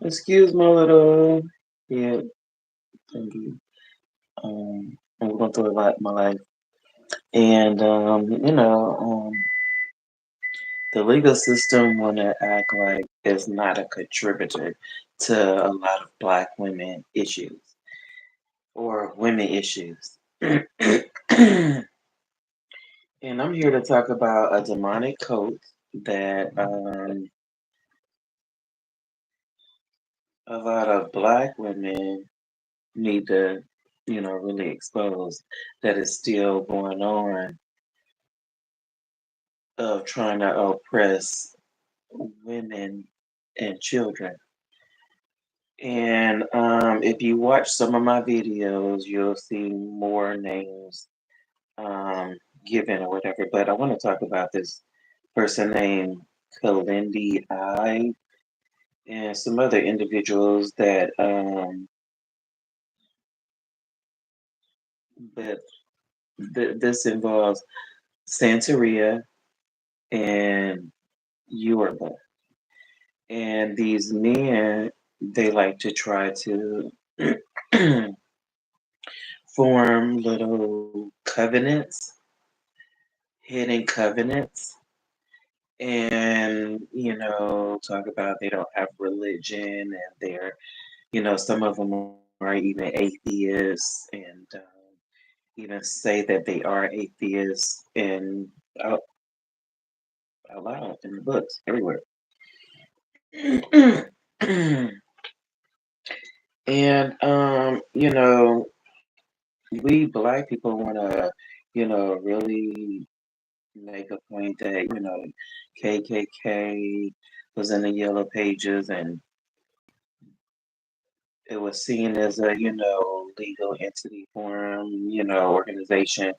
Excuse my little yeah, thingy. I'm going through a lot in my life. And the legal system wanna act like it's not a contributor to a lot of black women issues or women issues. And I'm here to talk about a demonic cult that a lot of black women need to, really expose that is still going on of trying to oppress women and children. And if you watch some of my videos, you'll see more names um, given or whatever. But I want to talk about this person named Kalindi I and some other individuals that this involves Santeria and Yoruba. And these men, they like to try to form little covenants, hidden covenants, and talk about they don't have religion and some of them are even atheists and even say that they are atheists and out, out loud in the books everywhere. And we black people want to really make a point that KKK was in the yellow pages and it was seen as a legal entity form, organization,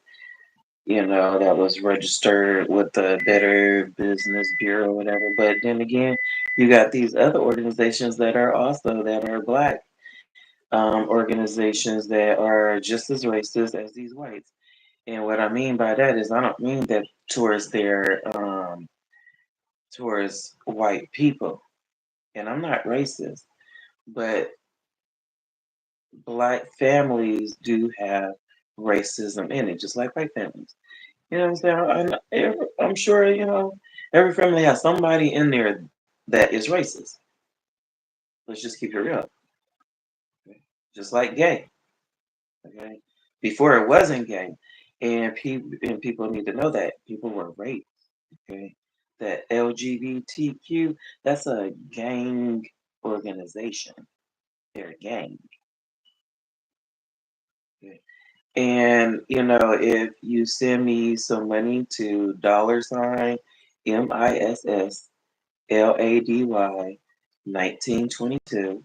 that was registered with the Better Business Bureau, whatever. But then again, you got these other organizations that are black organizations that are just as racist as these whites. And what I mean by that is I don't mean that towards towards white people. And I'm not racist, but black families do have racism in it, just like white families. You know what I'm saying? I'm sure, every family has somebody in there that is racist. Let's just keep it real. Okay? Just like gay. Okay. Before it wasn't gay. And people need to know that people were raped. Okay. That LGBTQ, that's a gang organization. They're a gang. Okay. And if you send me some money to $MISSLADY 1922,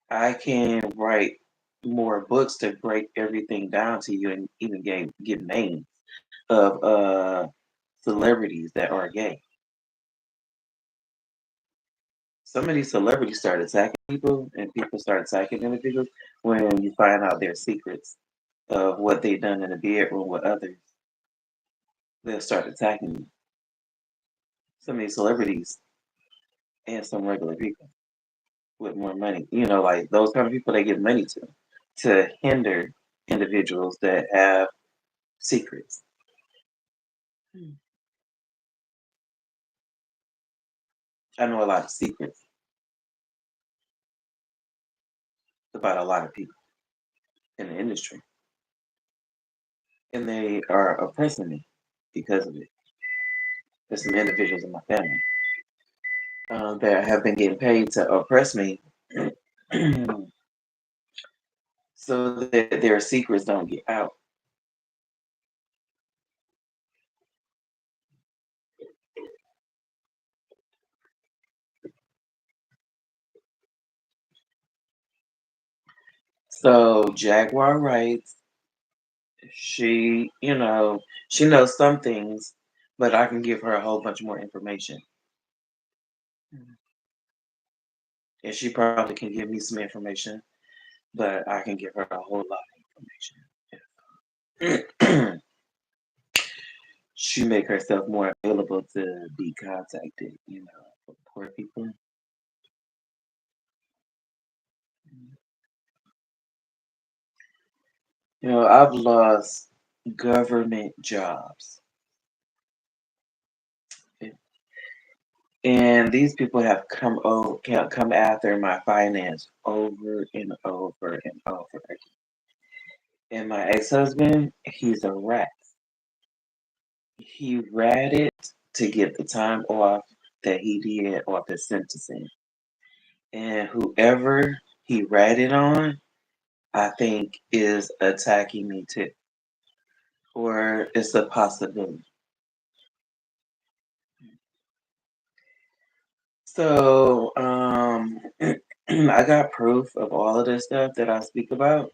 I can write more books to break everything down to you and even give names of celebrities that are gay. Some of these celebrities start attacking people and people start attacking individuals when you find out their secrets of what they've done in the bedroom with others. They'll start attacking you. Some of these celebrities and some regular people with more money. Like those kind of people they give money to hinder individuals that have secrets. Hmm. I know a lot of secrets about a lot of people in the industry, and they are oppressing me because of it. There's some individuals in my family that have been getting paid to oppress me so that their secrets don't get out. So Jaguar writes, she knows some things, but I can give her a whole bunch more information. Mhm. And she probably can give me some information, but I can give her a whole lot of information. She make herself more available to be contacted, for poor people. I've lost government jobs, and these people have come after my finance over and over and over again. And my ex-husband, he's a rat. He ratted to get the time off that he did off his sentencing. And whoever he ratted on, I think is attacking me too. Or it's a possibility. So, I got proof of all of this stuff that I speak about.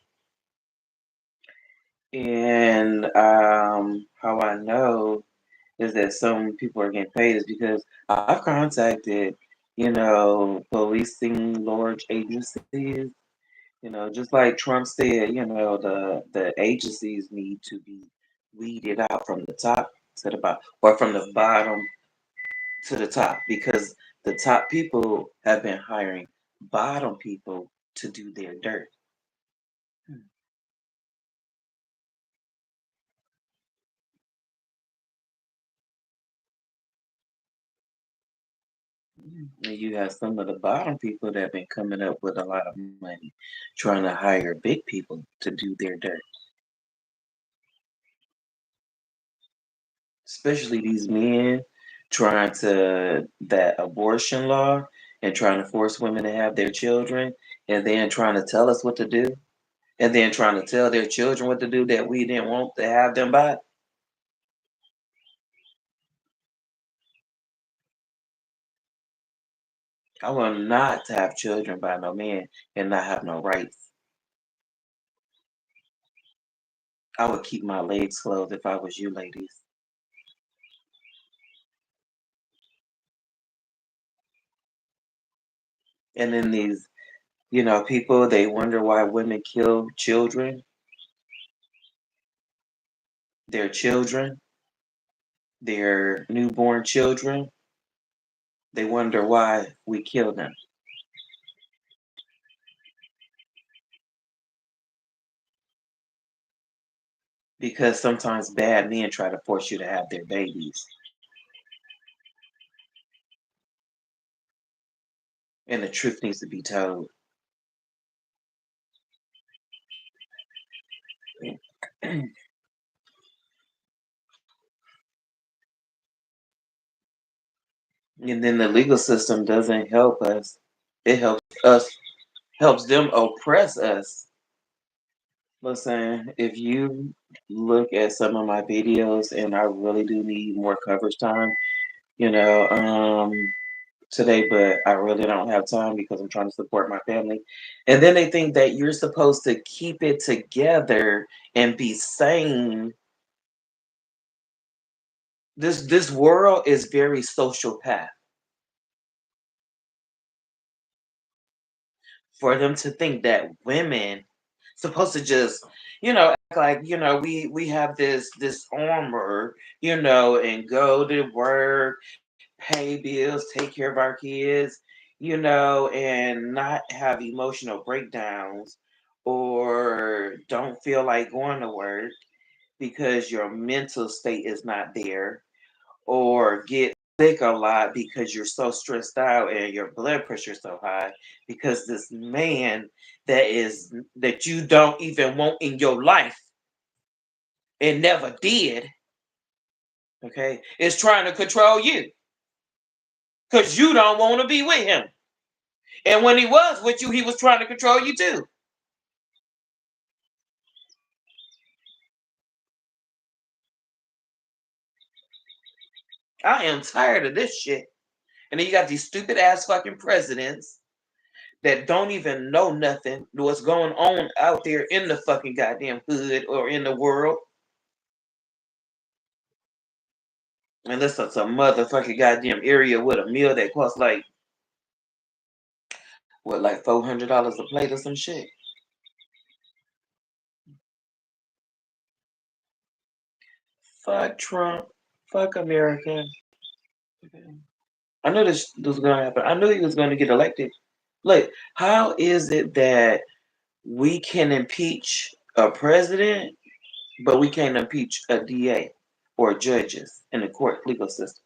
And how I know is that some people are getting paid is because I've contacted, policing large agencies. Just like Trump said, the agencies need to be weeded out from the top to the bottom, or from the bottom to the top, because the top people have been hiring bottom people to do their dirt. And you have some of the bottom people that have been coming up with a lot of money, trying to hire big people to do their dirt. Especially these men trying to that abortion law and trying to force women to have their children, and then trying to tell us what to do, and then trying to tell their children what to do that we didn't want to have them by. I want not to have children by no man and not have no rights. I would keep my legs closed if I was you ladies. And then these, people, they wonder why women kill children, their children, their newborn children. They wonder why we kill them. Because sometimes bad men try to force you to have their babies. And the truth needs to be told. And then the legal system doesn't help us. It helps them oppress us. Listen, if you look at some of my videos, and I really do need more coverage time, you know, um, today, but I really don't have time because I'm trying to support my family. And then they think that you're supposed to keep it together and be sane. This world is very social path. For them to think that women supposed to just, act like, we have this armor, and go to work, pay bills, take care of our kids, and not have emotional breakdowns, or don't feel like going to work because your mental state is not there, or get sick a lot because you're so stressed out and your blood pressure is so high because this man that you don't even want in your life and never did, okay, is trying to control you because you don't want to be with him. And when he was with you, he was trying to control you too. I am tired of this shit. And then you got these stupid ass fucking presidents that don't even know nothing what's going on out there in the fucking goddamn hood or in the world. Unless it's a motherfucking goddamn area with a meal that costs like what, like $400 a plate or some shit. Fuck Trump. Fuck America. I knew this was gonna happen. I knew he was gonna get elected. Like, how is it that we can impeach a president, but we can't impeach a DA or judges in the court legal system.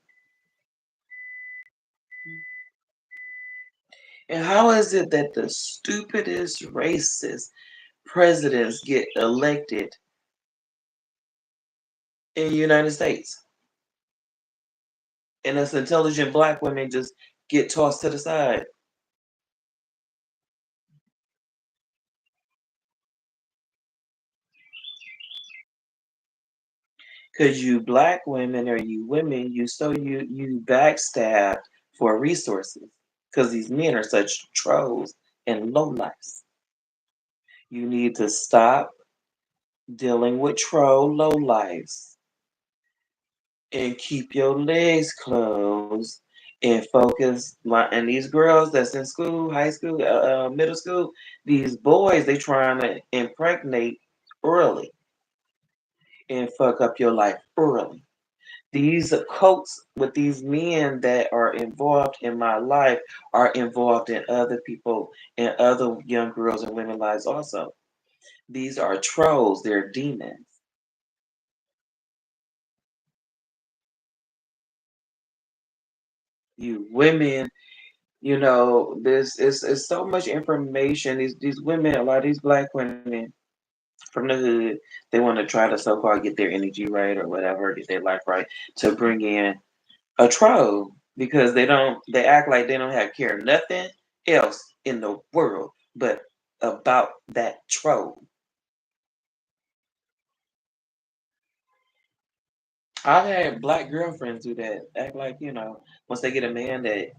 And how is it that the stupidest racist presidents get elected in the United States, and us intelligent black women just get tossed to the side? Because you black women or you women, you backstabbed for resources. Because these men are such trolls and lowlifes. You need to stop dealing with troll lowlifes and keep your legs closed and focus. And these girls that's in school, high school, middle school, these boys, they trying to impregnate early and fuck up your life early. These cults with these men that are involved in my life are involved in other people and other young girls and women lives also. These are trolls, they're demons. You women, this is so much information. These women, a lot of these black women from the hood, they want to try to so called get their energy right or whatever, get their life right to bring in a troll because they act like they don't have care nothing else in the world but about that troll. I've had black girlfriends do that. Act like, once they get a man that,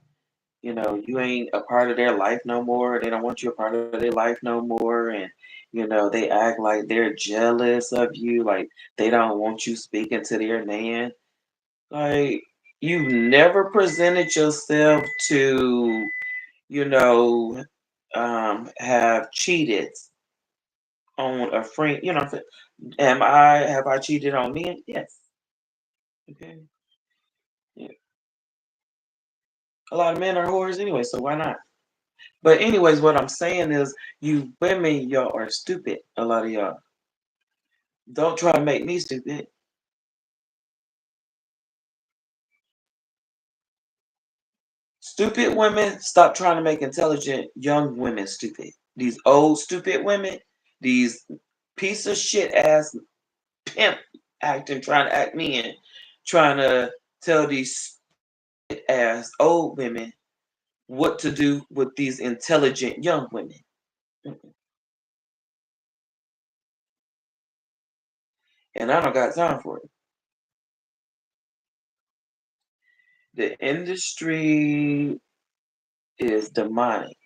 you ain't a part of their life no more, they don't want you a part of their life no more, and they act like they're jealous of you, like they don't want you speaking to their man. Like you've never presented yourself to you know, have cheated on a friend. Have I cheated on men? Yes. Okay. Yeah. A lot of men are whores anyway, so why not? But anyways, what I'm saying is, you women, y'all are stupid. A lot of y'all. Don't try to make me stupid. Stupid women, stop trying to make intelligent young women stupid. These old stupid women, these piece of shit ass pimp acting, trying to act men, trying to tell these as old women what to do with these intelligent young women. Mm-mm. And I don't got time for it. The industry is demonic.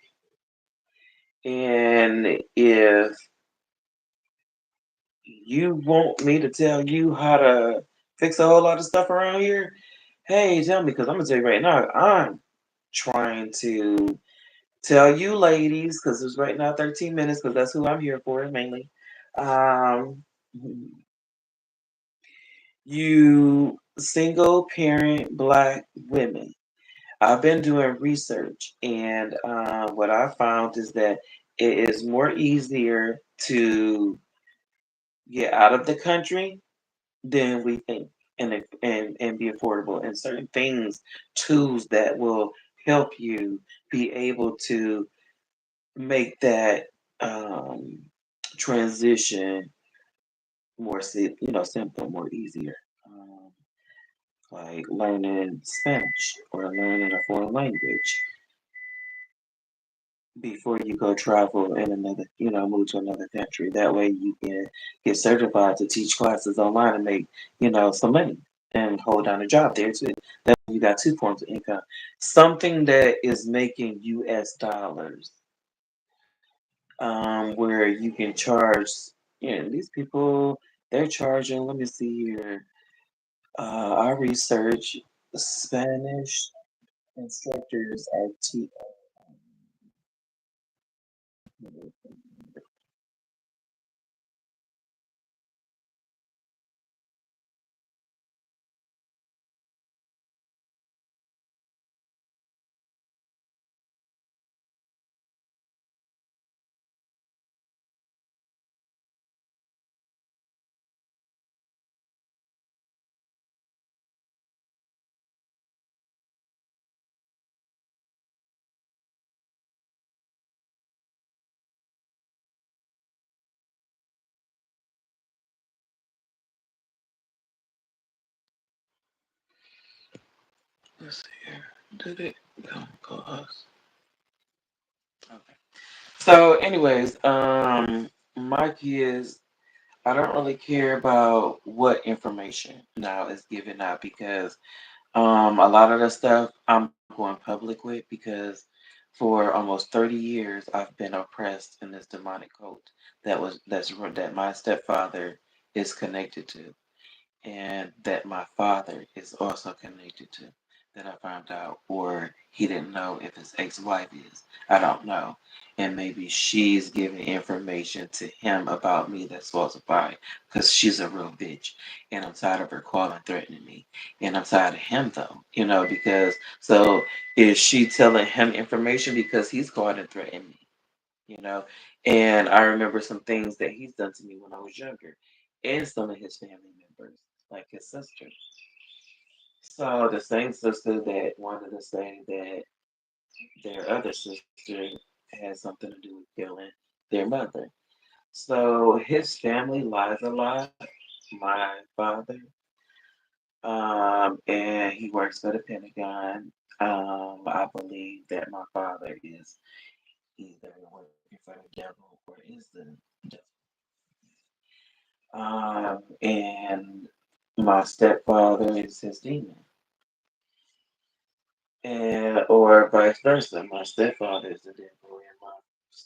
And if you want me to tell you how to fix a whole lot of stuff around here, hey, tell me, because I'm going to tell you right now, I'm trying to tell you ladies, because it's right now 13 minutes, because that's who I'm here for mainly. Um, you single parent black women. I've been doing research, and what I found is that it is more easier to get out of the country than we think, and be affordable. And certain things, tools that will help you be able to make that transition more, simple, more easier. Um, like learning Spanish or learning a foreign language before you go travel in another, move to another country. That way you can get certified to teach classes online and make, some money and hold down a job there too. That way you got two forms of income. Something that is making US dollars, where you can charge, these people, they're charging, let me see here. I research Spanish instructors are Let's see here. Did it come across? Okay. So, anyways, my kids, I don't really care about what information now is given out because a lot of the stuff I'm going public with because for almost 30 years I've been oppressed in this demonic cult that my stepfather is connected to and that my father is also connected to that I found out, or he didn't know if his ex-wife is. I don't know. And maybe she's giving information to him about me that's falsified because she's a real bitch. And I'm tired of her calling, threatening me. And I'm tired of him, though, because so is she telling him information because he's called and threatened me? you know. And I remember some things that he's done to me when I was younger, and some of his family members, like his sister. So the same sister that wanted to say that their other sister had something to do with killing their mother. So his family lies a lot. My father, and he works for the Pentagon. I believe that my father is either working for the devil or is the devil. And my stepfather is his demon, and or vice versa. My stepfather is the devil,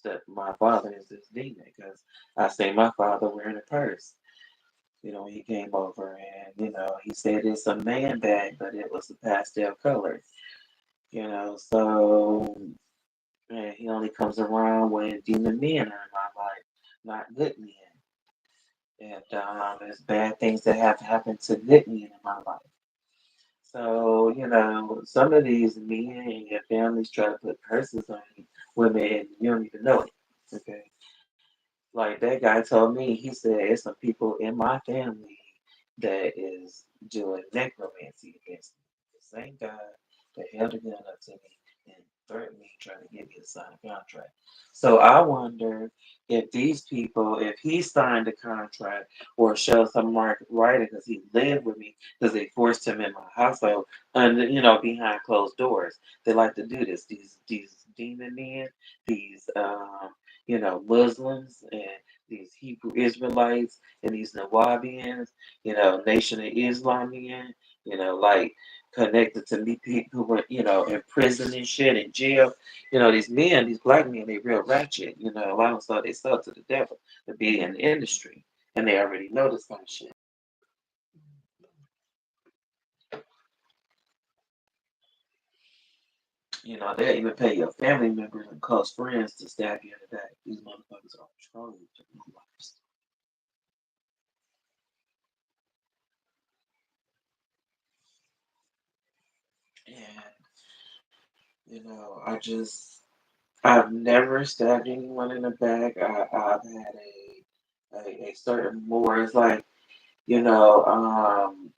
and my father is his demon. Because I say my father wearing a purse. He came over and he said it's a man bag, but it was a pastel color. So and he only comes around when demon men are in my life, not good men. And there's bad things that have happened to good men in my life. So, some of these men and your families try to put curses on women and you don't even know it. Okay. Like that guy told me, he said it's some people in my family that is doing necromancy against me. The same guy that held a gun up to me and threatened me, trying to get me to sign a contract. So I wonder if these people, if he signed a contract or showed some mark writing because he lived with me, because they forced him in my household under, behind closed doors. They like to do this. These demon men, these Muslims and these Hebrew Israelites and these Nawabians, Nation of Islam men, like connected to me people who were, in prison and shit, in jail. These men, these black men, they real ratchet. A lot of them they sell to the devil to be in the industry. And they already know this kind of shit. They'll even pay your family members and close friends to stab you in the back. These motherfuckers are trolls to my lives. And, I've never stabbed anyone in the back. I've had a certain more. It's like, you know, um,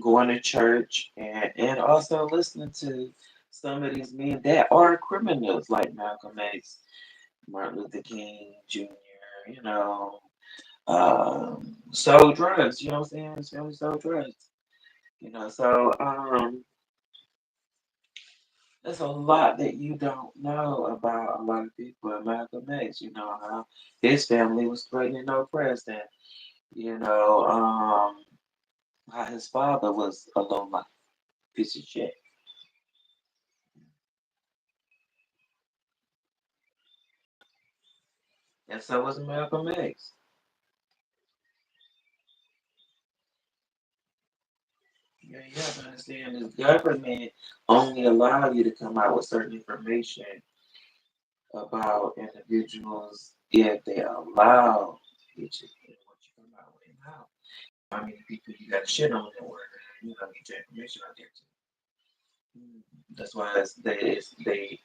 going to church and also listening to some of these men that are criminals like Malcolm X, Martin Luther King Jr., sold drugs, you know what I'm saying? His family sold drugs. So there's a lot that you don't know about a lot of people in Malcolm X. How his family was threatened and oppressed, and you know how his father was a low life piece of shit, and so was Malcolm X. You have to understand this government only allow you to come out with certain information about individuals if they allow you to get what you come out with and how. I mean, people you got to shit on in order to get your information out there. That's why they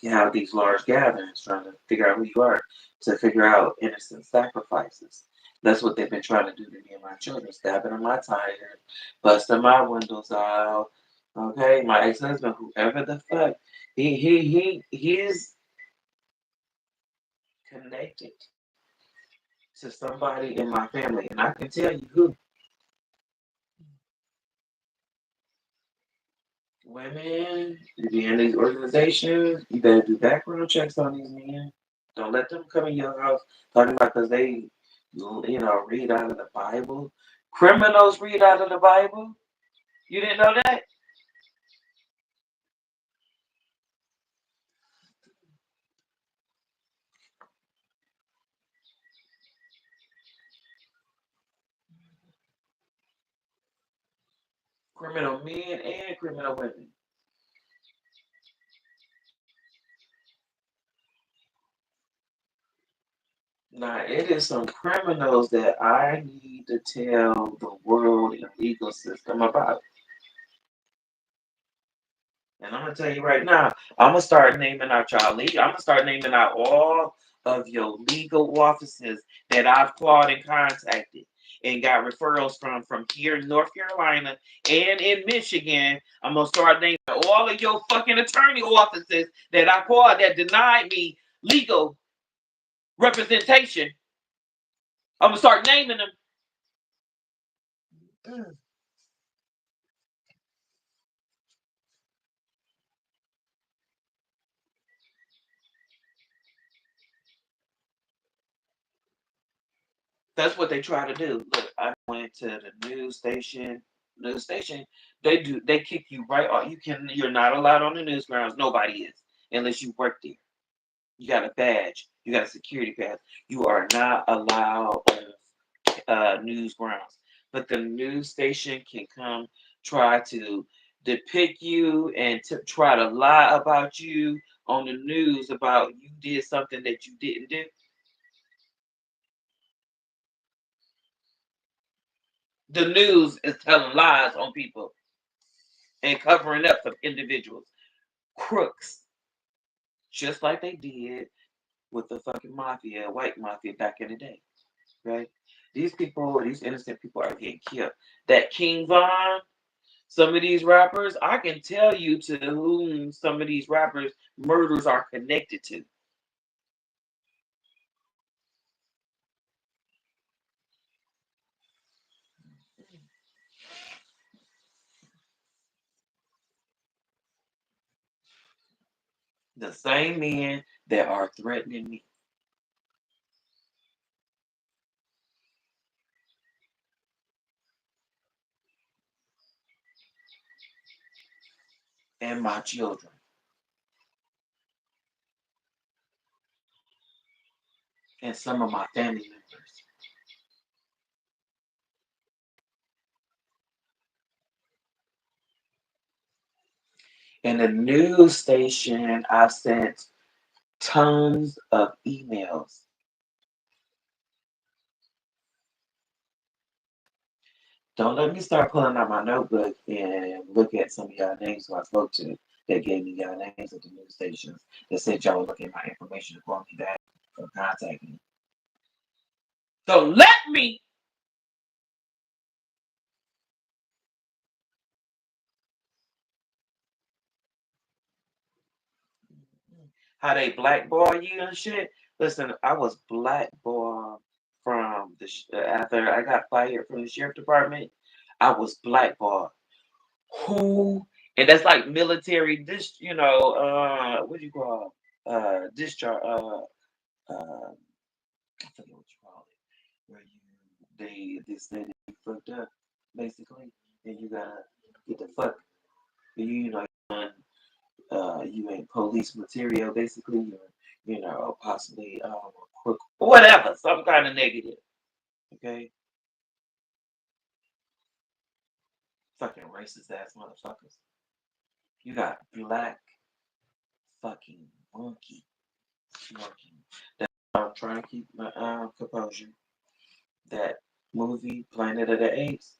have these large gatherings trying to figure out who you are, to figure out innocent sacrifices. That's what they've been trying to do to me and my children, stabbing in my tires, busting my windows out. Okay, my ex-husband, whoever the fuck, he's connected to somebody in my family, and I can tell you who. Women, you be in these organizations, you better do background checks on these men. Don't let them come in your house talking about because they, read out of the Bible. Criminals read out of the Bible. You didn't know that? Criminal men and criminal women. Now, it is some criminals that I need to tell the world and legal system about. And I'm gonna tell you right now, I'm gonna start naming out y'all legal. I'm gonna start naming out all of your legal offices that I've called and contacted and got referrals from here in North Carolina and in Michigan. I'm gonna start naming all of your fucking attorney offices that I called that denied me legal representation. I'm gonna start naming them. That's what they try to do. Look, I went to the news station. News station, they kick you right off. You're not allowed on the news grounds. Nobody is unless you work there. You got a badge. You got a security pass. You are not allowed on news grounds. But the news station can come try to depict you and try to lie about you on the news about you did something that you didn't do. The news is telling lies on people and covering up for individuals, crooks, just like they did with the fucking mafia, white mafia back in the day, right? These people, these innocent people are getting killed. That King Von, some of these rappers, I can tell you to whom some of these rappers' murders are connected to. The same men that are threatening me and my children and some of my family members. In the news station, I sent tons of emails. Don't let me start pulling out my notebook and look at some of y'all names who I spoke to that gave me y'all names at the news stations that said y'all were looking at my information to call me back or contact me. So let me how they blackball you and shit. Listen, I was blackballed from after I got fired from the sheriff department. I was blackballed. Who and that's like military what do you call discharge I forget what you call it, where they you fucked up basically, and you gotta get the fuck you ain't police material basically, or possibly crook, whatever, some kind of negative. Okay, fucking racist ass motherfuckers. You got black fucking monkey monkey. I'm trying to keep my composure. That movie, Planet of the Apes.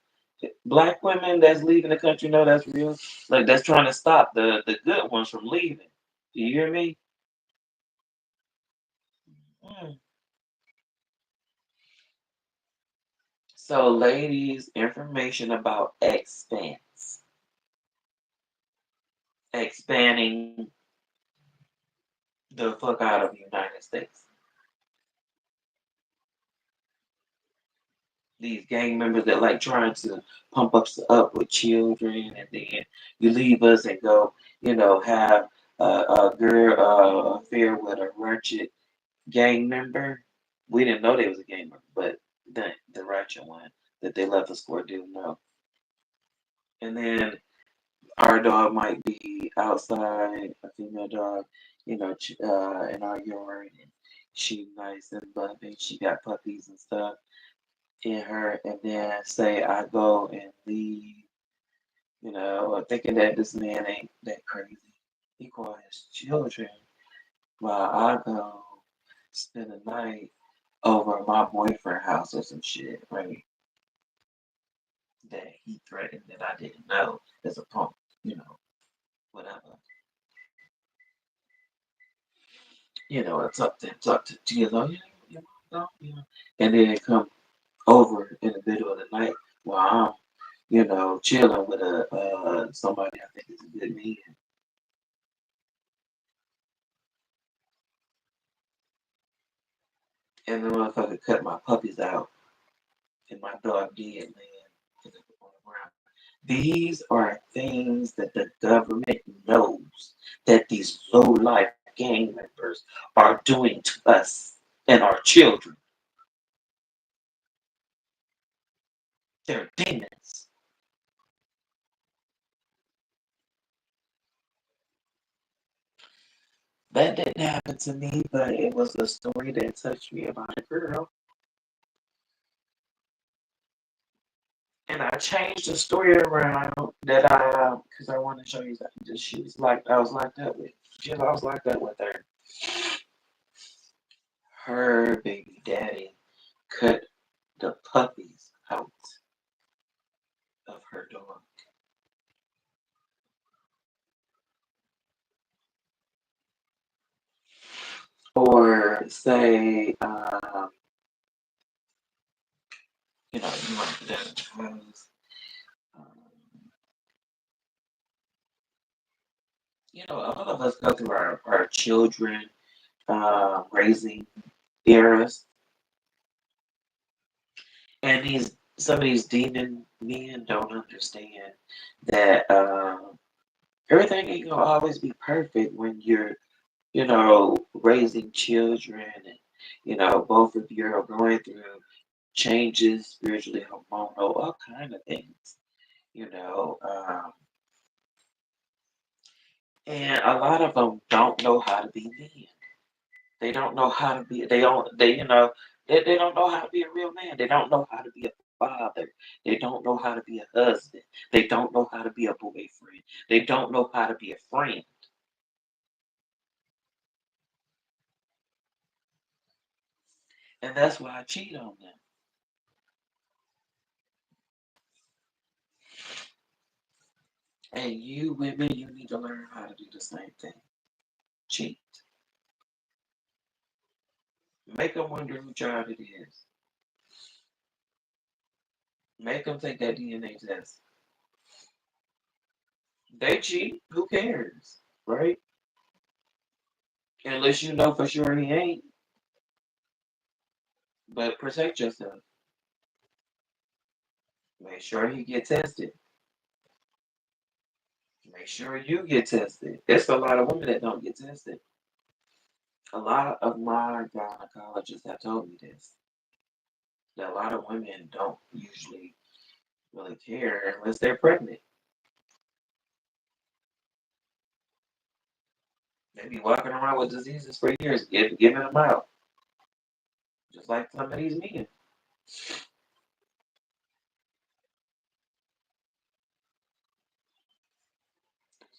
Black women that's leaving the country know that's real. Like that's trying to stop the good ones from leaving. Do you hear me? Mm. So, ladies, information about expanse, expanding the fuck out of the United States. These gang members that like trying to pump us up with children, and then you leave us and go, have a girl affair with a ratchet gang member. We didn't know they was a gang member, but the ratchet one that they left us for didn't know. And then our dog might be outside, a female dog, in our yard, and she nice and loving. She got puppies and stuff in her, and then say I go and leave, thinking that this man ain't that crazy. He call his children while I go spend the night over at my boyfriend's house or some shit, right? That he threatened that I didn't know as a punk, whatever. It's up to you know, and then come over in the middle of the night while I'm, chilling with somebody I think is a good man. And the motherfucker cut my puppies out and my dog dead laying on the ground. These are things that the government knows that these low life gang members are doing to us and our children. They're demons. That didn't happen to me, but it was a story that touched me about a girl. And I changed the story around that because I want to show you that she was like, I was locked up with. I was locked up with her. Her baby daddy cut the puppies out of her dog. Or say, you want to do that in the house. Um, a lot of us go through our children raising eras, and some of these demon men don't understand that everything ain't gonna always be perfect when you're, raising children, and both of you are going through changes spiritually, hormonal, all kind of things, you know. And a lot of them don't know how to be men. They don't know how to be. They don't know how to be a real man. They don't know how to be a father. They don't know how to be a husband. They don't know how to be a boyfriend. They don't know how to be a friend. And that's why I cheat on them. And you women, you need to learn how to do the same thing. Cheat. Make them wonder who child it is. Make them take that DNA test. They cheat. Who cares? Right? Unless you know for sure he ain't. But protect yourself. Make sure he get tested. Make sure you get tested. It's a lot of women that don't get tested. A lot of my gynecologists have told me this. That a lot of women don't usually really care unless they're pregnant. They be walking around with diseases for years, giving them out. Just like some of these men.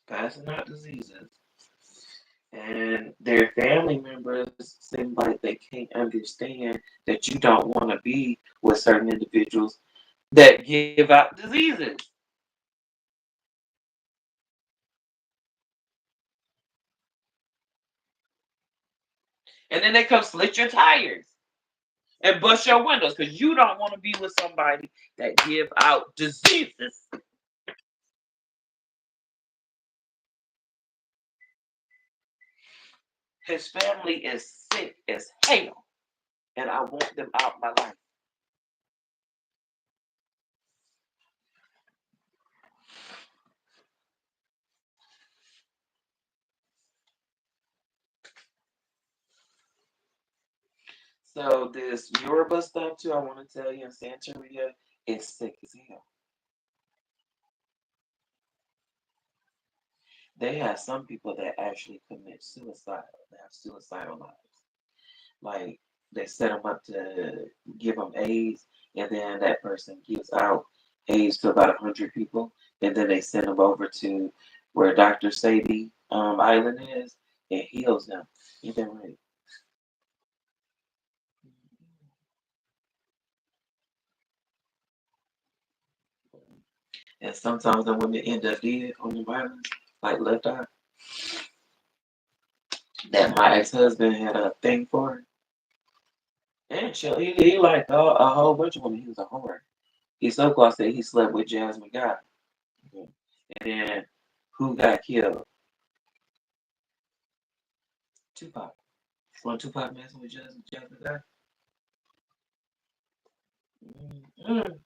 Passing out diseases. And their family members seem like they can't understand that you don't want to be with certain individuals that give out diseases. And then they come slit your tires and bust your windows because you don't want to be with somebody that give out diseases. His family is sick as hell, and I want them out my life. So this Yoruba stuff too, I want to tell you in Santeria, is sick as hell. They have some people that actually commit suicide. They have suicidal lives. Like they set them up to give them AIDS, and then that person gives out AIDS to about 100 people, and then they send them over to where Dr. Sadie Island is and heals them. Ain't that right? And sometimes the women end up dead on the island, like left eye. That my ex-husband had a thing for her. And he liked a whole bunch of women. He was a whore. He so close that he slept with Jasmine Guy. And then who got killed? Tupac. When Tupac messing with Jasmine Guy. Mm.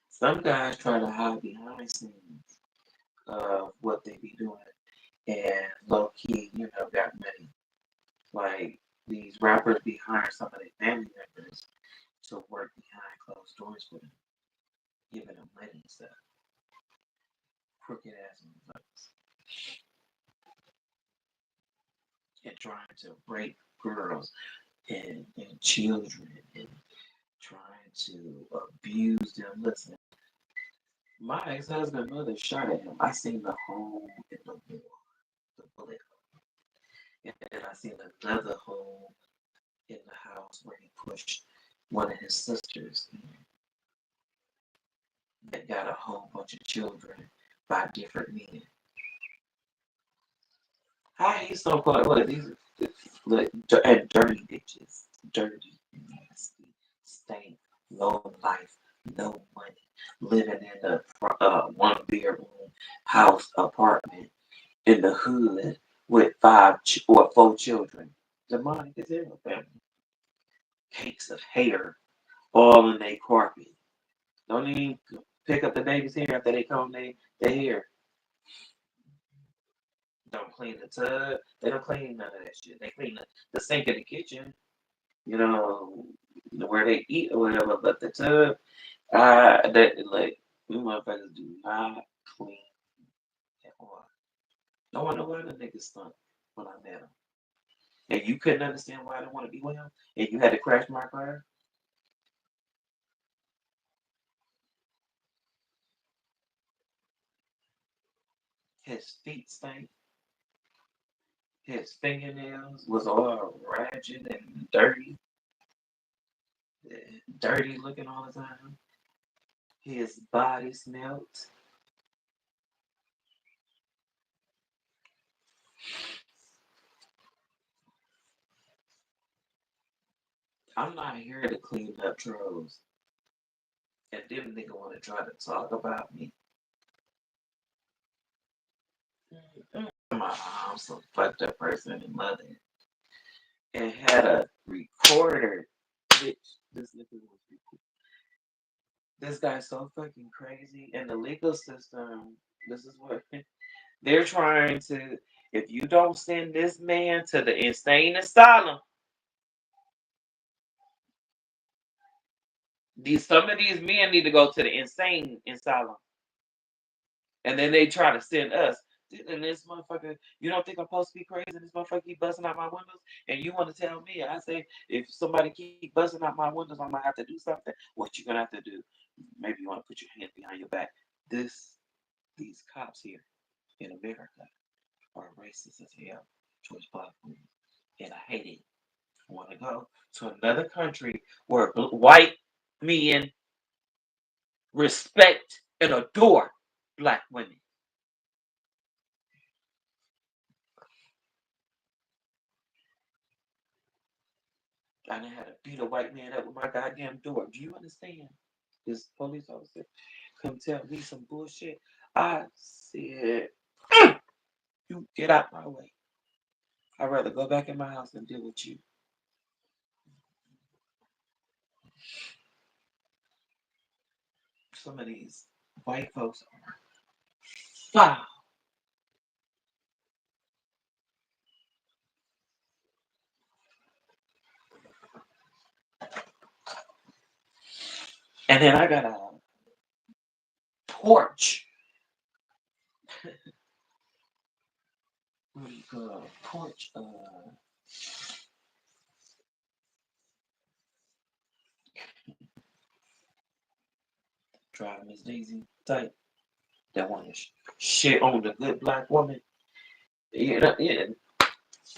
Some guys try to hide behind scenes of what they be doing and low key, got money. Like these rappers be hiring some of their family members to work behind closed doors for them, giving them money and stuff. Crooked ass motherfuckers. And trying to rape girls and children and trying to abuse them. Listen, my ex-husband mother shot at him. I seen the hole in the wall, the bullet hole. And then I seen another hole in the house where he pushed one of his sisters that got a whole bunch of children by different men. How he so called what these like and dirty bitches. Dirty, nasty, stank, low life, no money, living in a one bedroom house apartment in the hood with or four children. Demonic is in the family. Cakes of hair all in their carpet. Don't even pick up the baby's hair after they comb their hair. Don't clean the tub. They don't clean none of that shit. They clean the sink in the kitchen, you know, where they eat or whatever. But the tub, that like you motherfuckers do not clean at all. No one know why the niggas stunk when I met him. And you couldn't understand why I didn't want to be with him, and you had to crash my car. His feet stank. His fingernails was all ratchet and dirty looking all the time. His body smelt. I'm not here to clean up trolls. And them nigga want to try to talk about me. I'm some fucked up person and mother. And had a recorder. Bitch, this nigga was this guy's so fucking crazy. And the legal system, this is what they're trying to. If you don't send this man to the insane asylum, some of these men need to go to the insane asylum. And then they try to send us. And this motherfucker, you don't think I'm supposed to be crazy? This motherfucker keep busting out my windows, and you want to tell me? I say, if somebody keep busting out my windows, I'm gonna have to do something. What you gonna have to do? Maybe you want to put your hands behind your back. These cops here in America are racist as hell towards black women, and I hate it. I want to go to another country where white men respect and adore black women. I done had to beat a white man up with my goddamn door. Do you understand? This police officer come tell me some bullshit. I said, you get out my way. I'd rather go back in my house and deal with you. Some of these white folks are foul. And then I got a porch. What do you call it? Porch? Drive Miss Daisy type that want to shit on the good black woman. You know, yeah.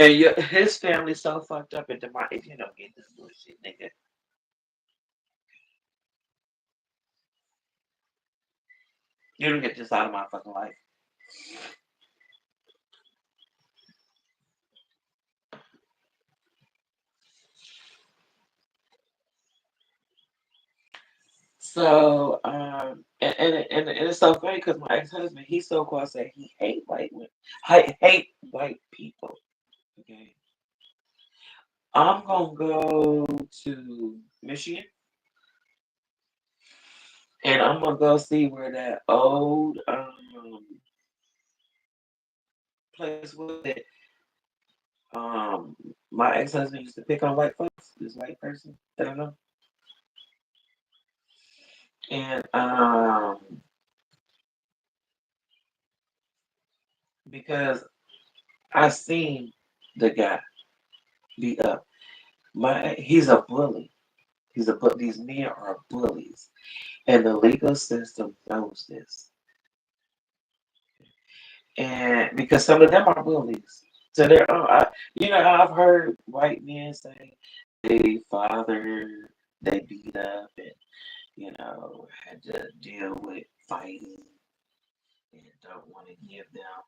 And his family so fucked up into my. If you don't get this bullshit, nigga, you don't get this out of my fucking life. So, and it's so funny because my ex husband, he so called said he hate white women, hate white people. Okay, I'm gonna go to Michigan and I'm gonna go see where that old place was that um my ex husband used to pick on white folks. This white person, I don't know, and because I seen the guy beat up. He's a bully. These men are bullies, and the legal system knows this. And because some of them are bullies, so they're I've heard white men say they father they beat up and had to deal with fighting and don't want to give them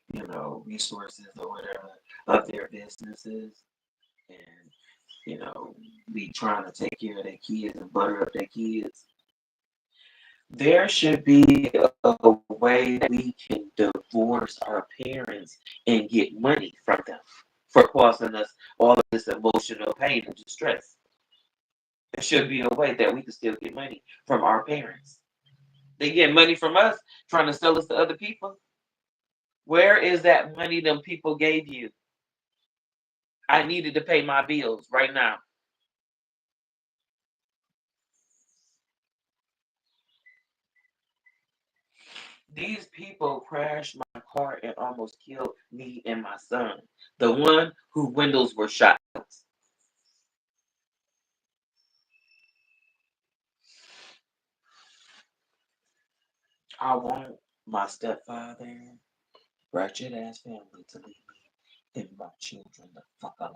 the resources or whatever of their businesses and be trying to take care of their kids and butter up their kids. There should be a way that we can divorce our parents and get money from them for causing us all of this emotional pain and distress. There should be a way that we can still get money from our parents. They get money from us trying to sell us to other people. Where is that money them people gave you? I needed to pay my bills right now. These people crashed my car and almost killed me and my son. The one whose windows were shot. I want my stepfather, ratchet ass family to leave me and my children the fuck alone.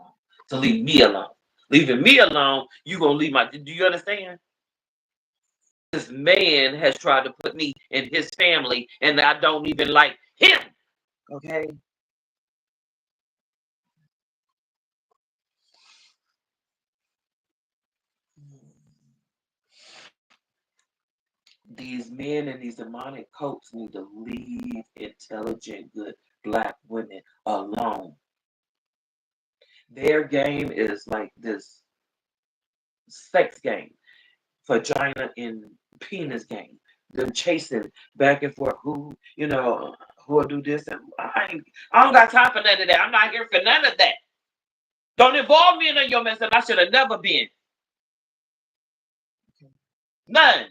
To leave me alone. Leaving me alone, you gonna leave my. Do you understand? This man has tried to put me in his family, and I don't even like him. Okay. These men in these demonic cults need to leave intelligent, good black women alone. Their game is like this sex game, vagina and penis game. Them chasing back and forth. Who'll do this? And I don't got time for none of that. I'm not here for none of that. Don't involve me in your mess, and I should have never been. None.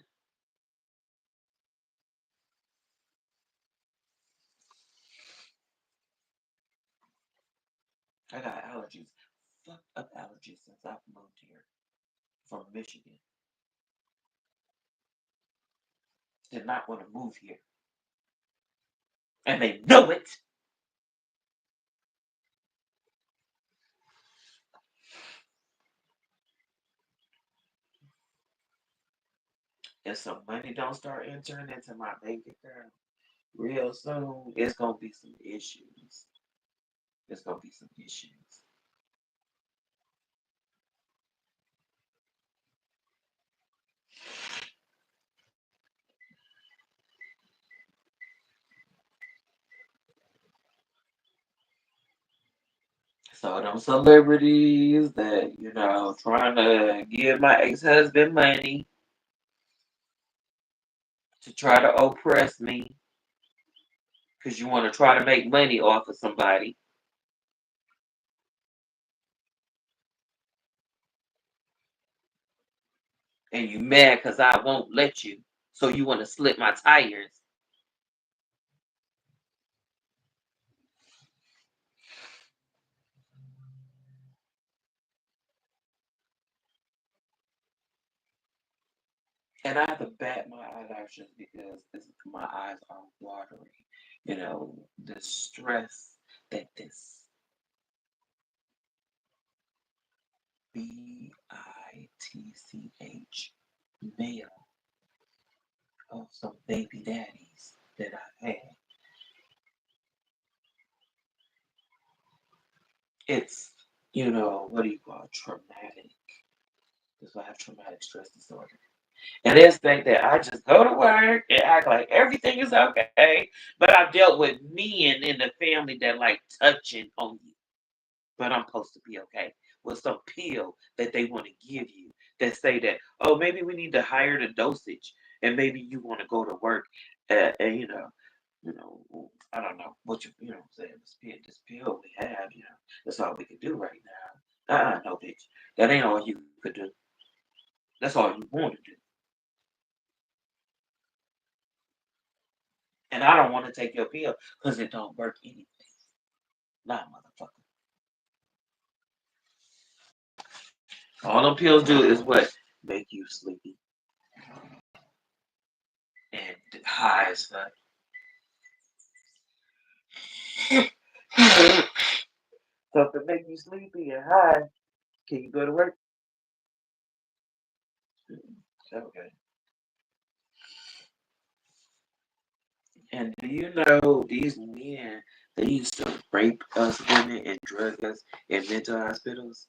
I got allergies. Fucked up allergies since I've moved here from Michigan. Did not want to move here. And they know it. If some money don't start entering into my bank account real soon, it's gonna be some issues. It's gonna be some issues. So them celebrities that, trying to give my ex-husband money to try to oppress me because you want to try to make money off of somebody. and you mad because I won't let you, so you want to slip my tires. And I have to bat my eyelashes because my eyes are watering. The stress that this bitch of some baby daddies that I've had. It's, what do you call it? Traumatic. That's why I have traumatic stress disorder. And they expect that I just go to work and act like everything is okay. But I've dealt with men in the family that like touching on you. But I'm supposed to be okay with some pill that they want to give you that say that, oh, maybe we need to higher the dosage and maybe you want to go to work and I don't know what you know what I'm saying, this pill we have, that's all we can do right now. No, bitch. That ain't all you could do. That's all you want to do. And I don't want to take your pill because it don't work anyway. Nah, motherfucker. All them pills do is what? Make you sleepy and high as fuck. So if it make you sleepy and high, can you go to work? Okay. And do you know these men, they used to rape us women and drug us in mental hospitals?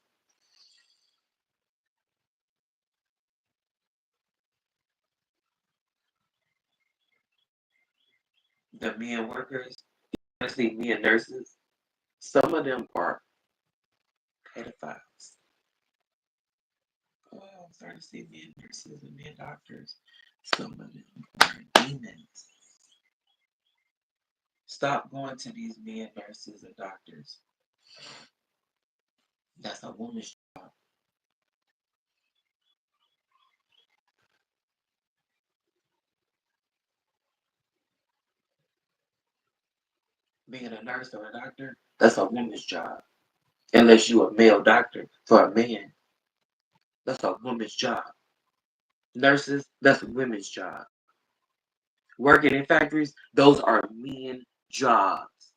The men workers, especially men nurses, some of them are pedophiles. Oh, I'm starting to see men nurses and men doctors. Some of them are demons. Stop going to these men nurses and doctors. That's a woman's job. Being a nurse or a doctor, that's a woman's job. Unless you a male doctor for a man, that's a woman's job. Nurses, that's a women's job. Working in factories, those are men jobs.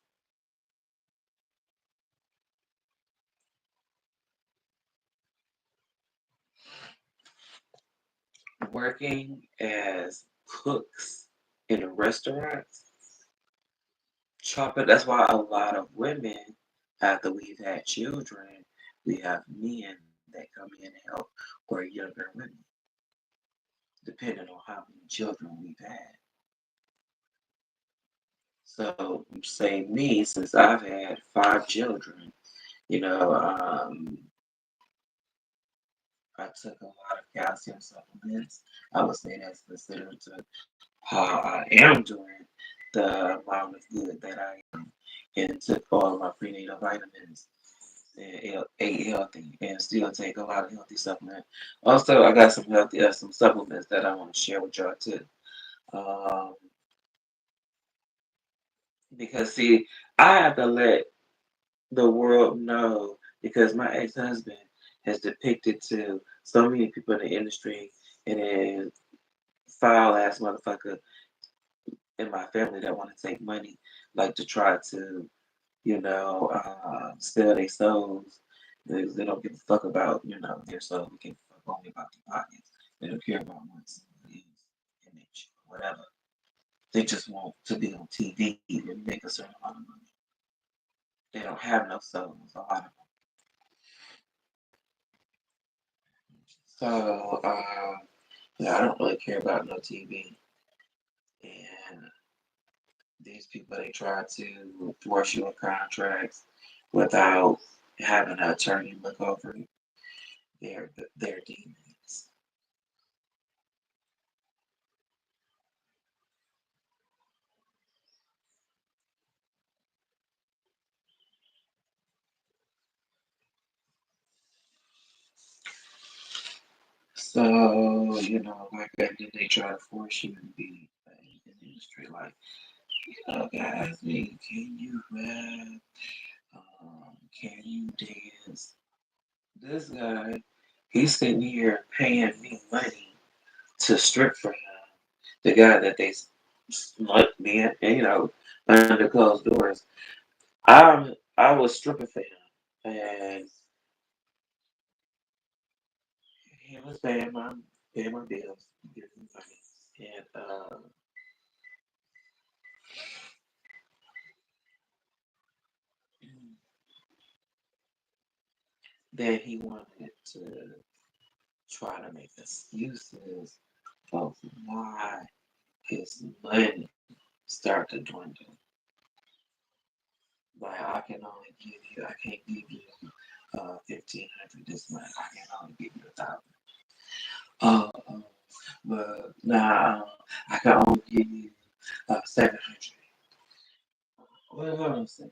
Working as cooks in restaurants, chopping. That's why a lot of women, after we've had children, we have men that come in and help or younger women, depending on how many children we've had. So, say me, since I've had 5 children, you know, um, I took a lot of calcium supplements. I would say that's considered to how I am doing the amount of good that I am, and took all of my prenatal vitamins and ate healthy and still take a lot of healthy supplements. Also, I got some supplements that I want to share with y'all too. Um, because see, I have to let the world know because my ex-husband has depicted to so many people in the industry and then foul ass motherfucker in my family that want to take money, like to try to, sell their souls. They don't give a fuck about, their soul. They give a fuck only about their pockets. They don't care about what somebody else's image, whatever. They just want to be on TV and make a certain amount of money. They don't have no souls, a lot of them. So, yeah, I don't really care about no TV. And these people, they try to force you in contracts without having an attorney look over their demons. Like that, then they try to force you to be in the industry. Like, guys, me, can you rap? Can you dance? This guy, he's sitting here paying me money to strip for him. The guy that they smut me, under closed doors. I was stripping for him, and he was paying my bills, giving me money, and then he wanted to try to make excuses of why his money started to dwindle. Like I can't give you 1,500 this month. I can only give you 1,000. Uh, but now I can only give you 700. What I'm saying?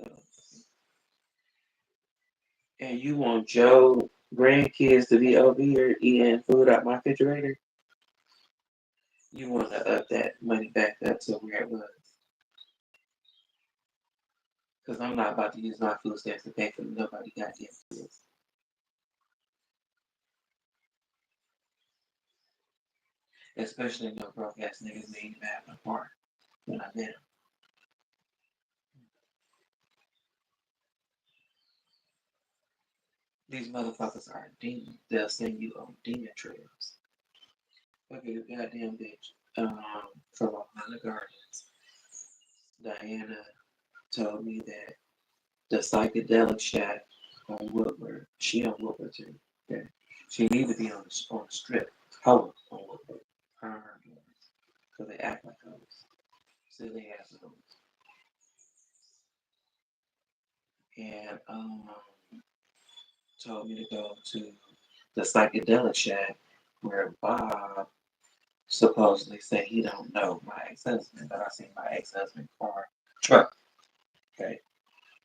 So, and you want Joe grandkids to be over here eating food out my refrigerator? You want to up that money back up to where it was? Because I'm not about to use my food stamps to pay for nobody goddamn bills. Especially no broke ass niggas made me have an apartment when I met them. These motherfuckers are demons. They'll send you on demon trails. Okay, the goddamn bitch. From Ohana Gardens, Diana told me that the psychedelic shack on Woodward, she on Woodward too. Okay. She need to be on the strip. Hoes on Woodward. Her and her boys. Because they act like hoes. Silly ass hoes. And told me to go to the psychedelic shack where Bob supposedly said he don't know my ex-husband, but I seen my ex-husband car truck. Okay,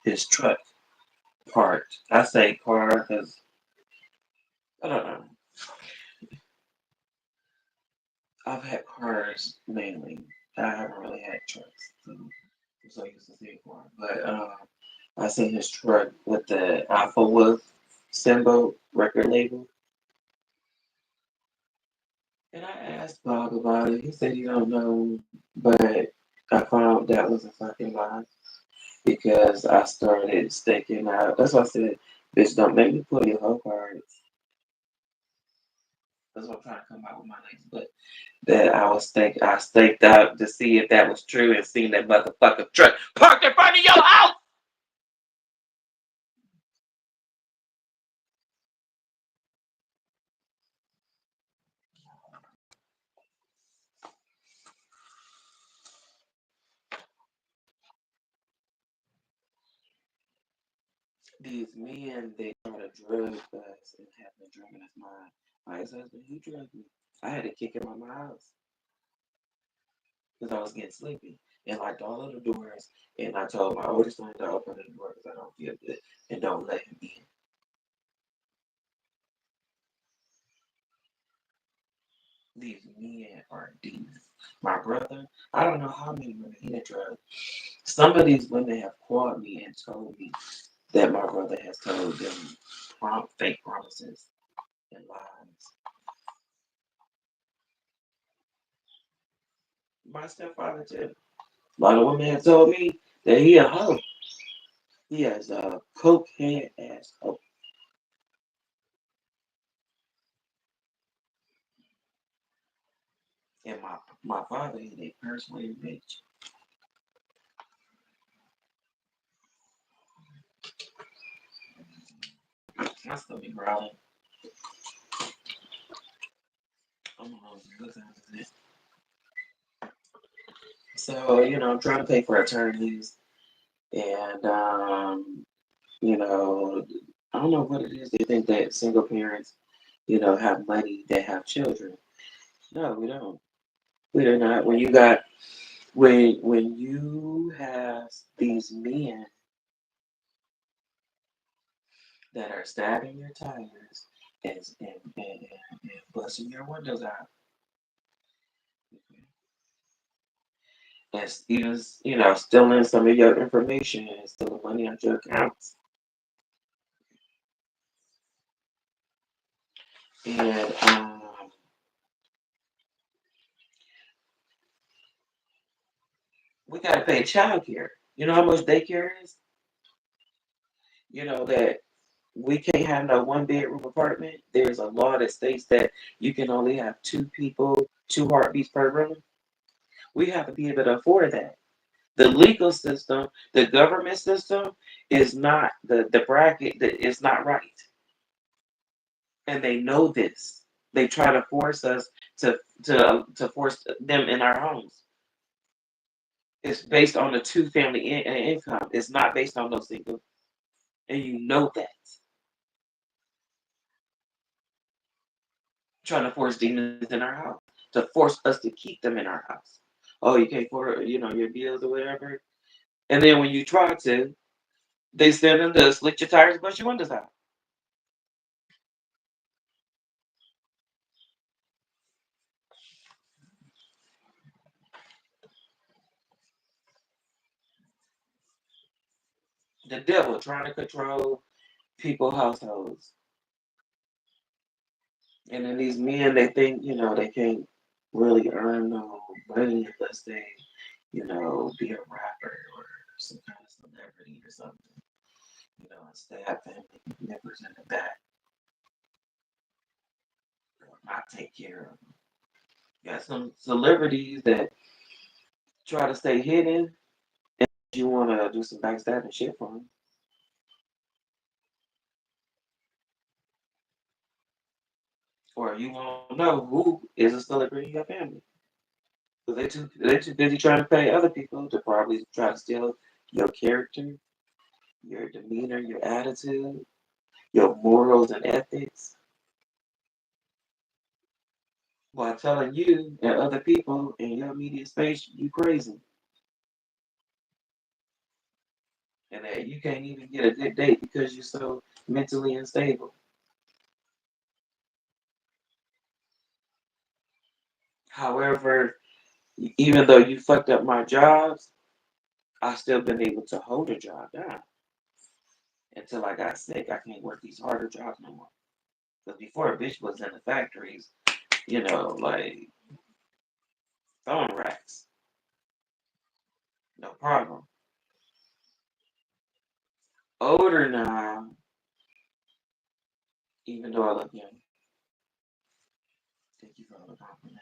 his truck parked. I say car because I don't know. I've had cars mainly. I haven't really had trucks, so I'm so used to seeing car. But I seen his truck with the Alpha Wolf symbol record label, and I asked Bob about it. He said he don't know, but I found that was a fucking lie because I started staking out. That's why I said, bitch, don't make me pull your whole cards. That's what I'm trying to come out with my next book. That I staked out to see if that was true and seen that motherfucking truck parked in front of your house. These men, they try to drug us and have been drugging us. My ex-husband, he drugged me. I had to kick him out of my house because I was getting sleepy and locked all of the doors. And I told my oldest son to open the door because I don't feel good and don't let him in. These men are demons. My brother, I don't know how many women he had drugged. Some of these women have called me and told me that my brother has told them fake promises and lies. My stepfather too. A lot of women have told me that he a hoe. He has a cokehead ass hoe. And my father is a personally bitch. My stomach growling. I'm hungry. What time is it? So, I'm trying to pay for attorneys and you know, I don't know what it is. They think that single parents, have money that have children. No, we don't. We do not. When you have these men that are stabbing your tires and busting your windows out. And even, stealing some of your information and stealing money out your accounts. And we got to pay child care. You know how much daycare is? You know that we can't have no one bedroom apartment. There's a law that states that you can only have two people, two heartbeats per room. We have to be able to afford that. The legal system, the government system is not the bracket that is not right. And they know this. They try to force us to force them in our homes. It's based on the two family income. It's not based on no single. And you know that. Trying to force demons in our house. To force us to keep them in our house. Oh, you can't afford, your bills or whatever. And then when you try to, they send them to slick your tires, bust your windows out. The devil trying to control people's households. And then these men, they think, they can't really earn no money unless they, be a rapper or some kind of celebrity or something. And stab family members in the back or not take care of them. Got some celebrities that try to stay hidden and you want to do some backstabbing shit for them. Or you want to know who is a celebrity in your family. Because they too busy trying to pay other people to probably try to steal your character, your demeanor, your attitude, your morals and ethics, while telling you and other people in your media space you crazy and that you can't even get a good date because you're so mentally unstable. However, even though you fucked up my jobs, I still been able to hold a job down until I got sick. I can't work these harder jobs no more. Because before a bitch was in the factories, like phone racks, no problem. Older now, even though I look young. Thank you for all the compliment.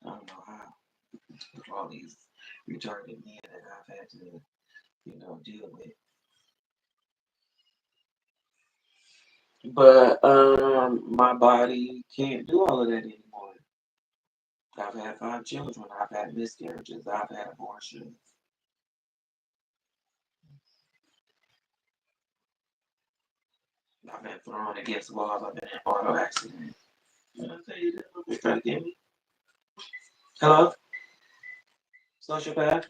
I don't know how with all these retarded men that I've had to, deal with. But my body can't do all of that anymore. I've had 5 children. I've had miscarriages. I've had abortions. I've been thrown against walls. I've been in auto accidents. Did I tell you that? They're trying to get me. Hello, sociopath,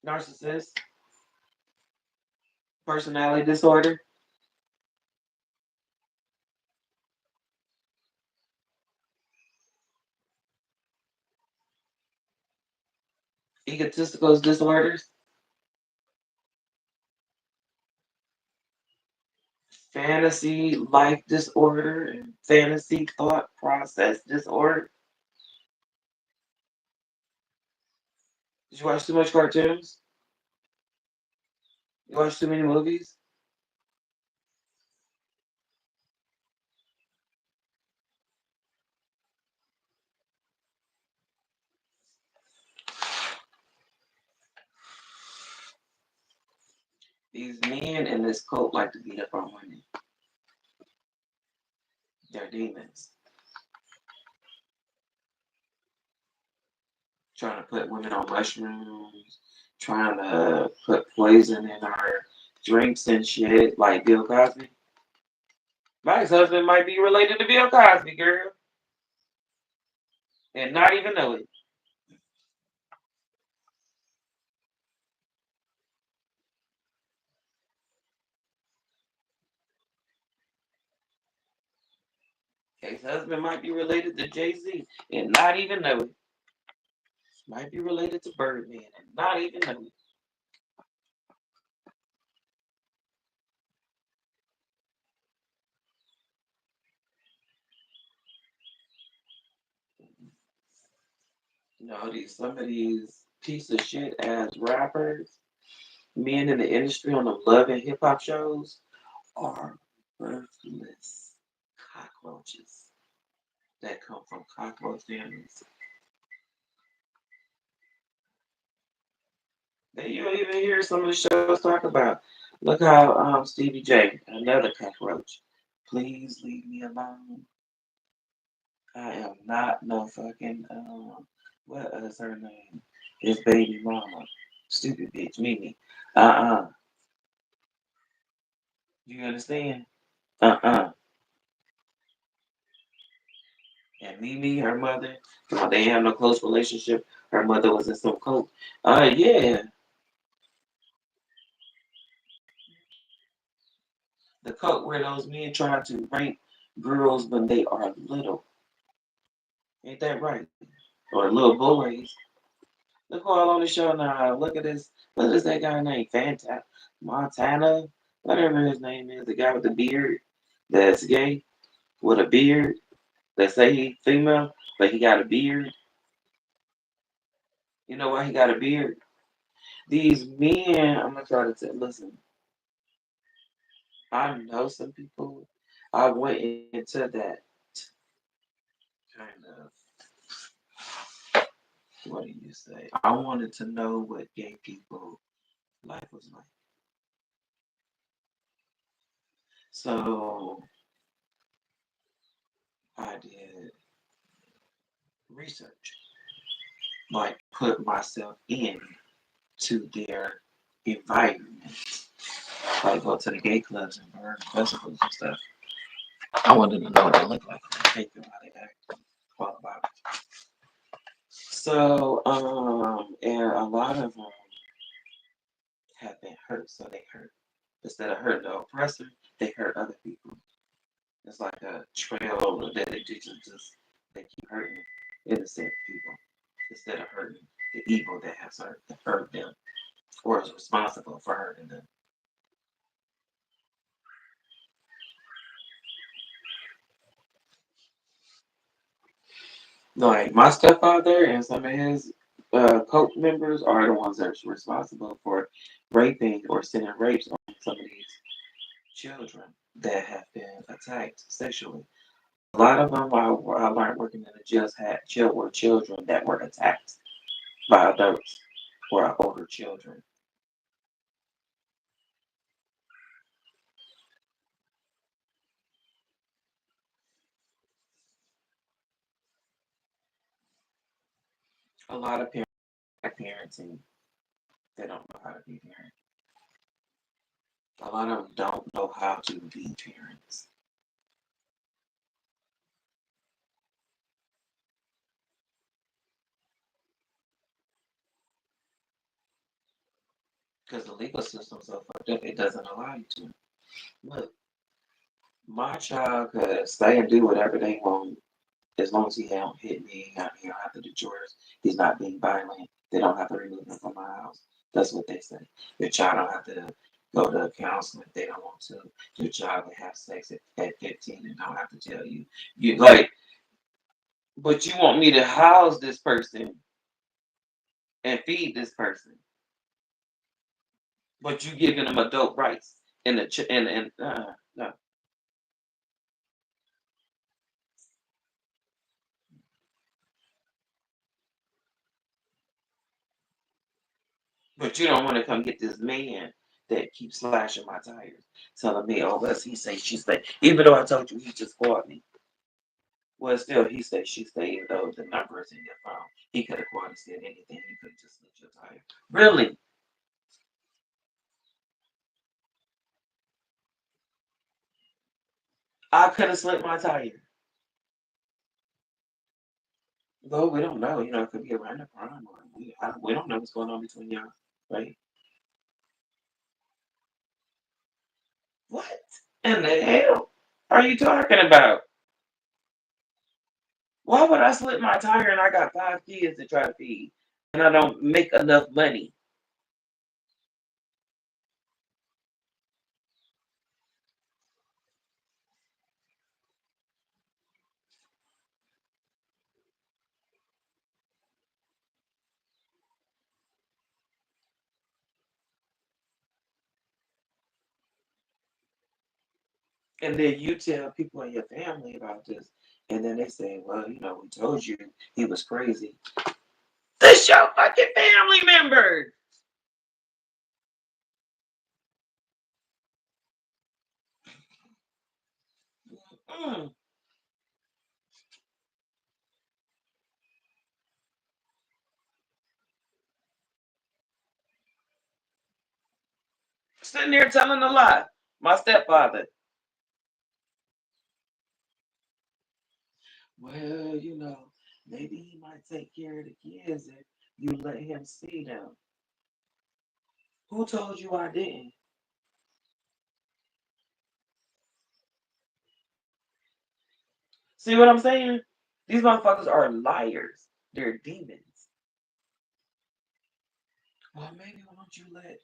narcissist, personality disorder, egotistical disorders, fantasy life disorder, and fantasy thought process disorder. Did you watch too much cartoons? You watch too many movies? These men in this cult like to beat up on women. They're demons. Trying to put women on mushrooms, trying to put poison in our drinks and shit, like Bill Cosby. My ex-husband might be related to Bill Cosby, girl, and not even know it. Ex-husband might be related to Jay-Z and not even know it. Might be related to Birdman and not even know it. These some of these piece of shit ass rappers, men in the industry on the love and hip hop shows are worthless cockroaches that come from cockroach families. Then you even hear some of the shows talk about. Look how Stevie J, another cockroach. Please leave me alone. I am not no fucking what is her name? His baby mama. Stupid bitch, Mimi. Uh-uh. You understand? Uh-uh. And Mimi, her mother, they have no close relationship. Her mother was in some cult. Yeah. The cult where those men try to rape girls when they are little. Ain't that right? Or little boys. Look all on the show now. Look at this. What is that guy named? Montana? Whatever his name is. The guy with the beard that's gay with a beard that say he female, but he got a beard. You know why he got a beard? These men, I'm gonna try to tell. Listen, I know some people. I went into that kind of, what do you say? I wanted to know what gay people life was like. So I did research, like put myself in to their environment, like go to the gay clubs and burn festivals and stuff. I wanted to know what they look like, how they think, how they act, all about it. So, and a lot of them have been hurt, so they hurt. Instead of hurting the oppressor, they hurt other people. It's like a trail that they just they keep hurting innocent people instead of hurting the evil that has hurt them or is responsible for hurting them. Like my stepfather and some of his cult members are the ones that are responsible for raping or sending rapes on some of these children that have been attacked sexually. A lot of them I learned working in the jails were children that were attacked by adults or older children. A lot of parents like parenting, they don't know how to be parents. A lot of them don't know how to be parents because the legal system's so fucked up. It doesn't allow you to. Look, my child could stay and do whatever they want as long as he don't hit me. He don't have to do chores. He's not being violent. They don't have to remove him from my house. That's what they say. Your child don't have to go to counseling if they don't want to. Your child can have sex at 15 and don't have to tell you. You like, but you want me to house this person and feed this person, but you giving them adult rights and no. But you don't want to come get this man that keeps slashing my tires, telling me, oh, let's he say, she say. Even though I told you he just called me. Well, still, he say, she say, even though the number is in your phone. He could have called and said anything. He could have just lit your tire. Really? I could have slit my tire. Well, we don't know. It could be a random crime. Or we don't know what's going on between y'all. Right? What in the hell are you talking about? Why would I slip my tire and I got 5 kids to try to feed and I don't make enough money? And then you tell people in your family about this, and then they say, well, we told you he was crazy. This your fucking family member. Mm. Sitting there telling a lie. My stepfather. Well, maybe he might take care of the kids if you let him see them. Who told you I didn't? See what I'm saying? These motherfuckers are liars. They're demons. Well, maybe why don't you let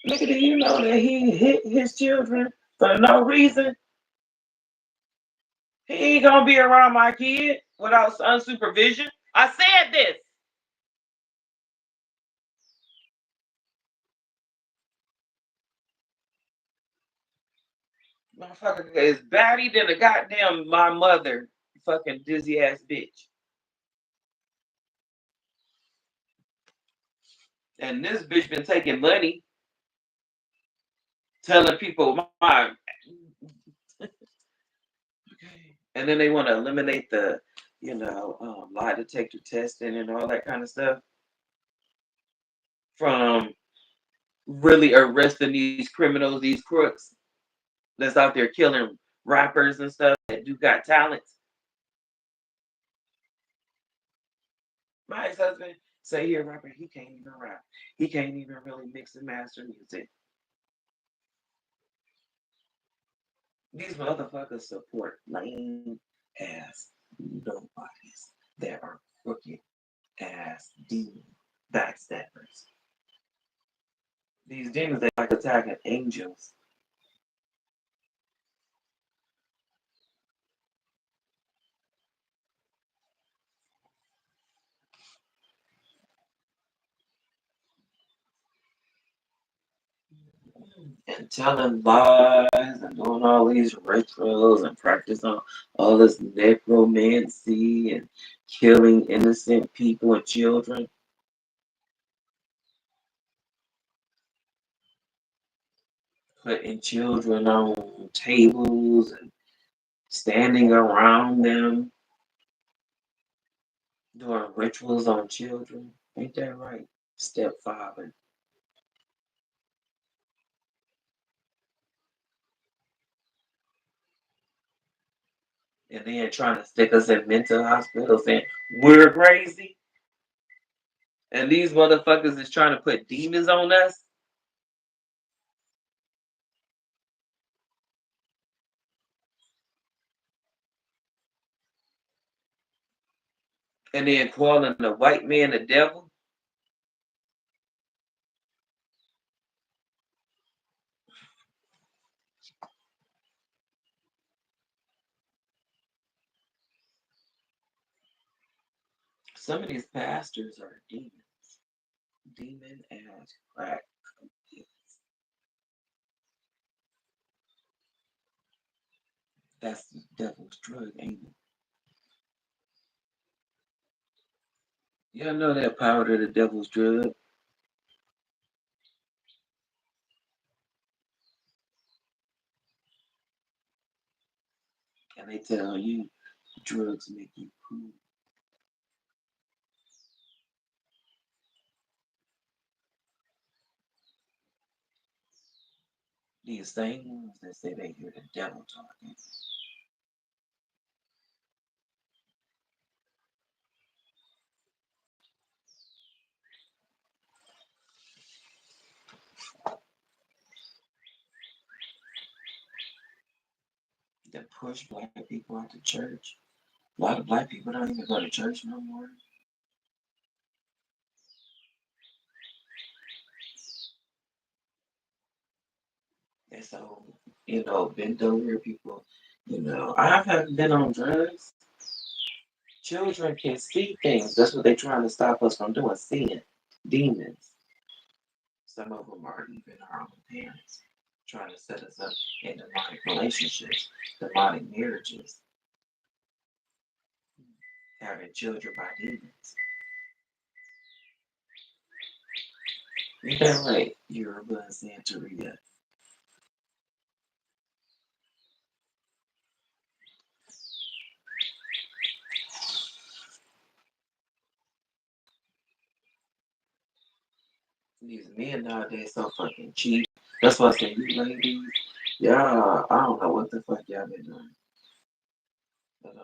nigga, do you know that he hit his children for no reason? He ain't gonna be around my kid without unsupervision. I said this. Motherfucker is batty than a goddamn my mother. Fucking dizzy ass bitch. And this bitch been taking money, telling people my and then they want to eliminate the, lie detector testing and all that kind of stuff from really arresting these criminals, these crooks that's out there killing rappers and stuff that do got talents. My ex-husband say he a rapper, he can't even rap. He can't even really mix and master music. These motherfuckers support lame ass nobodies that are crooked ass demon backstabbers. These demons, they like attacking angels. And telling lies and doing all these rituals and practice on all this necromancy and killing innocent people and children, putting children on tables and standing around them, doing rituals on children. Ain't that right? Stepfather. And then trying to stick us in mental hospitals saying we're crazy. And these motherfuckers is trying to put demons on us. And then calling the white man the devil. Some of these pastors are demons. Demon ass crack. That's the devil's drug, ain't it? Y'all know that powder the devil's drug, and they tell you drugs make you cool. These same ones that say they hear the devil talking. That push black people out the church. A lot of black people don't even go to church no more. And so, bent over people, I haven't been on drugs. Children can see things. That's what they're trying to stop us from doing, seeing demons. Some of them are even our own parents, trying to set us up in demonic relationships, demonic marriages, having children by demons. Ain't that right, Yoruba and Santeria? These men nowadays so fucking cheap. That's why I say you ladies, yeah, I don't know what the fuck y'all been doing. But,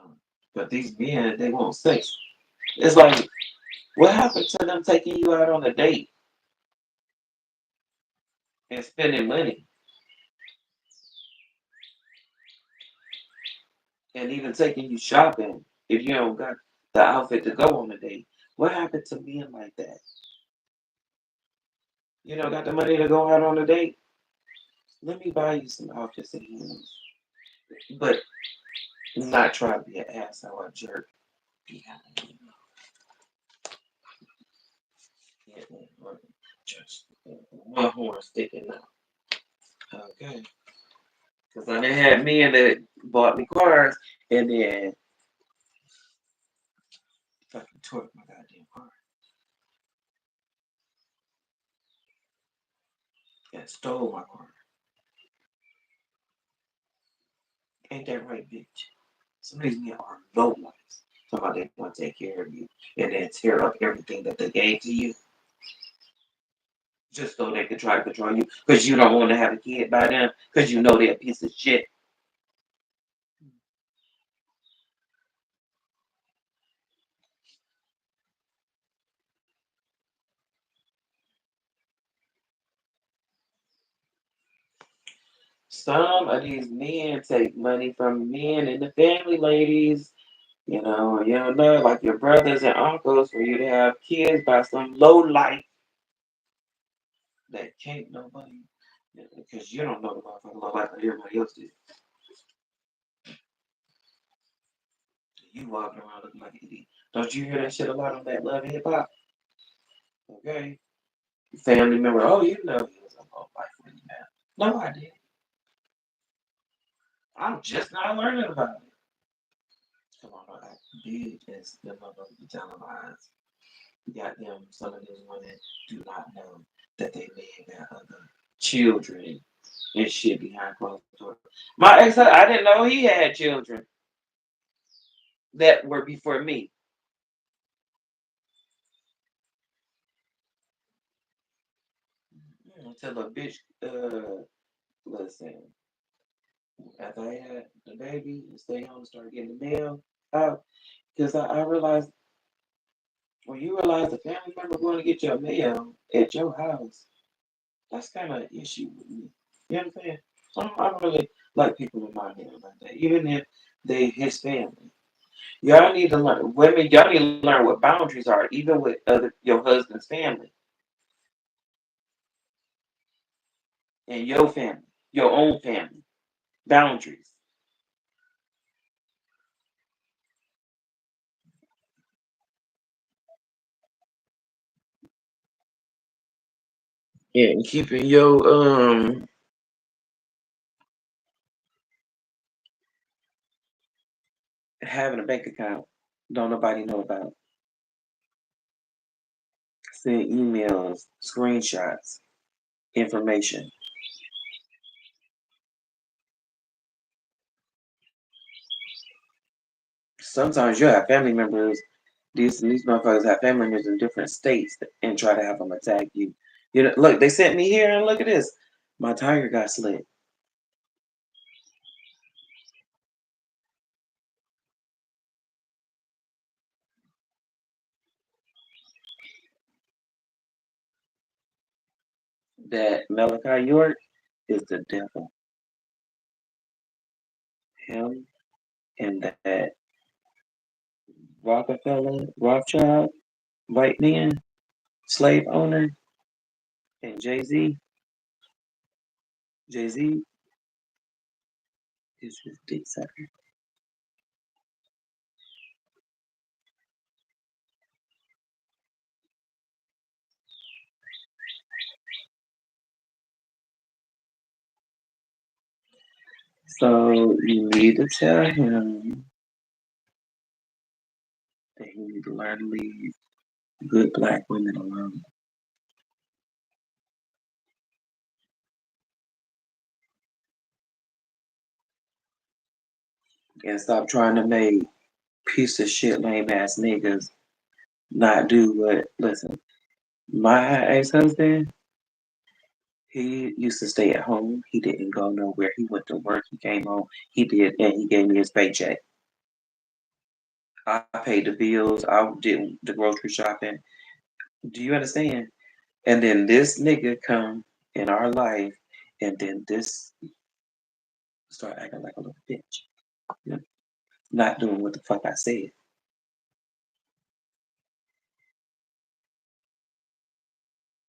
but these men, they want sex. It's like, what happened to them taking you out on a date and spending money and even taking you shopping if you don't got the outfit to go on a date? What happened to men like that? You don't got the money to go out on a date? Let me buy you some outfits and heels. But not try to be an asshole or jerk behind you. Yeah, or just one horn sticking out. Okay. Because I done had men that bought me cars and then fucking tore my goddamn car and stole my car. Ain't that right, bitch? Some of these men are low lives. Somebody they want to take care of you and then tear up everything that they gave to you just so they can try to control you because you don't want to have a kid by them because you know they're a piece of shit. Some of these men take money from men in the family, ladies. You don't know, like your brothers and uncles, for you to have kids by some low life that can't nobody, because you don't know the motherfucker low life, but everybody else did. You walking around looking like an idiot. Don't you hear that shit a lot on that Love and Hip Hop? Okay. Family member, oh, you know he was a low life when you met. No, I didn't. I'm just not learning about it. Come on, I did is the motherfucker be telling lies. Goddamn, some of these women do not know that they may have got other children and shit behind closed doors. My ex, I didn't know he had children that were before me. Until a bitch, listen, after I had the baby and stay home and start getting the mail out, because I realized when you realize a family member going to get your mail at your house, that's kind of an issue with me. You know what I'm saying? I don't really like people in my head like that, even if they his family. Y'all need to learn, women. Y'all need to learn what boundaries are, even with other your husband's family and your family, your own family. Boundaries. Yeah, and keeping your having a bank account. Don't nobody know about. Send emails, screenshots, information. Sometimes you have family members. These motherfuckers have family members in different states and try to have them attack you. Look, they sent me here and look at this. My tire got slit. That Malachi York is the devil. Him and that Rockefeller, Rothschild, white man, slave owner, and Jay Z is his dick sucker. So you need to tell him that he need to learn to leave good black women alone and stop trying to make piece of shit lame ass niggas not do what. Listen, my ex husband, he used to stay at home. He didn't go nowhere. He went to work. He came home. He did, and he gave me his paycheck. I paid the bills. I did the grocery shopping. Do you understand? And then this nigga come in our life, and then this start acting like a little bitch, you know, not doing what the fuck I said.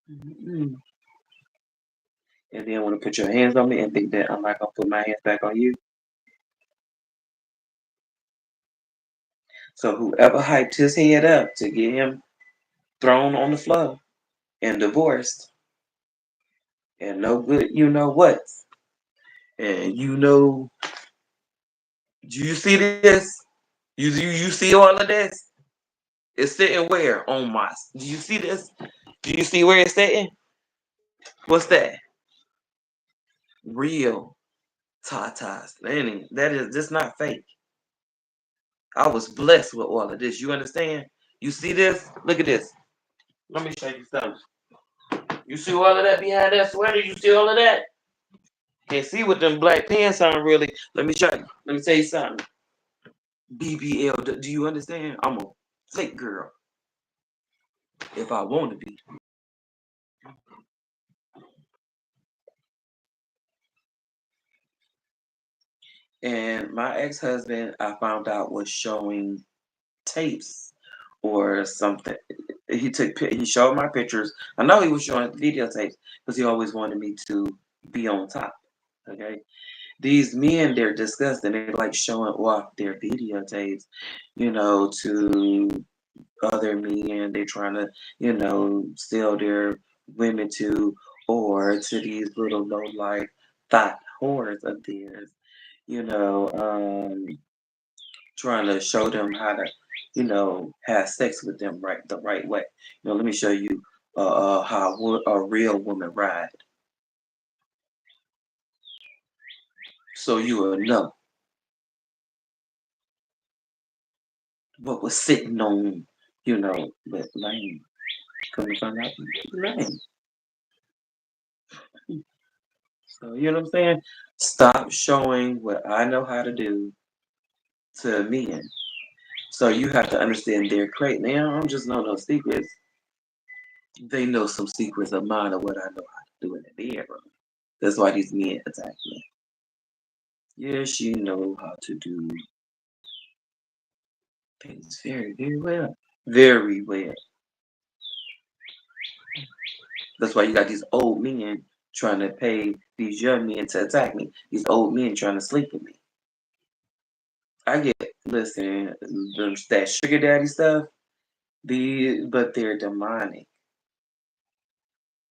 Mm-mm. And then want to put your hands on me and think that I'm not gonna put my hands back on you. So whoever hyped his head up to get him thrown on the floor and divorced, and no good, you know what? And you know, do you see this? You see all of this? It's sitting where on my? Do you see this? Do you see where it's sitting? What's that? Real tatas. That is just not fake. I was blessed with all of this. You understand? You see this? Look at this. Let me show you something. You see all of that behind that sweater? You see all of that? Can't see what them black pants on really. Let me show you. Let me tell you something. BBL. Do you understand? I'm a fake girl if I want to be. And my ex-husband, I found out, was showing tapes or something. He showed my pictures. I know he was showing videotapes because he always wanted me to be on top. Okay, these men, they're disgusting. They're like showing off their videotapes, to other men. They're trying to, sell their women to, or to these little low life thought whores of theirs. You know, trying to show them how to, have sex with them the right way. Let me show you how a real woman ride, so you will know what was sitting on, but lame. Come to find out, lame. So you know what I'm saying? Stop showing what I know how to do to men. So you have to understand they're great. Now I don't just know no secrets. They know some secrets of mine of what I know how to do in the bedroom. That's why these men attack me. Yeah, she know how to do things very, very well. Very well. That's why you got these old men trying to pay these young men to attack me. These old men trying to sleep with me. I get, listen, that sugar daddy stuff, but they're demonic.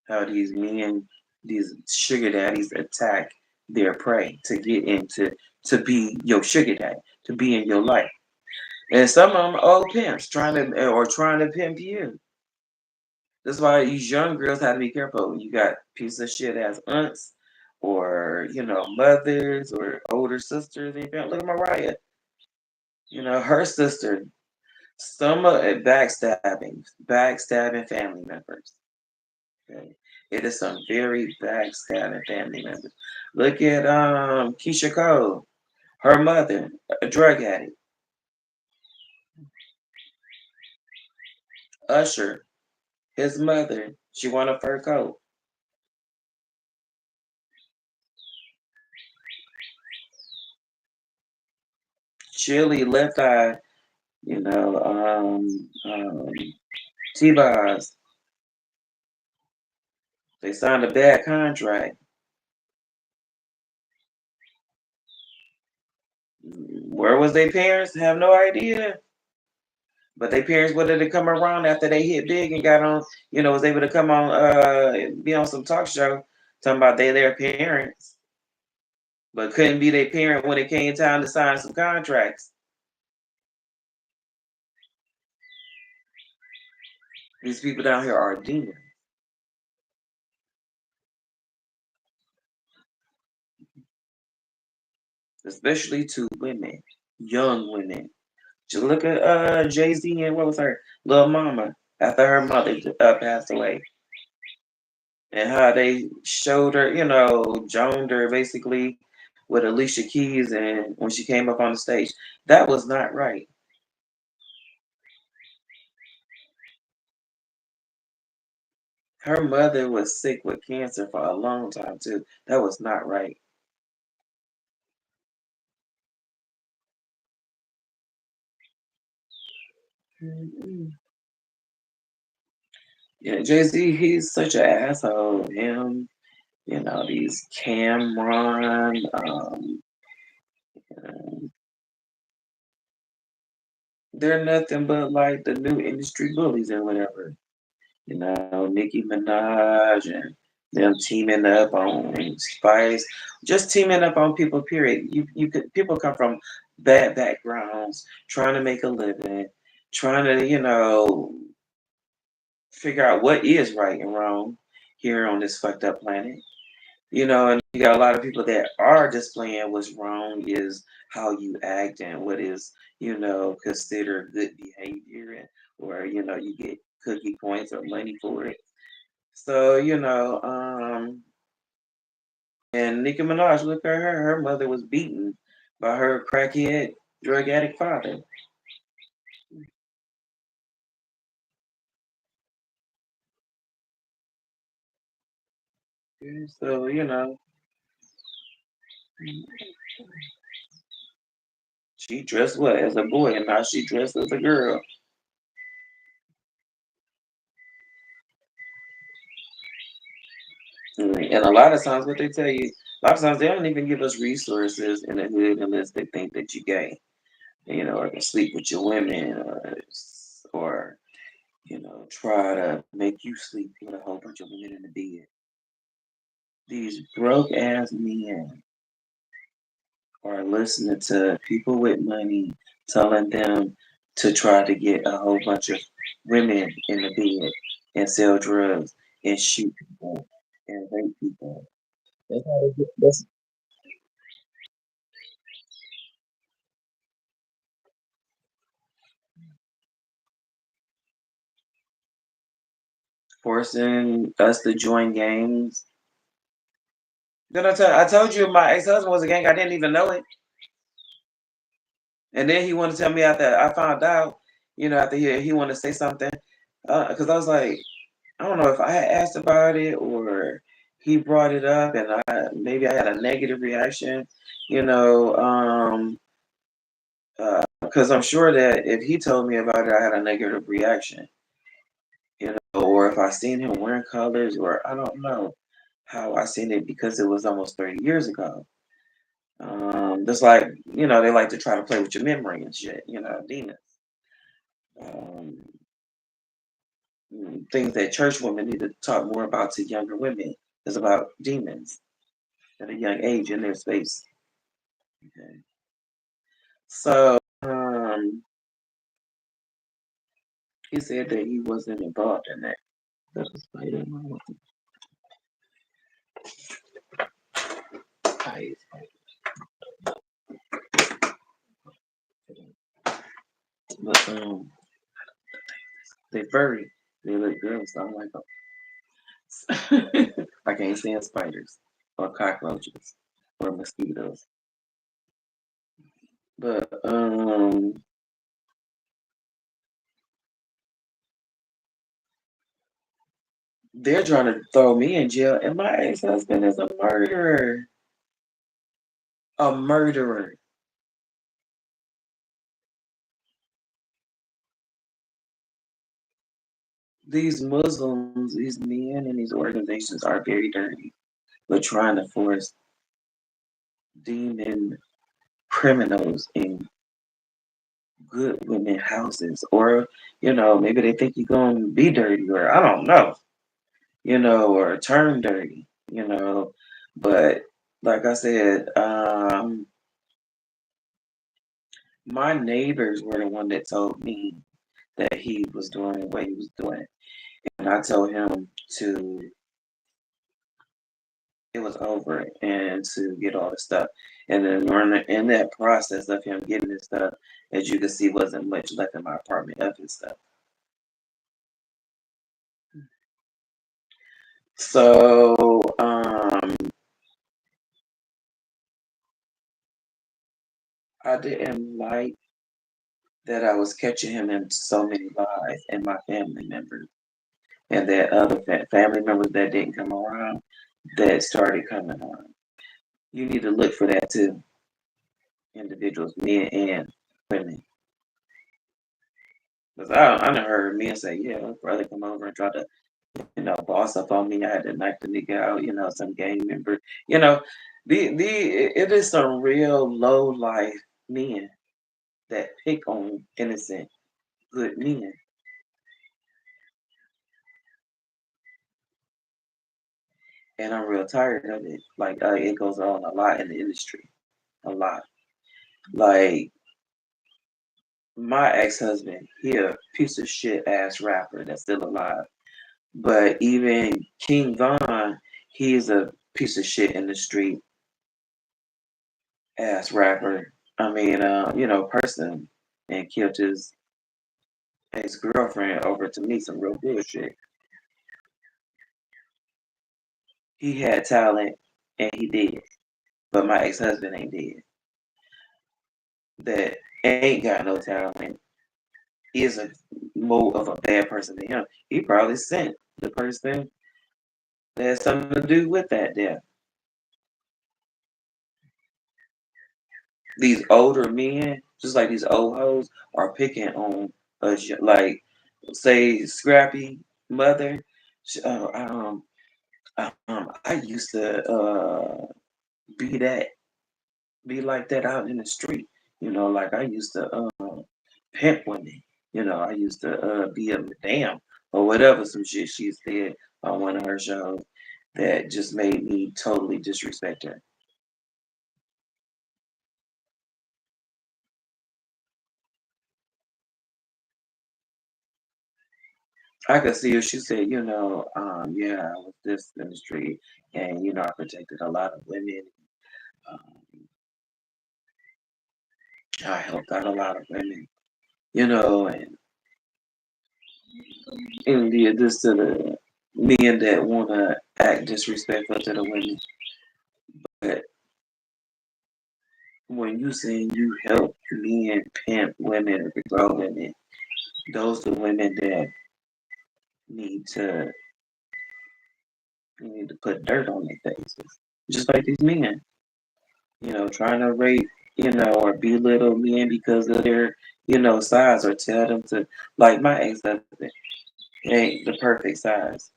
How these men, these sugar daddies attack their prey to get into, to be your sugar daddy, to be in your life. And some of them are old pimps trying to pimp you. That's why these young girls have to be careful. You got piece of shit as aunts or, mothers or older sisters. And look at Mariah. Her sister, some of it backstabbing family members. Okay. It is some very backstabbing family members. Look at Keisha Cole, her mother, a drug addict. Usher, his mother, she won a fur coat. Chili, Left Eye, You know, T-Boz, they signed a bad contract. Where was their parents? Have no idea. But their parents wanted to come around after they hit big and got on, was able to come on, be on some talk show talking about they their parents, but couldn't be their parent when it came time to sign some contracts. These people down here are demons, especially to women, young women. Just look at Jay Z and what was her little mama after her mother passed away, and how they showed her, joned her basically with Alicia Keys, and when she came up on the stage, that was not right. Her mother was sick with cancer for a long time too. That was not right. Mm-mm. Yeah, Jay Z, he's such an asshole. Him, these Cameron, they're nothing but like the new industry bullies or whatever. Nicki Minaj and them teaming up on Spice, just teaming up on people. Period. You could people come from bad backgrounds, trying to make a living, trying to figure out what is right and wrong here on this fucked up planet. And you got a lot of people that are displaying what's wrong is how you act and what is, considered good behavior, and or you get cookie points or money for it. So, and Nicki Minaj, look at her. Her mother was beaten by her crackhead, drug addict father. Yeah, so, she dressed what as a boy, and now she dressed as a girl. And a lot of times, what they tell you, a lot of times they don't even give us resources in the hood unless they think that you gay, or can sleep with your women, or try to make you sleep with a whole bunch of women in the bed. These broke ass men are listening to people with money telling them to try to get a whole bunch of women in the bed and sell drugs and shoot people and rape people. That's how they get. That's forcing us to join gangs. Then I told you my ex husband was a gang. I didn't even know it, and then he wanted to tell me after I found out. After he wanted to say something, because I was like, I don't know if I had asked about it or he brought it up, and maybe I had a negative reaction. You know, because I'm sure that if he told me about it, I had a negative reaction. Or if I seen him wearing colors, or I don't know how I seen it because it was almost 30 years ago. Just like they like to try to play with your memory and shit. Demons. Um, things that church women need to talk more about to younger women is about demons at a young age in their space. Okay. So he said that he wasn't involved in that. That was but they furry. They look good, so I'm like, oh. I can't stand spiders or cockroaches or mosquitoes. But they're trying to throw me in jail, and my ex-husband is a murderer. A murderer. these Muslims, these men and these organizations are very dirty. But trying to force demon criminals in good women houses, or maybe they think you're gonna be dirty, or I don't know, or turn dirty, But like I said, my neighbors were the one that told me that he was doing what he was doing, and I told him to it was over and to get all the stuff. And then in that process of him getting his stuff, as you can see, wasn't much left in my apartment of his stuff. So I didn't like that I was catching him in so many lies, and my family members, and that other family members that didn't come around, that started coming around. You need to look for that too, individuals, men and women. Because I done heard men say, yeah, my brother come over and try to, boss up on me. I had to knock the nigga out, some gang member. You know, it is some real low life men that pick on innocent, good men. And I'm real tired of it. Like, it goes on a lot in the industry. A lot. Like, my ex-husband, he a piece of shit ass rapper that's still alive. But even King Von, he's a piece of shit in the street ass rapper. I mean, person, and killed his ex girlfriend over to me some real bullshit. He had talent and he did, but my ex husband ain't dead. That ain't got no talent is a more of a bad person than him. He probably sent the person that has something to do with that death. These older men, just like these old hoes, are picking on us. Like, say, Scrappy mother. I used to be that, be like that out in the street. Like I used to pimp women. I used to be a madam or whatever, some shit she said on one of her shows that just made me totally disrespect her. I could see her. She said, yeah, I was this in the street, and I protected a lot of women. Um, I helped out a lot of women, and did this to the men that want to act disrespectful to the women. But when you say you help men pimp women or grow women, those are women that need to need to put dirt on their faces, just like these men. Trying to rape, or belittle men because of their, size, or tell them to, like my ex-husband, ain't the perfect size.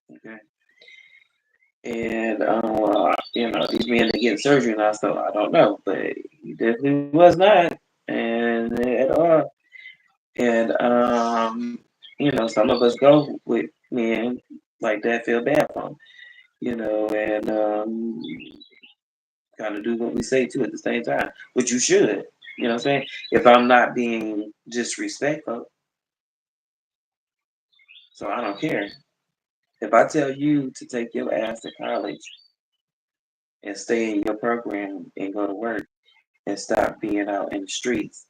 Okay. And these men are getting surgery now, so I don't know, but he definitely was not, and at all. And some of us go with men like that, feel bad for them, and kind of do what we say too at the same time, which you should. You know what I'm saying? If I'm not being disrespectful, so I don't care. If I tell you to take your ass to college and stay in your program and go to work and stop being out in the streets,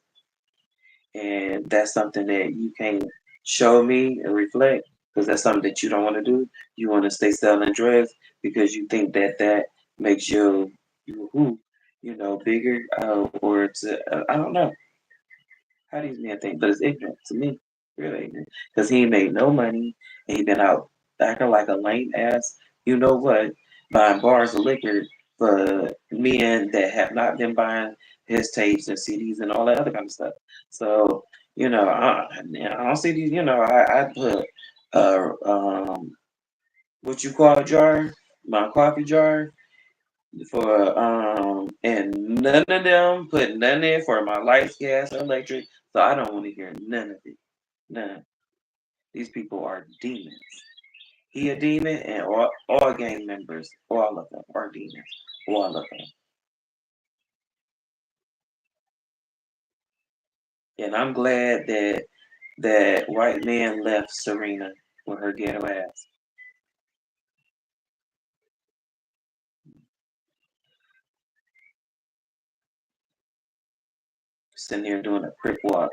and that's something that you can't show me and reflect, because that's something that you don't want to do. You want to stay selling drugs because you think that that makes you who, bigger, or to I don't know how these men think, but it's ignorant to me, really ignorant, because he ain't made no money and he been out acting like a lame ass. You know what? Buying bars of liquor for men that have not been buying his tapes and CDs and all that other kind of stuff. So I don't see these. I put what you call a jar, my coffee jar for and none of them put none in for my lights, gas, or electric. So I don't want to hear none of it. None. These people are demons. He a demon, and all gang members, all of them are demons. All of them. And I'm glad that white man left Serena with her ghetto ass. Sitting there doing a quick walk.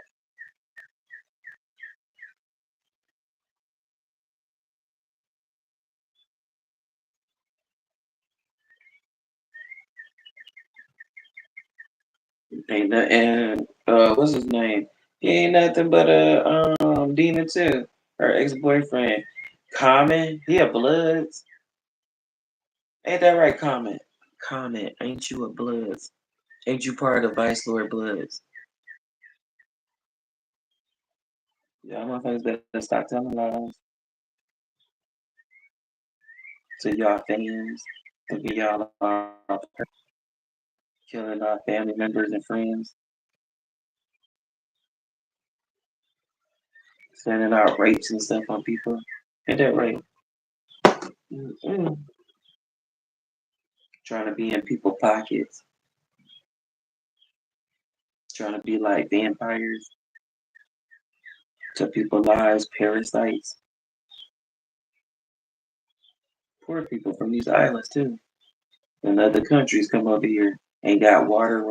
Ain't no, and what's his name? He ain't nothing but a demon too. Her ex boyfriend, Common. He a Bloods. Ain't that right, Common? Common, ain't you a Bloods? Ain't you part of Vice Lord Bloods? Y'all motherfuckers better stop telling lies to y'all fans. Thinking y'all are killing our family members and friends, sending out rapes and stuff on people. Ain't that right? Mm-mm. Trying to be in people's pockets, trying to be like vampires to people's lives, parasites. Poor people from these islands too. And other countries come over here, ain't got water,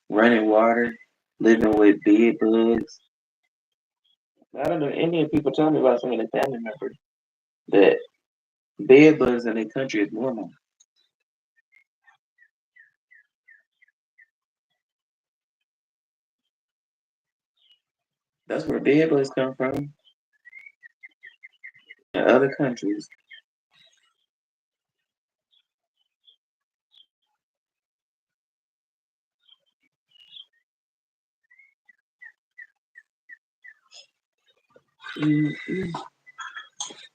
running water, living with bed bugs. I don't know. Indian people tell me about some of the family members that bed bugs in their country is normal. That's where bed bugs come from in other countries. Mm-mm.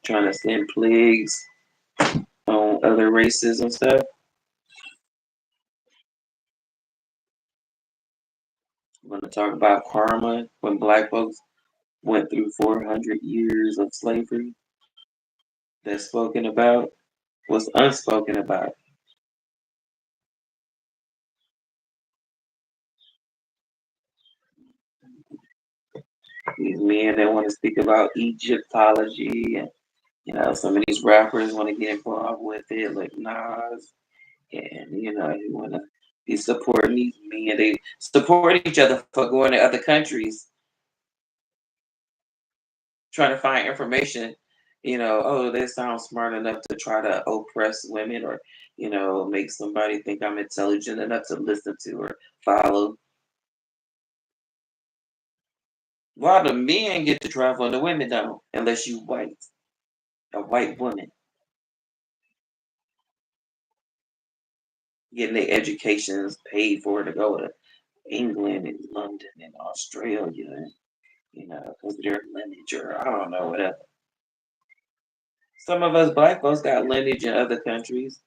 Trying to send plagues on other races and stuff. I'm going to talk about karma when black folks went through 400 years of slavery. That's spoken about. What's unspoken about? These men that want to speak about Egyptology, and some of these rappers want to get involved with it, like Nas, and he want to be supporting these men. They support each other for going to other countries, trying to find information. Oh, they sound smart enough to try to oppress women, or make somebody think I'm intelligent enough to listen to or follow. Why the men get to travel and the women don't, unless you white, a white woman getting their educations paid for to go to England and London and Australia, and because of their lineage, or I don't know, whatever. Some of us black folks got lineage in other countries.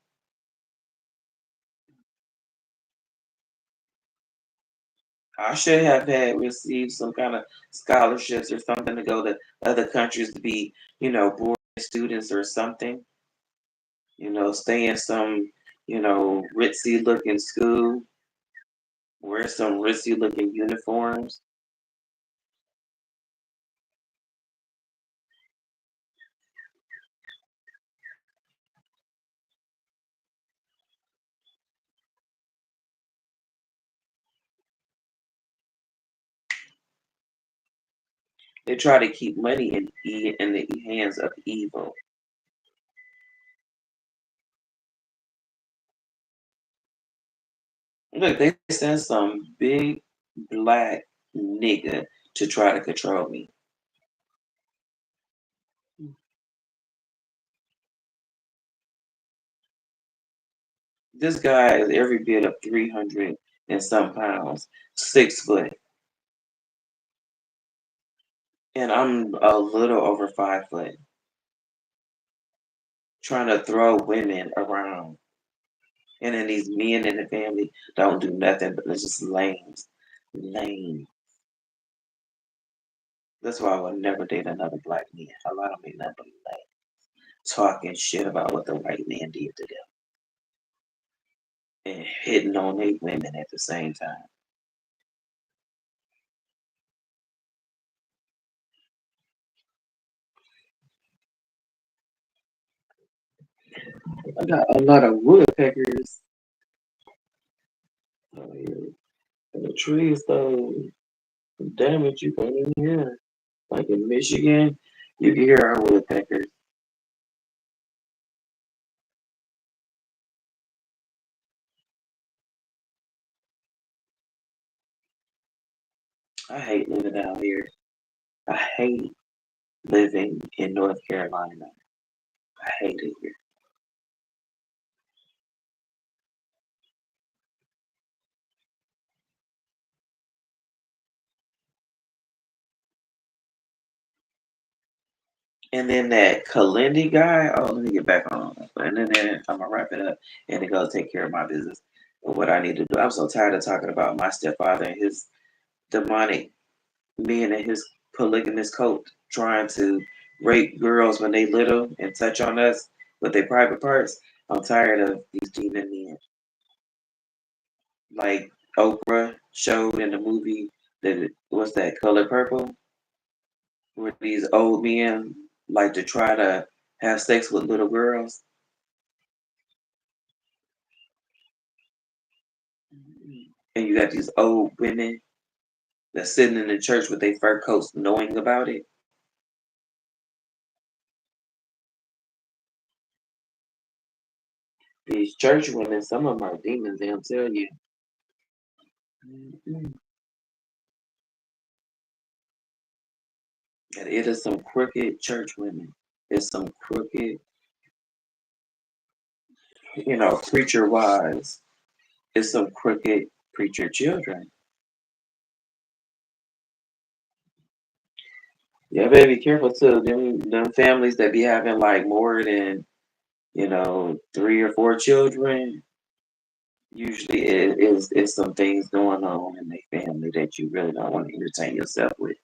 I should have had received some kind of scholarships or something to go to other countries to be, boarding students or something. Stay in some, ritzy looking school, wear some ritzy looking uniforms. They try to keep money in the hands of evil. Look, they sent some big black nigga to try to control me. This guy is every bit of 300 and some pounds, 6 foot. and I'm a little over 5 foot, trying to throw women around. And then these men in the family don't do nothing but it's just lames. Lame. That's why I would never date another black man. A lot of me nothing but lame. Talking shit about what the white man did to them and hitting on their women at the same time. I got a lot of woodpeckers out here. And the trees though damage you can even hear. Like in Michigan, you can hear our woodpeckers. I hate living out here. I hate living in North Carolina. I hate it here. And then that Kalindi guy, oh, let me get back on. And then I'm gonna wrap it up and then go take care of my business and what I need to do. I'm so tired of talking about my stepfather and his demonic men and his polygamous cult trying to rape girls when they little and touch on us with their private parts. I'm tired of these demon men. Like Oprah showed in the movie that what's that Color Purple, where these old men like to try to have sex with little girls. And you got these old women that's sitting in the church with their fur coats knowing about it. These church women, some of them are demons, they'll tell you. Mhm. And it is some crooked church women. It's some crooked, preacher wives. It's some crooked preacher children. Yeah, better be careful too. Them families that be having like more than, 3 or 4 children, usually it is some things going on in their family that you really don't want to entertain yourself with.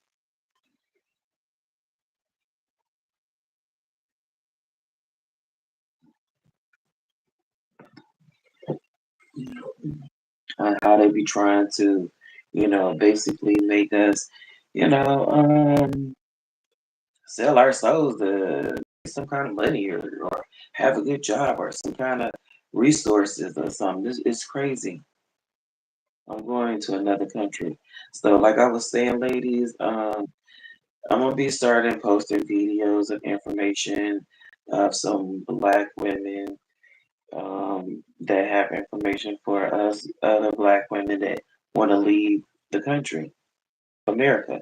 How they be trying to, basically make us, you know, sell our souls to get some kind of money or have a good job or some kind of resources or something. It's crazy. I'm going to another country. So, like I was saying, ladies, I'm gonna be starting posting videos of information of some black women that have information for us other black women that want to leave the country, America,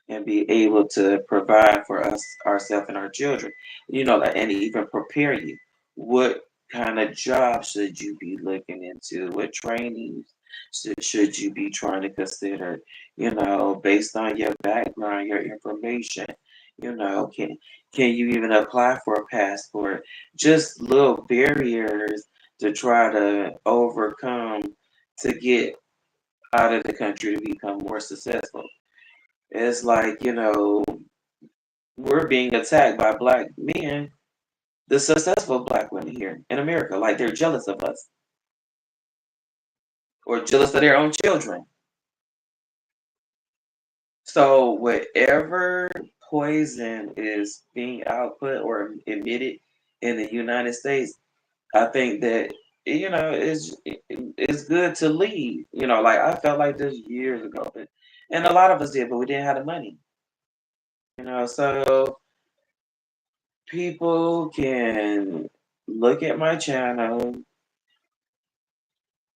and be able to provide for us, ourselves, and our children. And even prepare you. What kind of job should you be looking into? What trainings should you be trying to consider? Based on your background, your information. Can you even apply for a passport? Just little barriers to try to overcome to get out of the country to become more successful. It's like, we're being attacked by black men, the successful black women here in America. Like they're jealous of us or jealous of their own children. So whatever poison is being output or emitted in the United States, I think that it's good to leave. Like I felt like this years ago, and a lot of us did, but we didn't have the money. So people can look at my channel.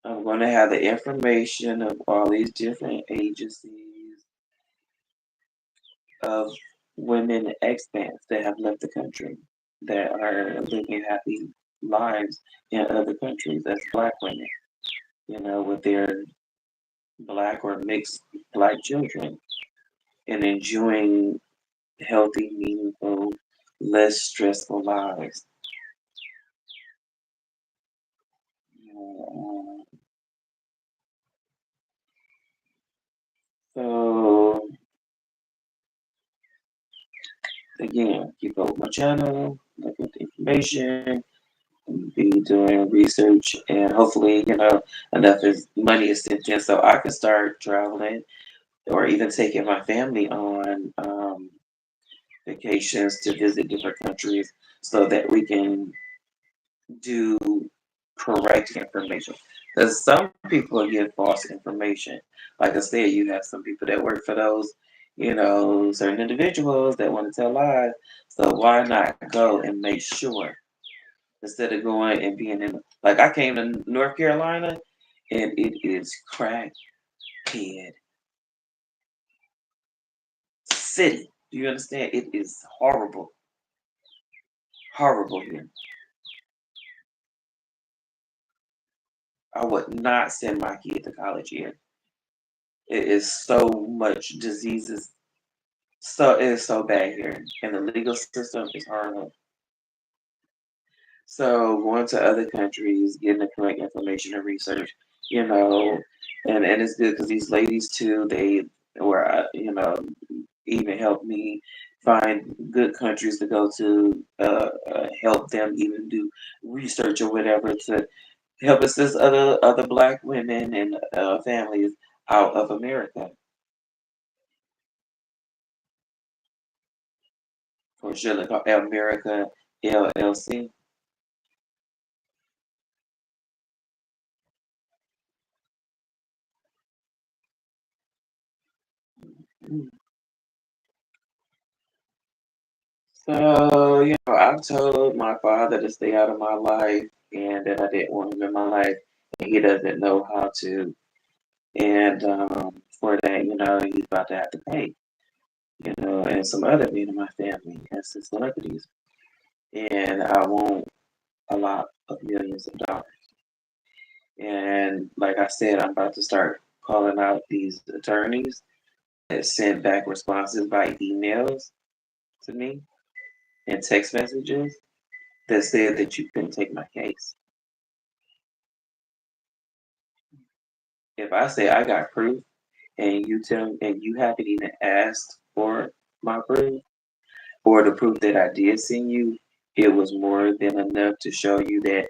I'm going to have the information of all these different agencies of women expats that have left the country that are living happy lives in other countries as black women, with their black or mixed black children. and enjoying healthy, meaningful, less stressful lives. Um, so again, keep up with my channel, look at the information, be doing research, and hopefully, enough is money is sent in so I can start traveling or even taking my family on vacations to visit different countries so that we can do correct information. Because some people give false information. Like I said, you have some people that work for those, certain individuals that want to tell lies. So why not go and make sure instead of going and being in, like I came to North Carolina and it is crackhead city. Do you understand? It is horrible, horrible here. I would not send my kid to college here. It is so much diseases. So it is so bad here, and the legal system is horrible. So going to other countries, getting the correct information and research, you know, and it's good because these ladies too, they were, even helped me find good countries to go to, help them even do research or whatever to help assist other Black women and families out of America. For sure, like America LLC. So, I've told my father to stay out of my life and that I didn't want him in my life, and he doesn't know how to. And for that, he's about to have to pay, and some other men in my family as the celebrities. And I want a lot of millions of dollars. And like I said, I'm about to start calling out these attorneys that sent back responses by emails to me and text messages that said that you couldn't take my case. If I say I got proof and you tell and you haven't even asked for my proof or the proof that I did send you, it was more than enough to show you that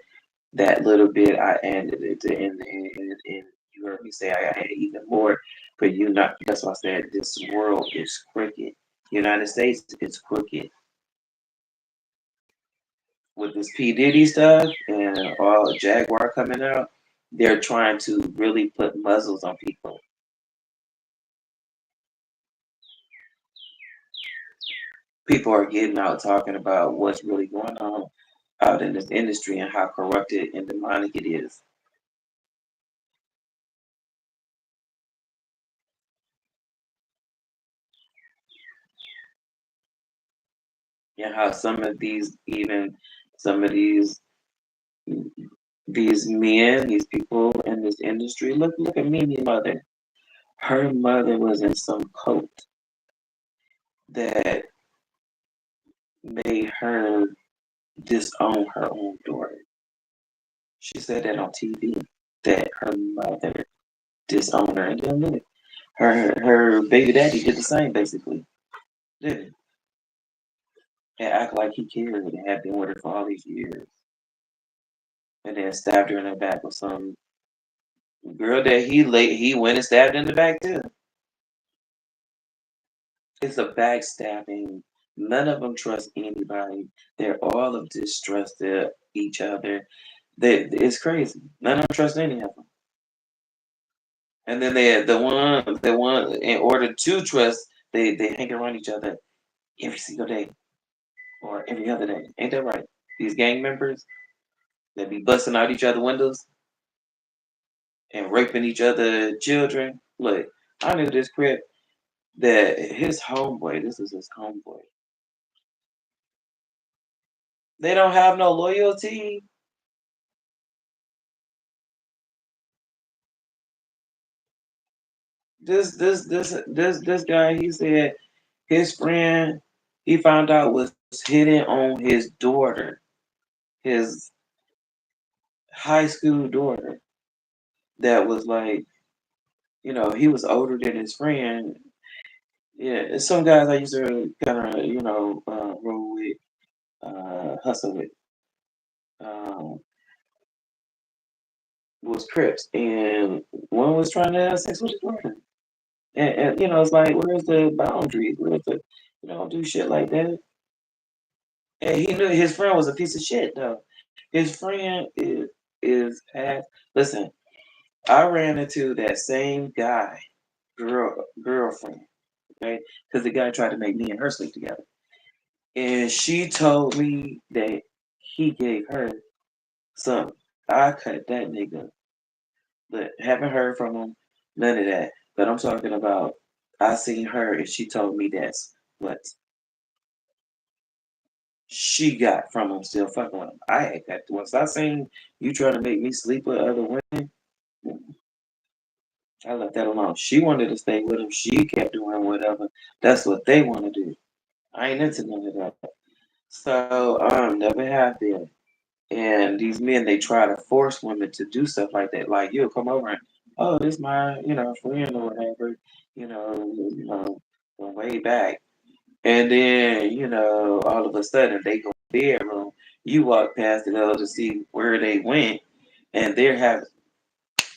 that little bit I added it to, and you heard me say I had even more, but you not. That's why I said this world is crooked. United States is crooked with this P Diddy stuff and all Jaguar coming out. They're trying to really put muzzles on people. People are getting out talking about what's really going on out in this industry and how corrupted and demonic it is, and how some of these men, these people in this industry. Look at Mimi's mother. Her mother was in some cult that made her disown her own daughter. She said that on TV that her mother disowned her, and then look, her baby daddy did the same basically, did it? And act like he cared and had been with her for all these years, and then stabbed her in the back with some girl that he went and stabbed in the back too. It's a backstabbing. None of them trust anybody. They're all of distrust to each other. It's crazy. None of them trust any of them. And then the one in order to trust, they hang around each other every single day or every other day. Ain't that right? These gang members that be busting out each other windows and raping each other children. Look, I knew this crip that his homeboy. This is his homeboy. They don't have no loyalty. this guy, he said his friend he found out was hitting on his daughter, his high school daughter, that was like, he was older than his friend. Yeah, it's some guys I used to kind of, roll with, hustle with, um, was Crips, and one was trying to have sex with his daughter. And it's like, where's the boundaries? Where's the, don't do shit like that. And he knew his friend was a piece of shit, though. His friend is past. Listen, I ran into that same guy, girlfriend, okay? Because the guy tried to make me and her sleep together, and she told me that he gave her some. I cut that nigga, but haven't heard from him, none of that. But I'm talking about, I seen her, and she told me that's what she got from him still fucking with him. I had got once I seen you trying to make me sleep with other women, I left that alone. She wanted to stay with him. She kept doing whatever. That's what they want to do. I ain't into none of that. So never have been. And these men, they try to force women to do stuff like that. Like you'll come over and, oh, this my friend or whatever, from way back. And then, all of a sudden they go in the bedroom. You walk past it to see where they went, and they're having.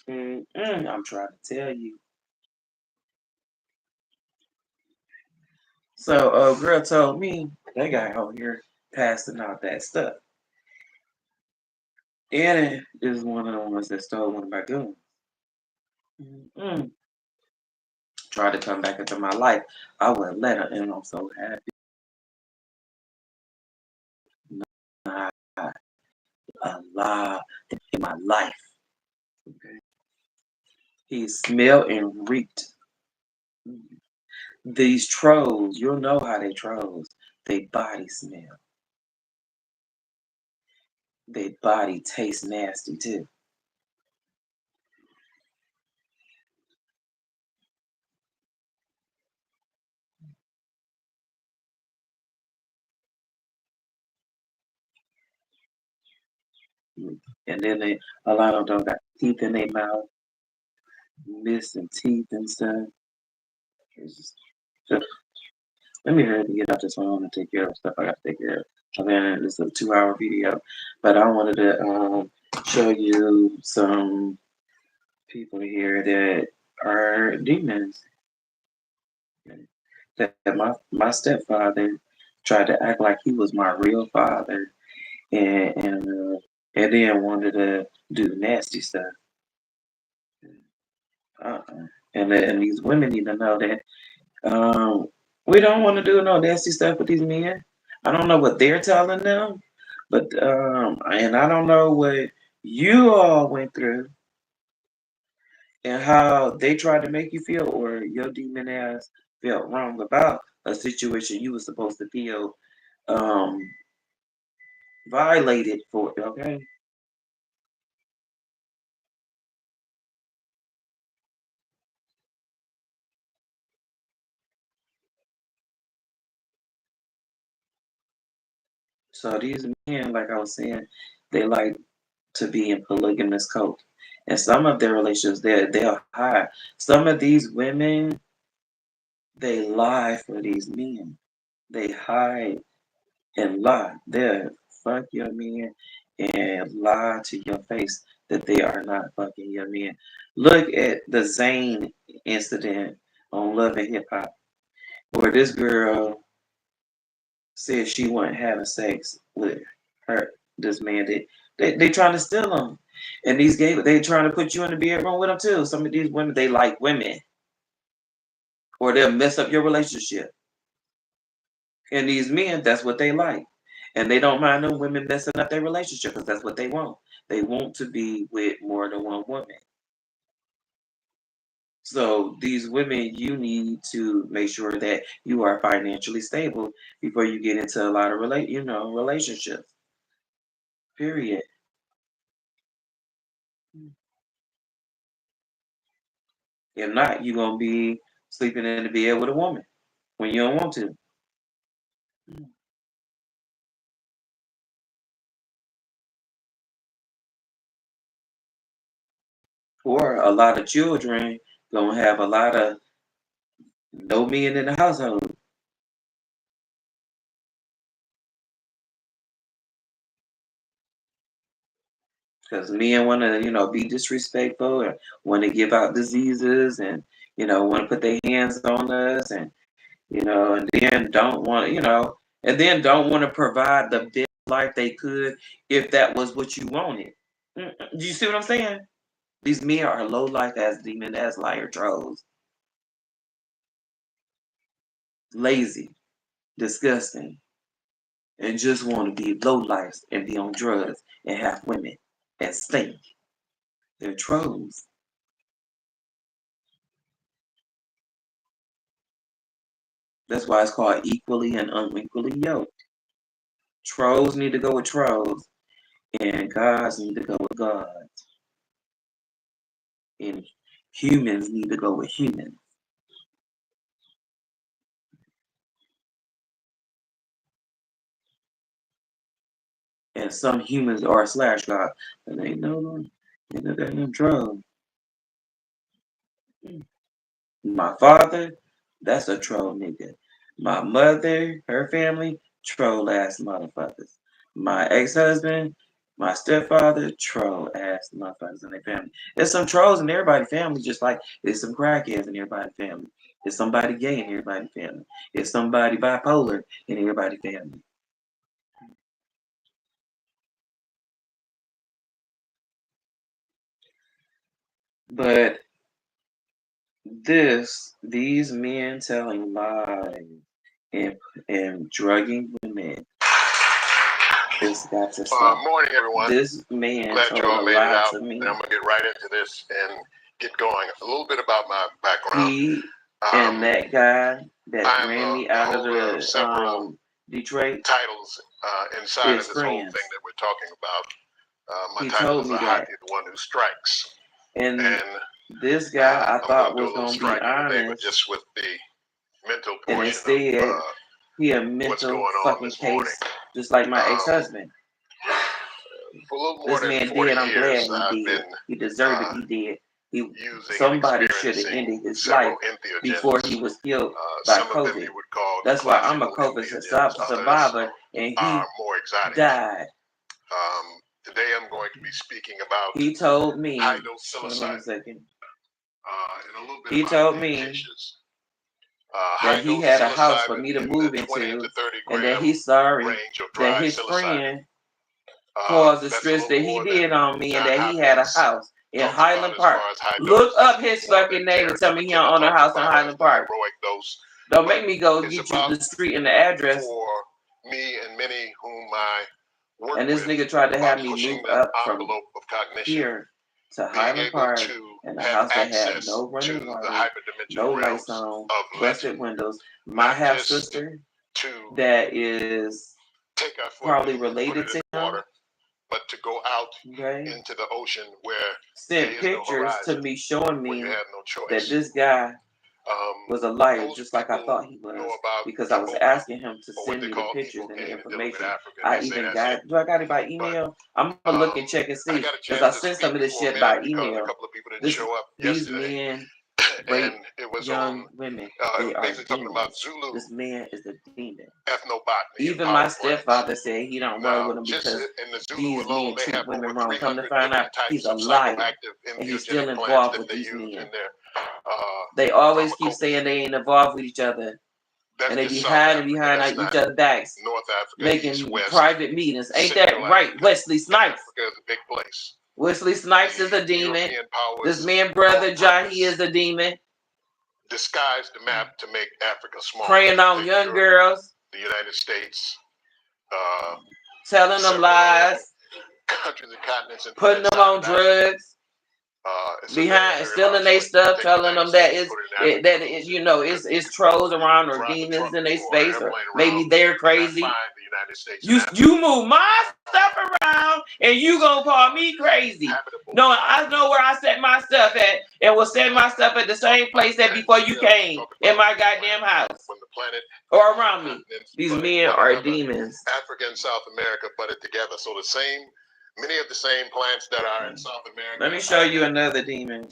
I'm trying to tell you. So, girl told me that guy out here passing out that stuff. Annie is one of the ones that stole one of my guns. Mm-mm. Tried to come back into my life. I wouldn't let her, and I'm so happy. Not alive in my life. Okay. He smelled and reeked. These trolls, you'll know how they trolls. They body smell. They body tastes nasty too. And then a lot of them got teeth in their mouth, missing teeth and stuff. It's just, let me hurry to get out this one and take care of stuff I got to take care of. I mean, it's a 2-hour video, but I wanted to show you some people here that are demons. That my stepfather tried to act like he was my real father, and then wanted to do nasty stuff. Uh-uh. And these women need to know that we don't want to do no nasty stuff with these men. I don't know what they're telling them, but and I don't know what you all went through and how they tried to make you feel, or your demon ass felt wrong about a situation you were supposed to feel um violated for. Okay, so these men, like I was saying, they like to be in polygamous cult. And some of their relationships, they'll hide. Some of these women, they lie for these men. They hide and lie. They'll fuck your man and lie to your face that they are not fucking your man. Look at the Zayn incident on Love and Hip Hop, where this girl said she wasn't having sex with her this man. They trying to steal him. And these gay they trying to put you in the bedroom with them too. Some of these women, they like women. Or they'll mess up your relationship. And these men, that's what they like. And they don't mind them women messing up their relationship because that's what they want. They want to be with more than one woman. So these women, you need to make sure that you are financially stable before you get into a lot of relationships. Period. If not, you're gonna be sleeping in the bed with a woman when you don't want to. Or a lot of children gonna have a lot of no men in the household. Because men want to, be disrespectful and want to give out diseases and, want to put their hands on us and, and then don't want to, and then don't want to provide the best life they could if that was what you wanted. Do you see what I'm saying? These men are low life as demon as liar trolls, lazy, disgusting, and just want to be low lives and be on drugs and have women and stink. They're trolls. That's why it's called equally and unequally yoked. Trolls need to go with trolls, and gods need to go with gods, and humans need to go with humans. And some humans are slash gods, but they know them trolls. My father, that's a troll nigga. My mother, her family, troll ass motherfuckers. My ex-husband, my stepfather, troll ass motherfuckers in their family. There's some trolls in everybody's family, just like there's some crackheads in everybody's family. There's somebody gay in everybody's family. There's somebody bipolar in everybody's family. But these men telling lies and drugging women, it's got to stop. Morning, everyone. This man Glad you all told a made it lie out. to me. And I'm gonna get right into this and get going. A little bit about my background. He and that guy that ran me out of the several Detroit titles inside of his this whole friends. thing that we're talking about. My He title told is me a that. hockey, the one who strikes. And this guy I thought was gonna be honest, but just with the mental and portion instead of he a what's mental going on fucking this case, morning. just like my ex-husband. For a little more This man than 40 did. I'm glad years, he I've did. been He deserved it. He did. using Somebody and should have ended experiencing his several life entheogens. before he was killed by Some of them COVID. you would call That's why I'm a classical COVID entheogens. survivor, and he are more exotic. died. Today I'm going to be speaking about He told me. high dose Hold on psilocybin. a second. And a little bit He about told me that he had a house for me to move into, and that he's sorry that his friend caused the stress that he did on me, and that he had a house in Highland Park. Look up his fucking name and tell me he don't own a house in Highland Park. Don't make me go get you the street and the address. For me and many whom I work and this with, nigga tried to have me move up from here to Highland Park in a house that had no running water, no lights on, busted windows. My half sister that is probably related to him, but to go out into the ocean where sent pictures to me showing me that this guy was a liar, just like I thought he was, because I was asking him to send me the pictures and the information. I even got, do I got it by email? I'm gonna look and check and see, because I sent some of this shit by email. These men rape young women. They are demons. This man is a demon. Even my stepfather said he don't roll with him because these men treat women wrong. Come to find out, he's a liar, and he's still involved with these men. They always keep saying they ain't involved with each other, and they be hiding behind each other's backs, making private meetings. Ain't that right, Wesley Snipes? Wesley Snipes is a demon. This man, brother Jahi, is a demon. Disguised the map to make Africa smaller. Preying on young girls. The United States. Telling them lies. Countries and continents and putting them on drugs. Behind stealing their stuff, telling them that it's trolls around or demons in their space, or maybe they're crazy. United States. You move my stuff around and you gonna call me crazy. No, I know where I set my stuff at and will set my stuff at the same place that before you came in my goddamn house. When the planet or around me. These men are demons. Africa and South America butted together. So many of the same plants that are in South America. Let me show you another demon.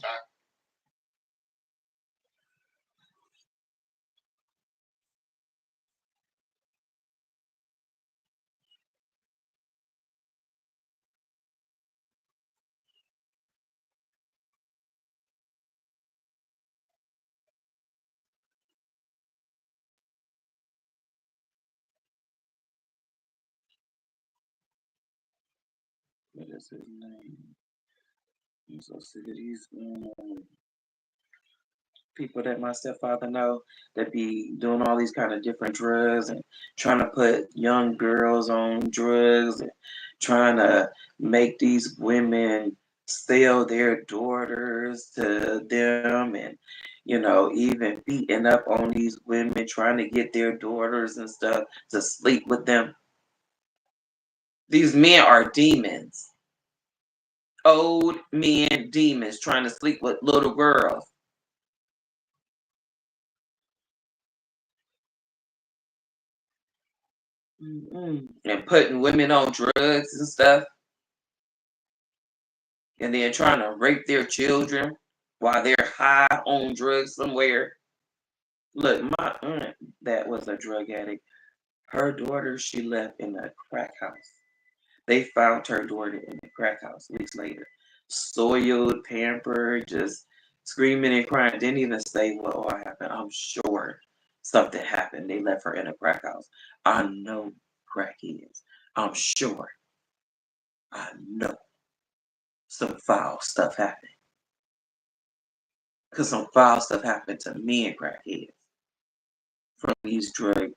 What is his name? I'm so sick of these people that my stepfather know that be doing all these kind of different drugs and trying to put young girls on drugs and trying to make these women sell their daughters to them and even beating up on these women trying to get their daughters and stuff to sleep with them. These men are demons. Old men demons trying to sleep with little girls. And putting women on drugs and stuff, and then trying to rape their children while they're high on drugs somewhere. Look, my aunt that was a drug addict, her daughter she left in a crack house. They found her daughter in the crack house weeks later, soiled, pampered, just screaming and crying. Didn't even say what all happened. I'm sure something happened. They left her in a crack house. I know crackheads. I'm sure. I know some foul stuff happened. Because some foul stuff happened to me and crackheads from these drug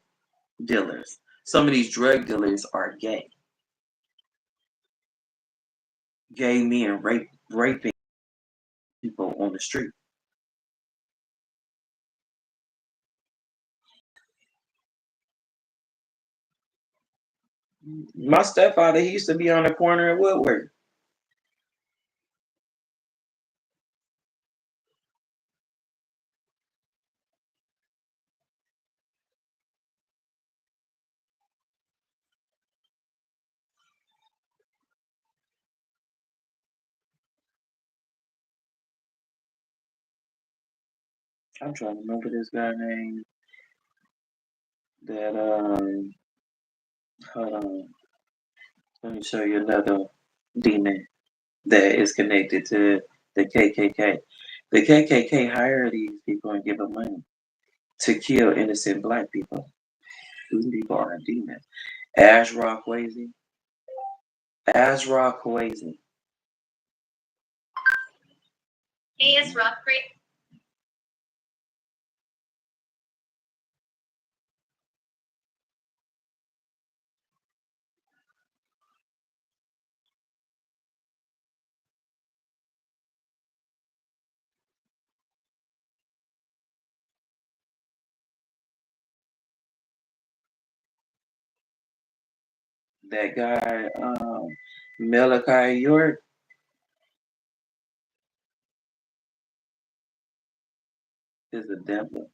dealers. Some of these drug dealers are gay. Gay men raping people on the street. My stepfather, he used to be on the corner of Woodward. I'm trying to remember this guy name that hold on. Let me show you another demon that is connected to the KKK. The KKK hire these people and give them money to kill innocent black people. These people are demons. Azra Kwesi. Azra Kwesi. Hey, it's Rock Creek. That guy, Malachi York, is a devil.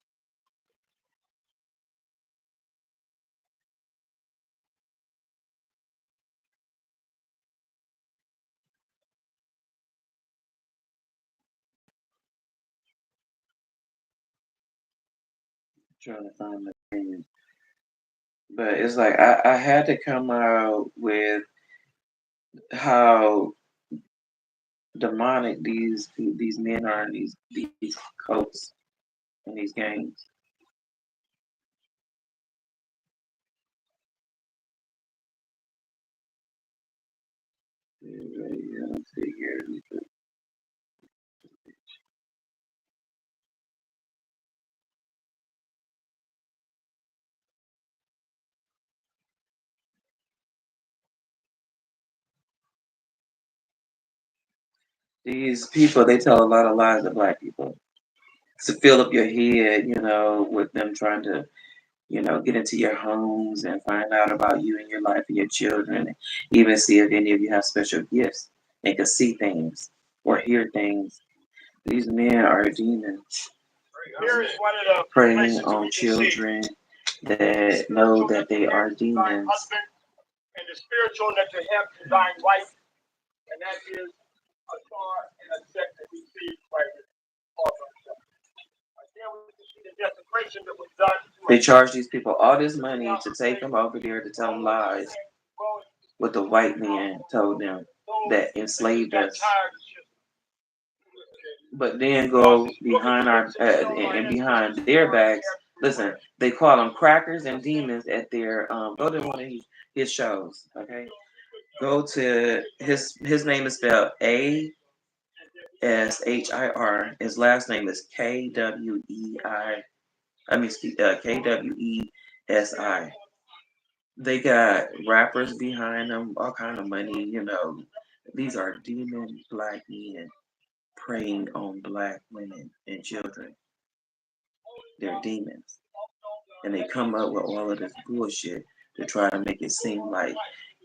Trying to find the name. But it's like I had to come out with how demonic these men are in these cults and these gangs. Let's see here. These people, they tell a lot of lies to black people to fill up your head, with them trying to Get into your homes and find out about you and your life and your children, and even see if any of you have special gifts and can see things or hear things. These men are demons Here is one of the preying places on we can see children that know that they are divine demons. husband and the spiritual that they have divine wife, and that is a star and a set that we see right here. Again, we can see the desecration that was done. They charge these people all this money to take them over there to tell them lies. What the white man told them that enslaved us. But then go behind our and behind their backs. Listen, they call them crackers and demons at their go to one of his shows. Okay, go to his name is spelled ASHIR. His last name is KWEI. I mean KWESI. They got rappers behind them, all kind of money. These are demon black men preying on black women and children. They're demons. And they come up with all of this bullshit to try to make it seem like,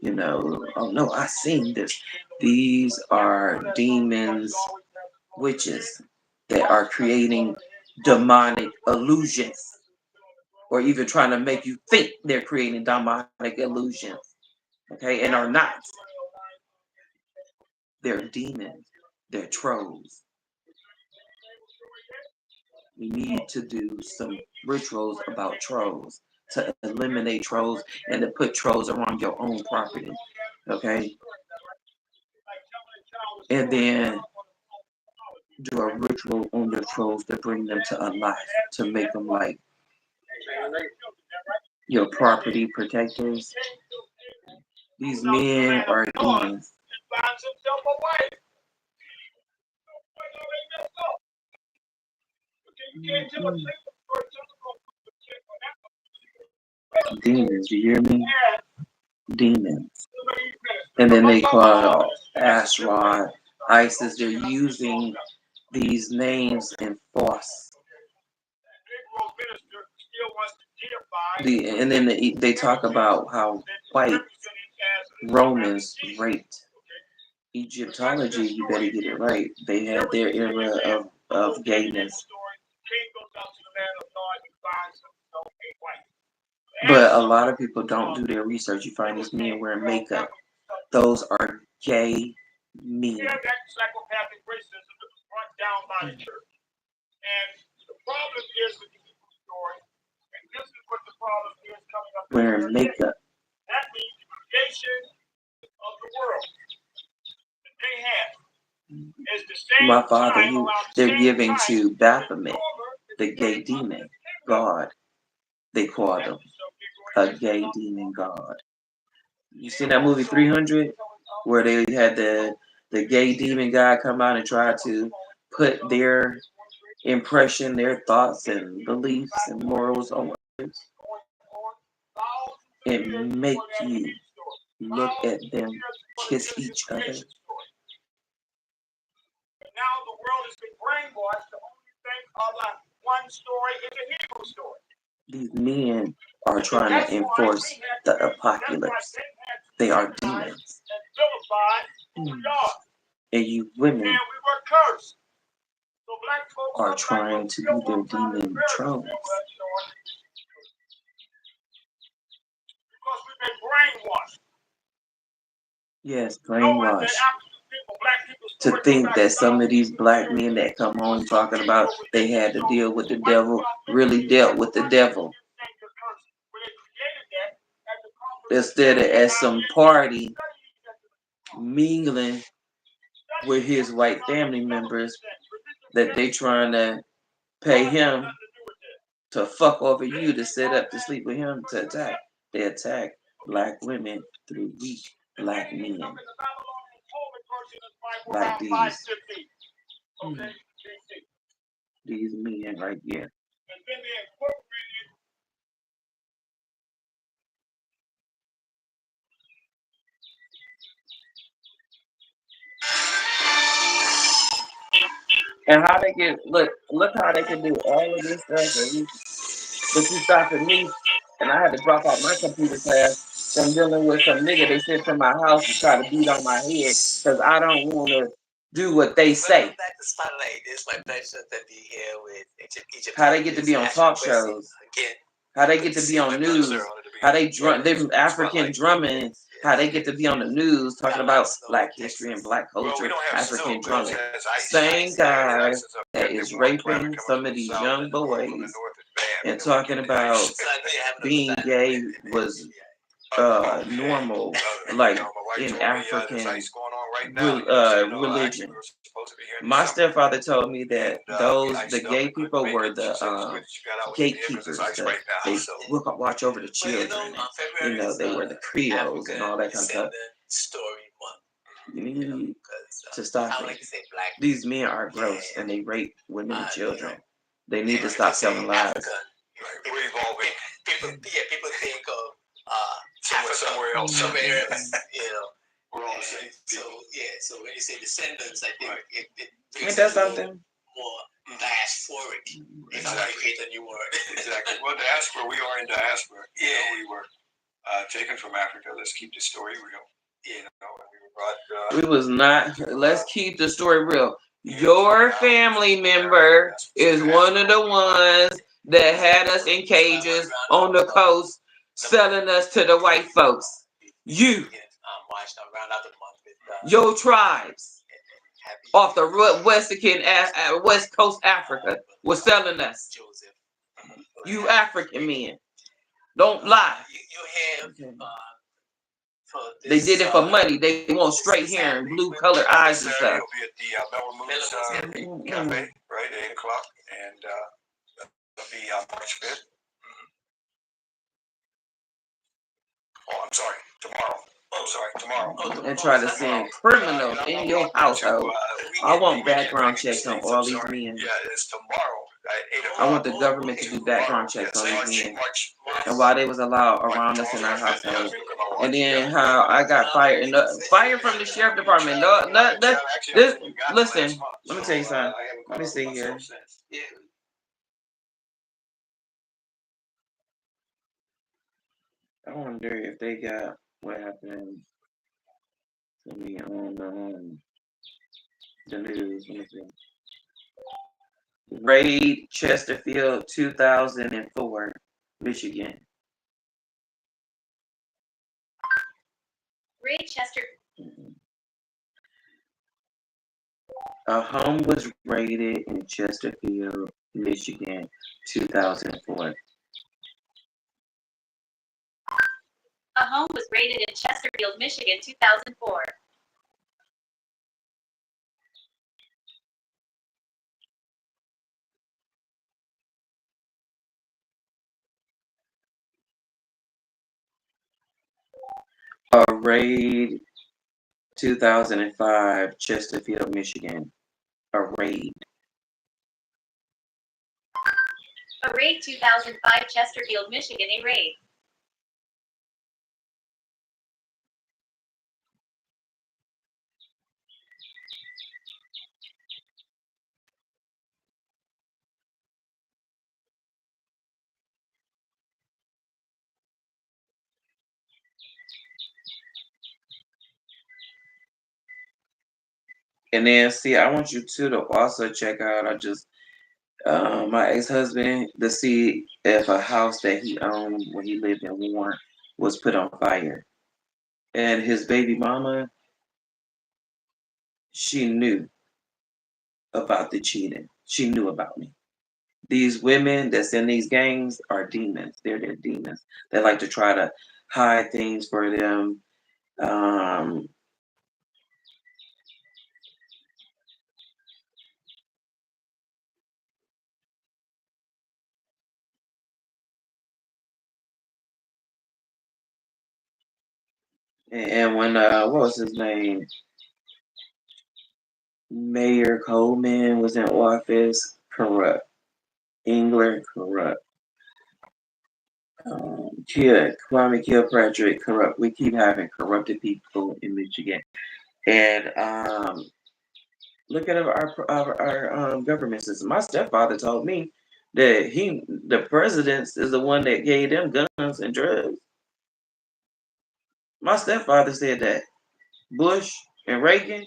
oh no, I seen this. These are demons, witches that are creating demonic illusions, or even trying to make you think they're creating demonic illusions, okay, and are not. They're demons. They're trolls. We need to do some rituals about trolls to eliminate trolls and to put trolls around your own property, okay? And then do a ritual on your trolls to bring them to life, to make them like your property protectors. These men are demons. Demons, you hear me? Demons. And then they call Ashrod, ISIS. They're using these names in force. And then they talk about how white Romans raped. Egyptology, you better get it right. They had their era of gayness. But a lot of people don't do their research. You find these men wearing makeup. Those are gay men. That psychopathic racism that was brought down by the church. And the problem is with the Hebrew story, and this is what the problem is coming up. Wearing makeup. That means the creation of the world that they have is the same. My father, they're giving to Baphomet, the gay demon god. They call him a gay demon god. You seen that movie 300, where they had the gay demon guy come out and try to put their impression, their thoughts and beliefs and morals on others, and make you look at them kiss each other. Now the world has been brainwashed to only think of one story in the Hebrew story. These men are trying to enforce the apocalypse. They are demons. And you women are trying to be their demon trolls. Because we've been brainwashed. Yes, brainwashed. To think that some of these black men that come home talking about they had to deal with the devil really dealt with the devil. Instead of at some party mingling with his white family members that they trying to pay him to fuck over you to sit up to sleep with him to attack. They attack black women through weak black men. Like these men right here. And how they can look how they can do all of this stuff, but you stopping me And I had to drop out my computer class from dealing with some nigga they sent to my house to try to beat on my head because I don't want to do what they say. It's my pleasure to be here with Egypt. How they get to be on talk shows. Again. How they get to be on news. How they them African drumming. How they get to be on the news talking about Black history and Black culture. African drumming. Same guy that is raping some of these young boys and talking about being gay was normal, like in African religion. My stepfather told me that the gay people were the gatekeepers. They watch over the children. And, they were the Creoles and all that kind of stuff. You need to stop it. These men are gross and they rape women and children. They need to stop telling lies. People think of somewhere else, We're all the same. So when you say descendants, I think it Ain't that something? More diasporic. If I create a new word. Exactly. Well, diaspora, we are in diaspora. We were taken from Africa. Let's keep the story real. And we were brought. We was not. Let's keep the story real. Your family member is one of the ones that had us in cages on the coast, selling us to the white folks. You, your tribes, off the West Coast Africa, was selling us. You African men, don't lie. They did it for money. They want straight hair and blue colored eyes and stuff. It'll be at the Cafe, right, 8 o'clock, and it'll be March 5th. Oh, I'm sorry, tomorrow. And try to send criminals in your household. I want background checks on all these men. Yeah, it's tomorrow at 8 o'clock. I want the government to do background checks on these men. And why they was allowed around us in our household. And then how I got fired. And fired from the sheriff department. Listen, let me tell you something. Let me see here. I wonder if they got what happened to me on the news. Let me see. Raid Chesterfield 2004, Michigan. Raid Chester. A home was raided in Chesterfield, Michigan, 2004. A home was raided in Chesterfield, Michigan, 2004. A raid 2005, Chesterfield, Michigan. A raid. A raid 2005, Chesterfield, Michigan, a raid. And then, see, I want you to also check out, my ex-husband, to see if a house that he owned when he lived in Warren was put on fire. And his baby mama, she knew about the cheating. She knew about me. These women that's in these gangs are demons. They're demons. They like to try to hide things for them. And when what was his name? Mayor Coleman was in office, corrupt. England, corrupt. Kwame Kilpatrick, corrupt. We keep having corrupted people in Michigan. And look at our government system. My stepfather told me that the president is the one that gave them guns and drugs. My stepfather said that Bush and Reagan.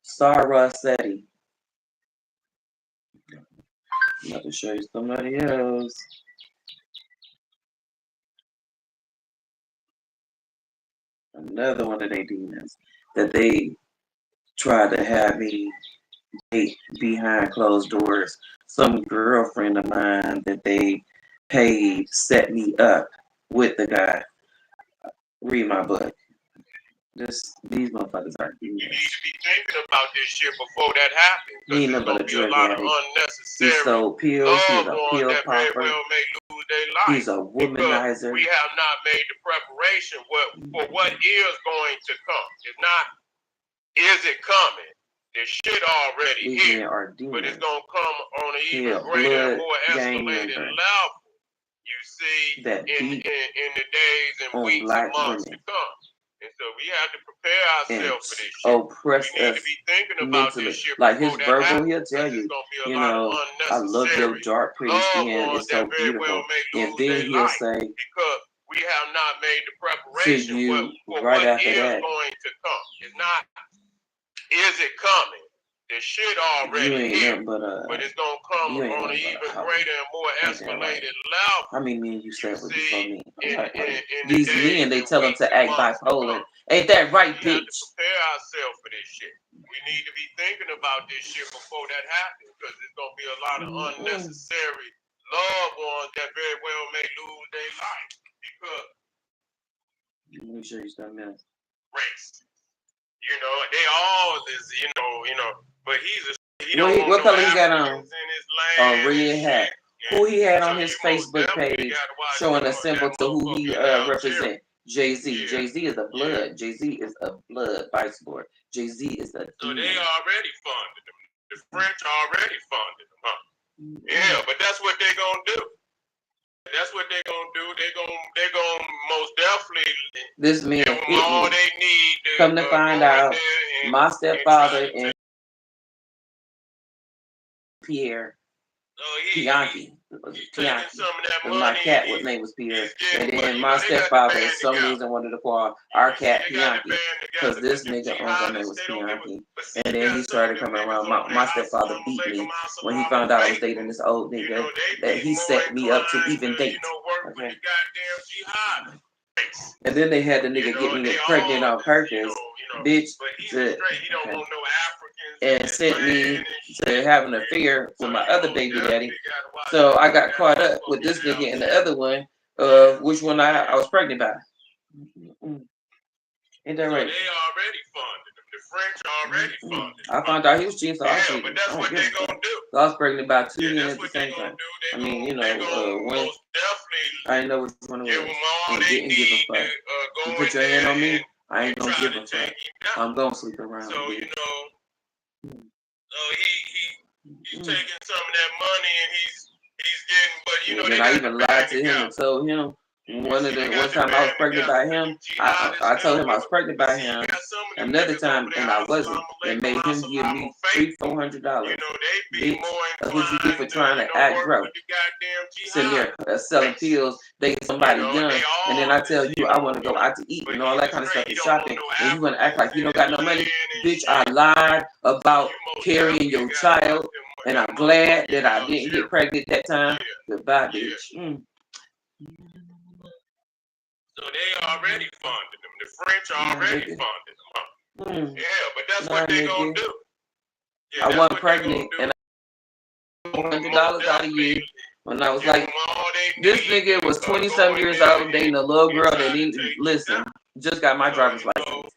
Star Rossetti. I'm about to show you somebody else. Another one of their demons that they tried to have me date behind closed doors. Some girlfriend of mine that they paid set me up with the guy. Read my book. These motherfuckers are You demons. need to be thinking about this shit before that happens. He ain't Because nothing there's but a going to be a drug lot of addict. He unnecessary sold pills. He's loved a ones pill that very popper. well may lose their life. He's a womanizer. We have not made the preparation for what is going to come. It's not, is it coming? The shit already These here. men are But it's demons. going to come on an He even a greater and blood more gang escalated member level. You see, that in beat the days and on weeks and black months women to come. And so we have to prepare and ourselves for this shit. oppress We need us to be thinking about mentally. this shit Like his before that verbal, happens. he'll tell Because you, it's going to be a you lot know, of I love your unnecessary dark, pretty loved skin. ones It's so that very well beautiful. may And lose then their he'll life say because we have not made the to preparation you for right what after is that, going to come. It's not, is it coming? The shit you already ain't here. nothing but But it's going to come you ain't on an nothing but even a hoe. greater and more Ain't that right? escalated level. How many men you You slept with before see, me? in Right, right. the These days men, they and tell them weeks to and act months to bipolar. come. Ain't that right, We have to bitch? prepare ourselves for this shit. We need to be thinking about this shit before that happens, because there's gonna be a lot of unnecessary loved ones that very well may lose their life because Let me show you something else. race. You know, they all is, but he What, don't want what no color he got on? Africans in his A land red and hat. shit. Who he had So on his you most Facebook definitely page gotta watch showing a that symbol to who he motherfucker in Algeria. represent? Jay-Z. Yeah. Jay-Z is a Yeah. blood. Jay-Z is a blood vice lord. Jay-Z is a So they demon. already funded them. The French already funded them, huh? Yeah, but that's what they gonna do. That's what they gonna do. They gonna most definitely This man give hit them all me. they need to Come to go find in out, there my and stepfather try to and Pierre he Bianchi. he's Bianchi. taking some of that Because my money cat, and what name was Pierre. he's getting, And but then you my know, they got the stepfather, for band some together. reason, wanted to call our See, cat they got the Bianchi. band Because together. this Them nigga jihadists, owns name was they don't give a, Bianchi. but see, And you then got he some of started them coming niggas around. over My there, stepfather Assalamu beat me alaikum, when he assalamu found out I was alaikum. dating this old You nigga know, they that be he more set me up to inclined even to, date. work with Okay. the goddamn jihad. And then they had the nigga get me They pregnant all on just, purpose, bitch, but he's to, straight. He don't okay, want no Africans in and his sent me land and to shit. have an affair So with my you other most baby daddy. definitely gotta watch So I that got caught up with motherfucker this in nigga and the Algeria. other one, which one I was pregnant by. Ain't that So right? they already funded them. The French already funded them. I found out he was cheating, so I Yeah, cheated. but that's I don't what give they a fuck. gonna do. So I was pregnant by two Yeah, men that's at the what they same gonna time. do. I mean, you They know, gonna one, most definitely I didn't know which one it give was, them all and they didn't give a need to fuck. go You put in your hand there on me, I and ain't gonna try give to a fuck. take him down. I'm gonna sleep around, So bitch. He's taking some of that money and he's getting, but And they then I got even the lied band to him and together. told him one They got one the time I was band pregnant together. by him. Jihadists I now told him I was with pregnant but by see, you him. got some of them Another niggas over time, there, and I wasn't, assalamu and alaikum, made him give assalamu me fake. $300-$400. They be Bitch, more that's what you get for inclined trying to, to act work broke. with the goddamn Sitting jihad. there selling pills, dating somebody young, They and then all I tell just, you I want to go out to eat but and all he's that a kind of stuff straight, he and don't want shopping, no and you want to act like Africans you in don't got his no money. land and Bitch, shit. I lied about You most carrying definitely your gotta watch child, them, and that I'm glad motherfucking that I didn't get Algeria. pregnant that time. Yeah, Goodbye, yeah. bitch. So they already funded them. The French already Nigga. funded them. Huh? Yeah, but that's Nah, what they gonna nigga. do. Yeah, I that's wasn't what they gonna pregnant, do. and I got Most $100 out of definitely you when I was give like, them all they this need nigga to was go 20-some in years there old dating a little and girl try that to didn't take you listen. down. Just got my So, driver's license.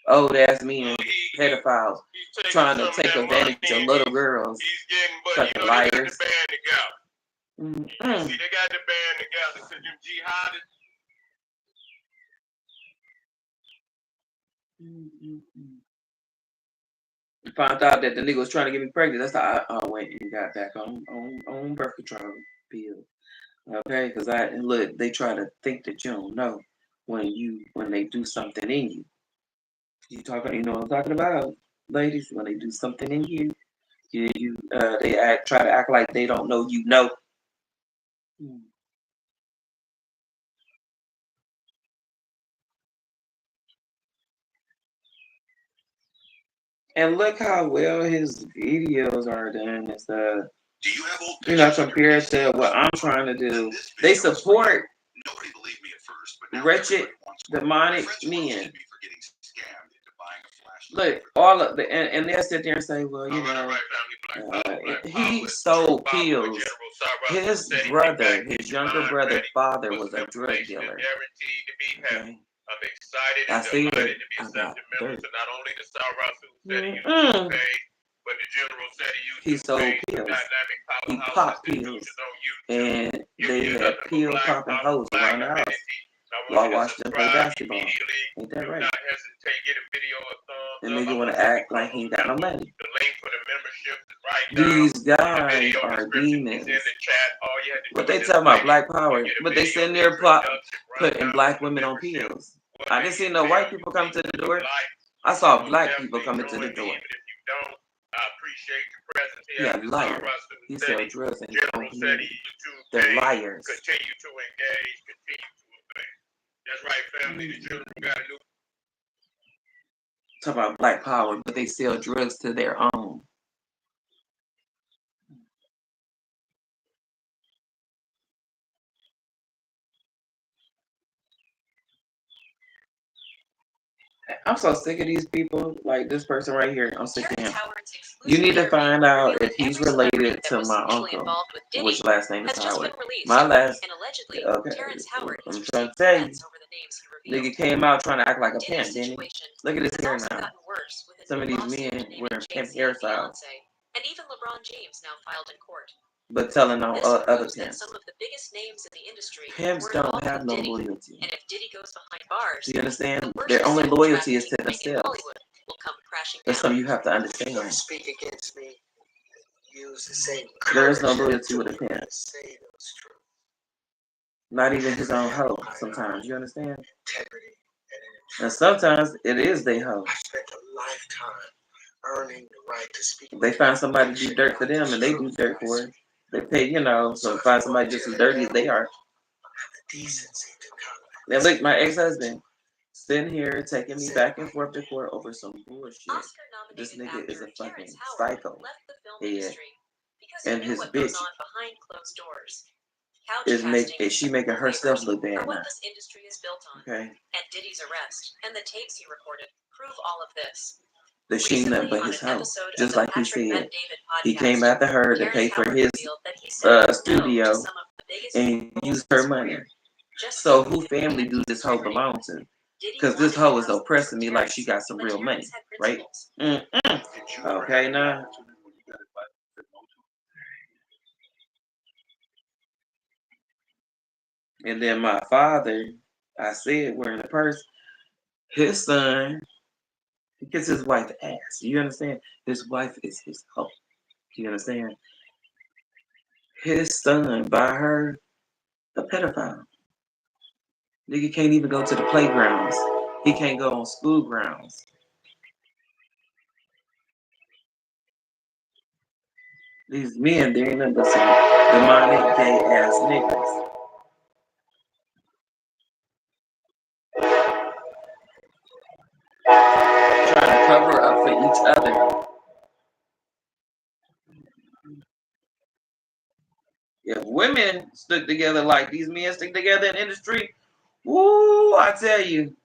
Old ass men, pedophiles, he's taking trying some to of take that advantage money of and little girls. he's getting, but Fucking they got liars. the band together. See, they got the band together because them jihadists. Found out that the nigga was trying to get me pregnant. That's how I went and got back on birth control pills. Okay, because they try to think that you don't know when they do something in you. You know what I'm talking about, ladies? When they do something in you, they try to act like they don't know you know. And look how well his videos are done and stuff. Do you have old Compared to what I'm trying to do. They support Nobody believed me at first, but now wretched, demonic men. Look, all of the and they'll sit there and say, well, he sold pills. His brother, his younger brother, father was a drug dealer. Okay. I'm excited I and see delighted it. to be I accepted got members dirt. to not only the South Rasu City YouTube page, but the General City He YouTube sold page, the pills. Dynamic He Powerhouse popped pills. Institution on YouTube. And If they you're had nothing but pill black popping power, hoes black around the house affinity, I while want you to watching them play subscribe basketball. immediately. Ain't Do that right? not hesitate. Get a video a thumbs And up. nigga I want want to you to act like he ain't got no money. The link for the membership is right now. These The guys video are description demons. is in the chat. All you had to do What they is talking just about click black it. power, You get a but they video sitting there introduction right putting now black to the women on membership. pills. What I they didn't see no entail. white people come to the If you door. like, I saw most black people definitely coming to join the me. door. Even if you don't, I appreciate your presence here Yeah, at the liar. South Rasu He City, sell drugs in his own General City community. YouTube They're page. liars. Continue to engage. Continue to obey. That's right, family. The children got a new. Talk about black power, but they sell drugs to their own. I'm so sick of these people. Like this person right here. I'm sick of him. You need to find out if he's related to my uncle, which last name is Howard. My last. Okay. I'm trying to tell you. Nigga came out trying to act like a pimp, didn't he? Look at his hair now. Some of these men wearing pimp hairstyles. And even LeBron James now filed in court. But telling on This other proves that pimps. some of the biggest names in the industry Pimps were don't involved have with no Diddy. loyalty. And if Diddy goes behind bars, Do you understand? the worst Their only sex loyalty is to trafficking ring in themselves. Hollywood will come crashing That's down. something you have to Don't understand. speak against me. Use the same There is courage no loyalty with a to pimp. say those truths. Not even his own hoe. Sometimes you understand. Integrity And sometimes it is they hoe. I spent a lifetime earning the right to speak. They find somebody to do dirt for them, and they do dirt for it. They pay, so find somebody just as dirty as they are. Decency to come. And look, my ex-husband sitting here taking me back and forth to court over some bullshit. This nigga is a fucking psycho. Yeah. And his bitch she making herself look bad now. This industry is built on. Okay. And Diddy's arrest and the tapes he recorded prove all of this. That she nothing but his house. Just like he said. He came after her to pay for his studio and use her money. So who family do this hoe belong to? Because this hoe is oppressing me like she got some real money, right? Okay, now. And then my father, I said, wearing the purse, his son, he gets his wife ass. You understand? His wife is his hoe. You understand? His son, by her, a pedophile. Nigga can't even go to the playgrounds. He can't go on school grounds. These men, they ain't nothing but some demonic, gay ass niggas. Trying to cover up for each other. If women stick together like these men stick together in the industry, woo, I tell you.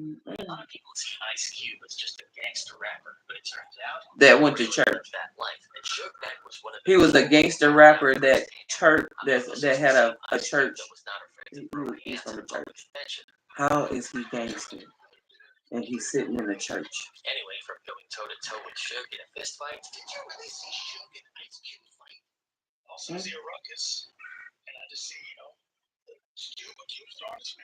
A lot of people see Ice Cube as just a gangster rapper, but it turns out that went to church. that life. And Sugar was one of he was a gangster rapper that had a church. He's from a church. How is he gangster? And he's sitting in a church. Anyway, from going toe to toe with Suge in a fist fight, did you really see Suge and Ice Cube fight? Also see a ruckus, and I just see, the Cube accused artist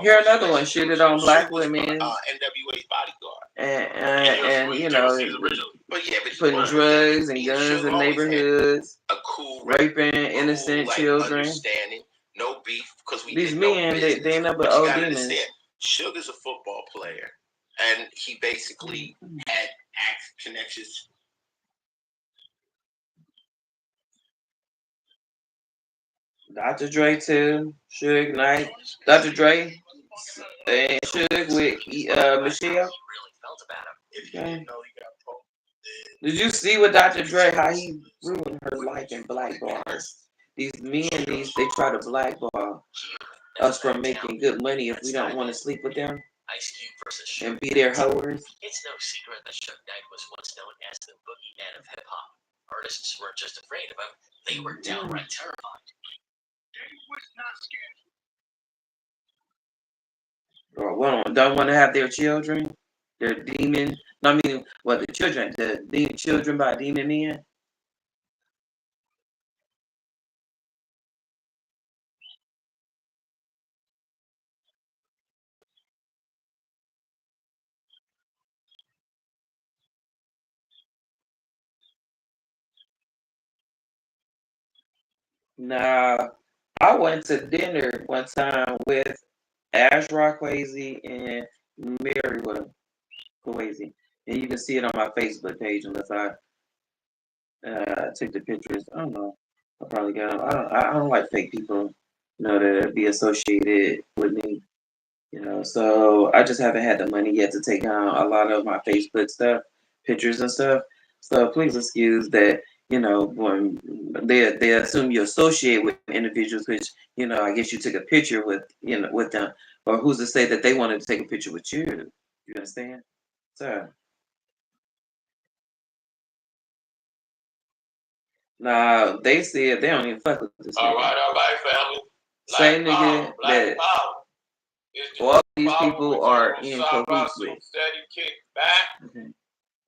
Here another one shitted on black women. NWA's bodyguard. And you know, putting drugs and guns in neighborhoods, a cool, raping innocent like, children. Understanding, no beef, because we These did men, no they end up with old demons. Sugar's a football player, and he basically had connections. Dr. Dre too, Suge Knight, Dr. Dre and Suge with Michelle. Okay. Did you see with Dr. Dre how he ruined her life in black bars? These men, they try to blackball us from making good money if we don't want to sleep with them and be their hoers. It's no secret that Suge Knight was once known as the boogeyman of hip hop. Artists weren't just afraid of him; they were downright terrified. Or don't want to have their children, their demon. No, I mean, well, the children, the children by demon men. Now, I went to dinner one time with Ash Rockwayze and Meriwether Kwayze, and you can see it on my Facebook page unless I took the pictures. I don't know. I probably got them. I don't like fake people, you know, that be associated with me. You know, so I just haven't had the money yet to take down a lot of my Facebook stuff, pictures and stuff. So please excuse that. You know, when they assume you associate with individuals, which you know, I guess you took a picture with with them, or who's to say that they wanted to take a picture with you? You understand? So now they said they don't even fuck with this nigga. All right, family. Same nigga that all these people are in cahoots with. Steady kick back. Okay.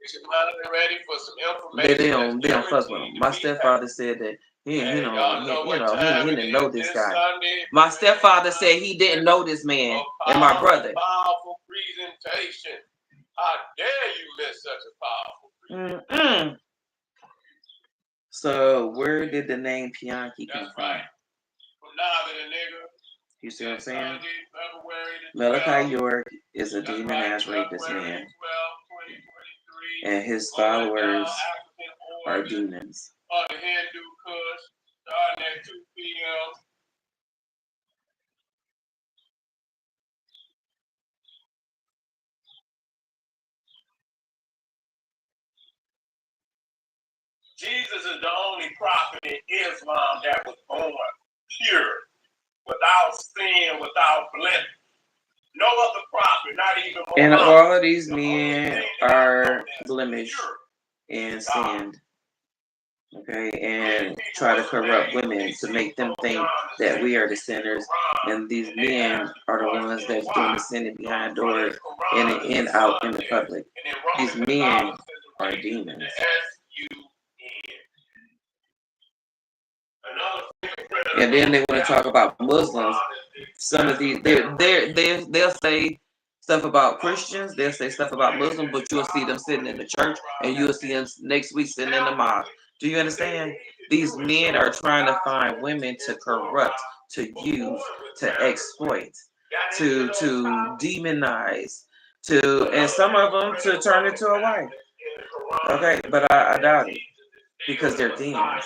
Get your mind ready for some information. They don't fuck with him. My stepfather said that he didn't know this guy. My stepfather said he didn't know this man and my brother. Powerful presentation. How dare you miss such a powerful presentation? So where did the name Pianki come from? Right. From now to the nigga. You see what I'm saying? Malachi York is a demon-ass rapist man, and his followers are demons. The Hindu Kush, starting at 2 p.m. Jesus is the only prophet in Islam that was born pure, without sin, without blemish. No other prophet, not even Muhammad. And all of these men are blemished and sinned. Okay, and try to corrupt women to make them think that we are the sinners, and these men are the ones that's doing the sinning behind doors and out in the public. These men are demons. And then they want to talk about Muslims. Some of these, they'll say stuff about Christians, they'll say stuff about Muslims, but you'll see them sitting in the church, and you'll see them next week sitting in the mosque. Do you understand? These men are trying to find women to corrupt, to use, to exploit, to demonize, and some of them to turn into a wife. Okay, but I doubt it because they're demons.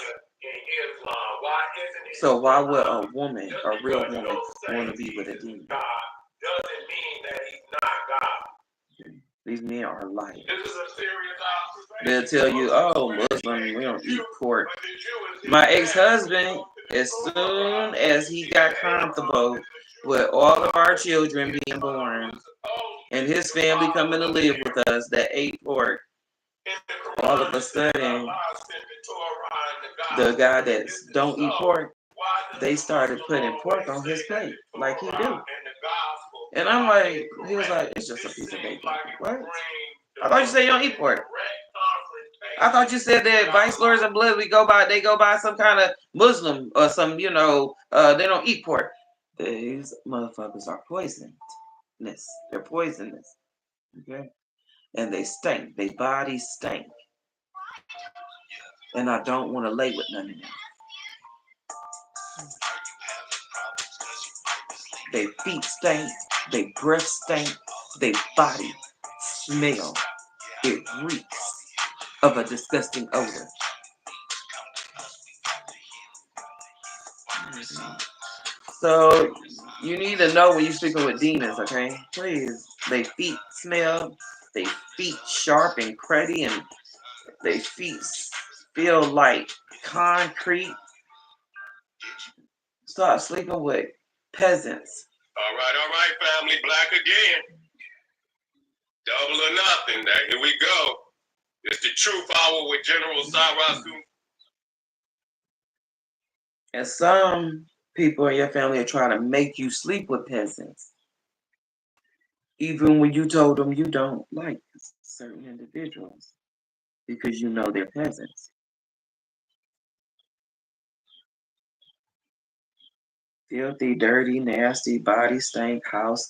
So why would a woman, a real woman, want to be with a demon? Doesn't mean that he's not God. These men are liars. This is a serious observation. They'll tell you, oh, Muslim, we don't eat pork. My ex-husband, as soon as he got comfortable with all of our children being born and his family coming to live with us that ate pork, all of a sudden, the guy that don't eat pork, they started putting pork on his plate like he do. And I'm like, he was like, it's just a piece of bacon. What? I thought you said you don't eat pork. I thought you said that Vice Lords and Blood, they go by some kind of Muslim or some, they don't eat pork. These motherfuckers are poisonous. They're poisonous. Okay? And they stink. Their bodies stink. And I don't want to lay with none of them. They feet stink. They breath stink. Their body smell. It reeks of a disgusting odor. So you need to know when you're speaking with demons, okay? Please. They feet smell. They feet sharp and cruddy, and they feet feel like concrete. Start sleeping with peasants. All right, family. Black again. Double or nothing. Now, here we go. It's the Truth Hour with General Sarasu. And some people in your family are trying to make you sleep with peasants, even when you told them you don't like certain individuals because you know they're peasants. Filthy, dirty, nasty, body stank, house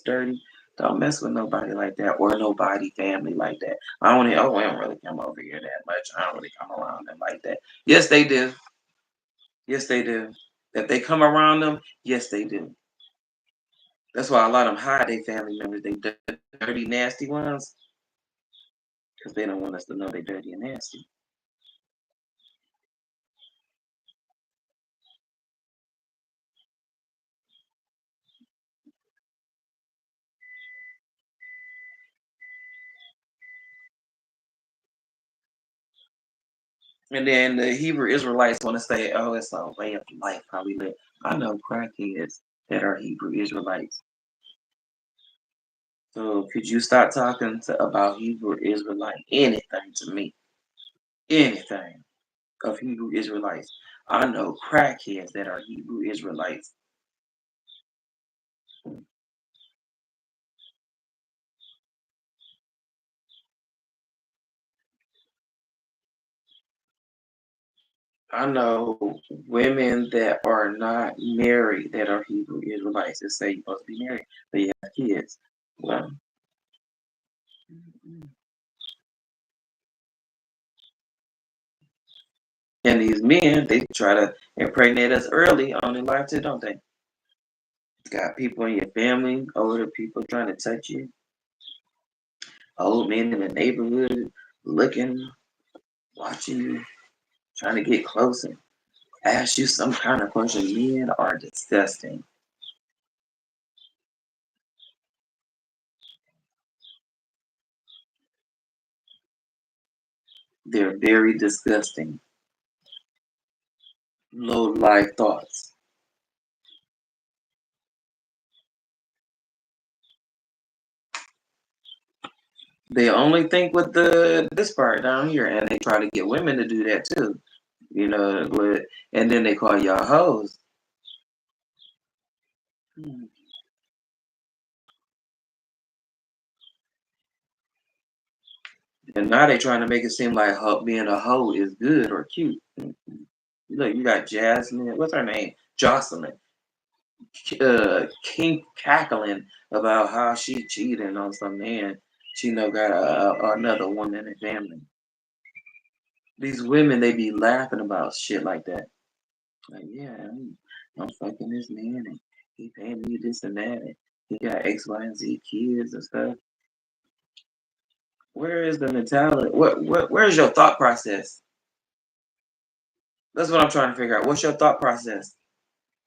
dirty. Don't mess with nobody like that or nobody family like that. I don't really come over here that much. I don't really come around them like that. Yes, they do. Yes, they do. If they come around them, yes, they do. That's why a lot of them hide their family members. They dirty, nasty ones, because they don't want us to know they're dirty and nasty. And then the Hebrew Israelites want to say, "Oh, it's a way of life how we live." I know crackheads that are Hebrew Israelites. So could you start talking about Hebrew Israelite anything to me? Anything of Hebrew Israelites. I know crackheads that are Hebrew Israelites. I know women that are not married that are Hebrew Israelites that say you're supposed to be married, but you have kids. Well, and these men, they try to impregnate us early on in life too, don't they? Got people in your family, older people trying to touch you, old men in the neighborhood looking, watching you, trying to get close and ask you some kind of question. Men are disgusting. They're very disgusting. Low life thoughts. They only think with this part down here, and they try to get women to do that too. You know, and then they call y'all hoes. Hmm. And now they trying to make it seem like being a hoe is good or cute. Look, you got Jasmine. What's her name? Jocelyn. King cackling about how she cheating on some man. She know got another woman in the family. These women, they be laughing about shit like that. Like, yeah, I'm fucking this man and he paying me this and that and he got X, Y, and Z kids and stuff. Where is the mentality? Where's your thought process? That's what I'm trying to figure out. What's your thought process?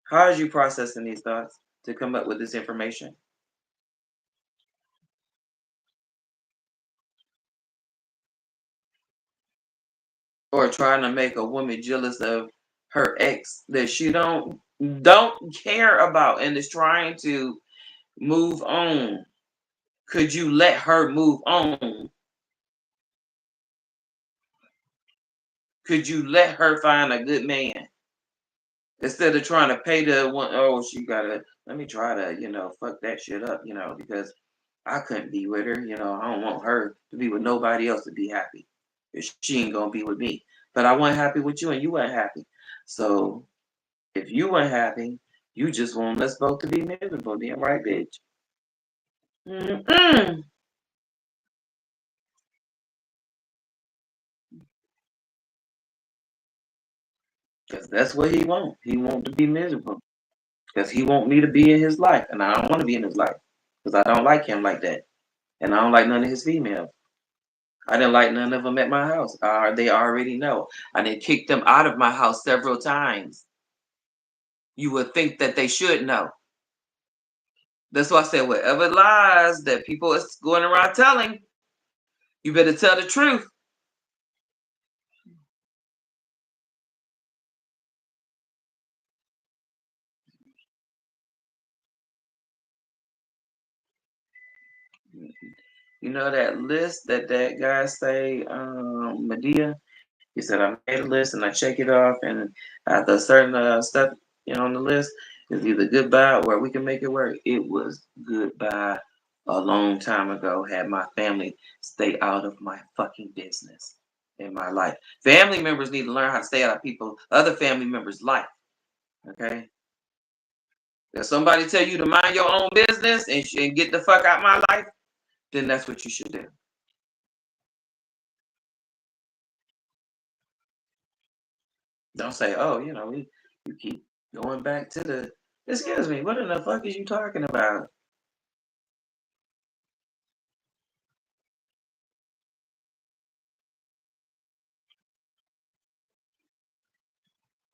How are you processing these thoughts to come up with this information? Or trying to make a woman jealous of her ex that she don't care about and is trying to move on. Could you let her move on? Could you let her find a good man instead of trying to pay the one? Oh, she gotta let me try to fuck that shit up, because I couldn't be with her. I don't want her to be with nobody else to be happy. If she ain't gonna be with me, but I wasn't happy with you and you weren't happy. So if you weren't happy, You just want us both to be miserable, damn right, bitch. Mm-mm. Because that's what he want. He want to be miserable. Because he want me to be in his life, and I don't want to be in his life. Because I don't like him like that, and I don't like none of his females. I didn't like none of them at my house. They already know. I didn't kick them out of my house several times. You would think that they should know. That's why I said whatever lies that people is going around telling, you better tell the truth. You know that list that guy say, Medea. He said I made a list and I check it off, and after a certain stuff, on the list, it's either goodbye or we can make it work. It was goodbye a long time ago. Had my family stay out of my fucking business in my life. Family members need to learn how to stay out of other family members' life. Okay. If somebody tell you to mind your own business and get the fuck out my life, then that's what you should do. Don't say, oh, you keep going back to the. Excuse me, what in the fuck is you talking about?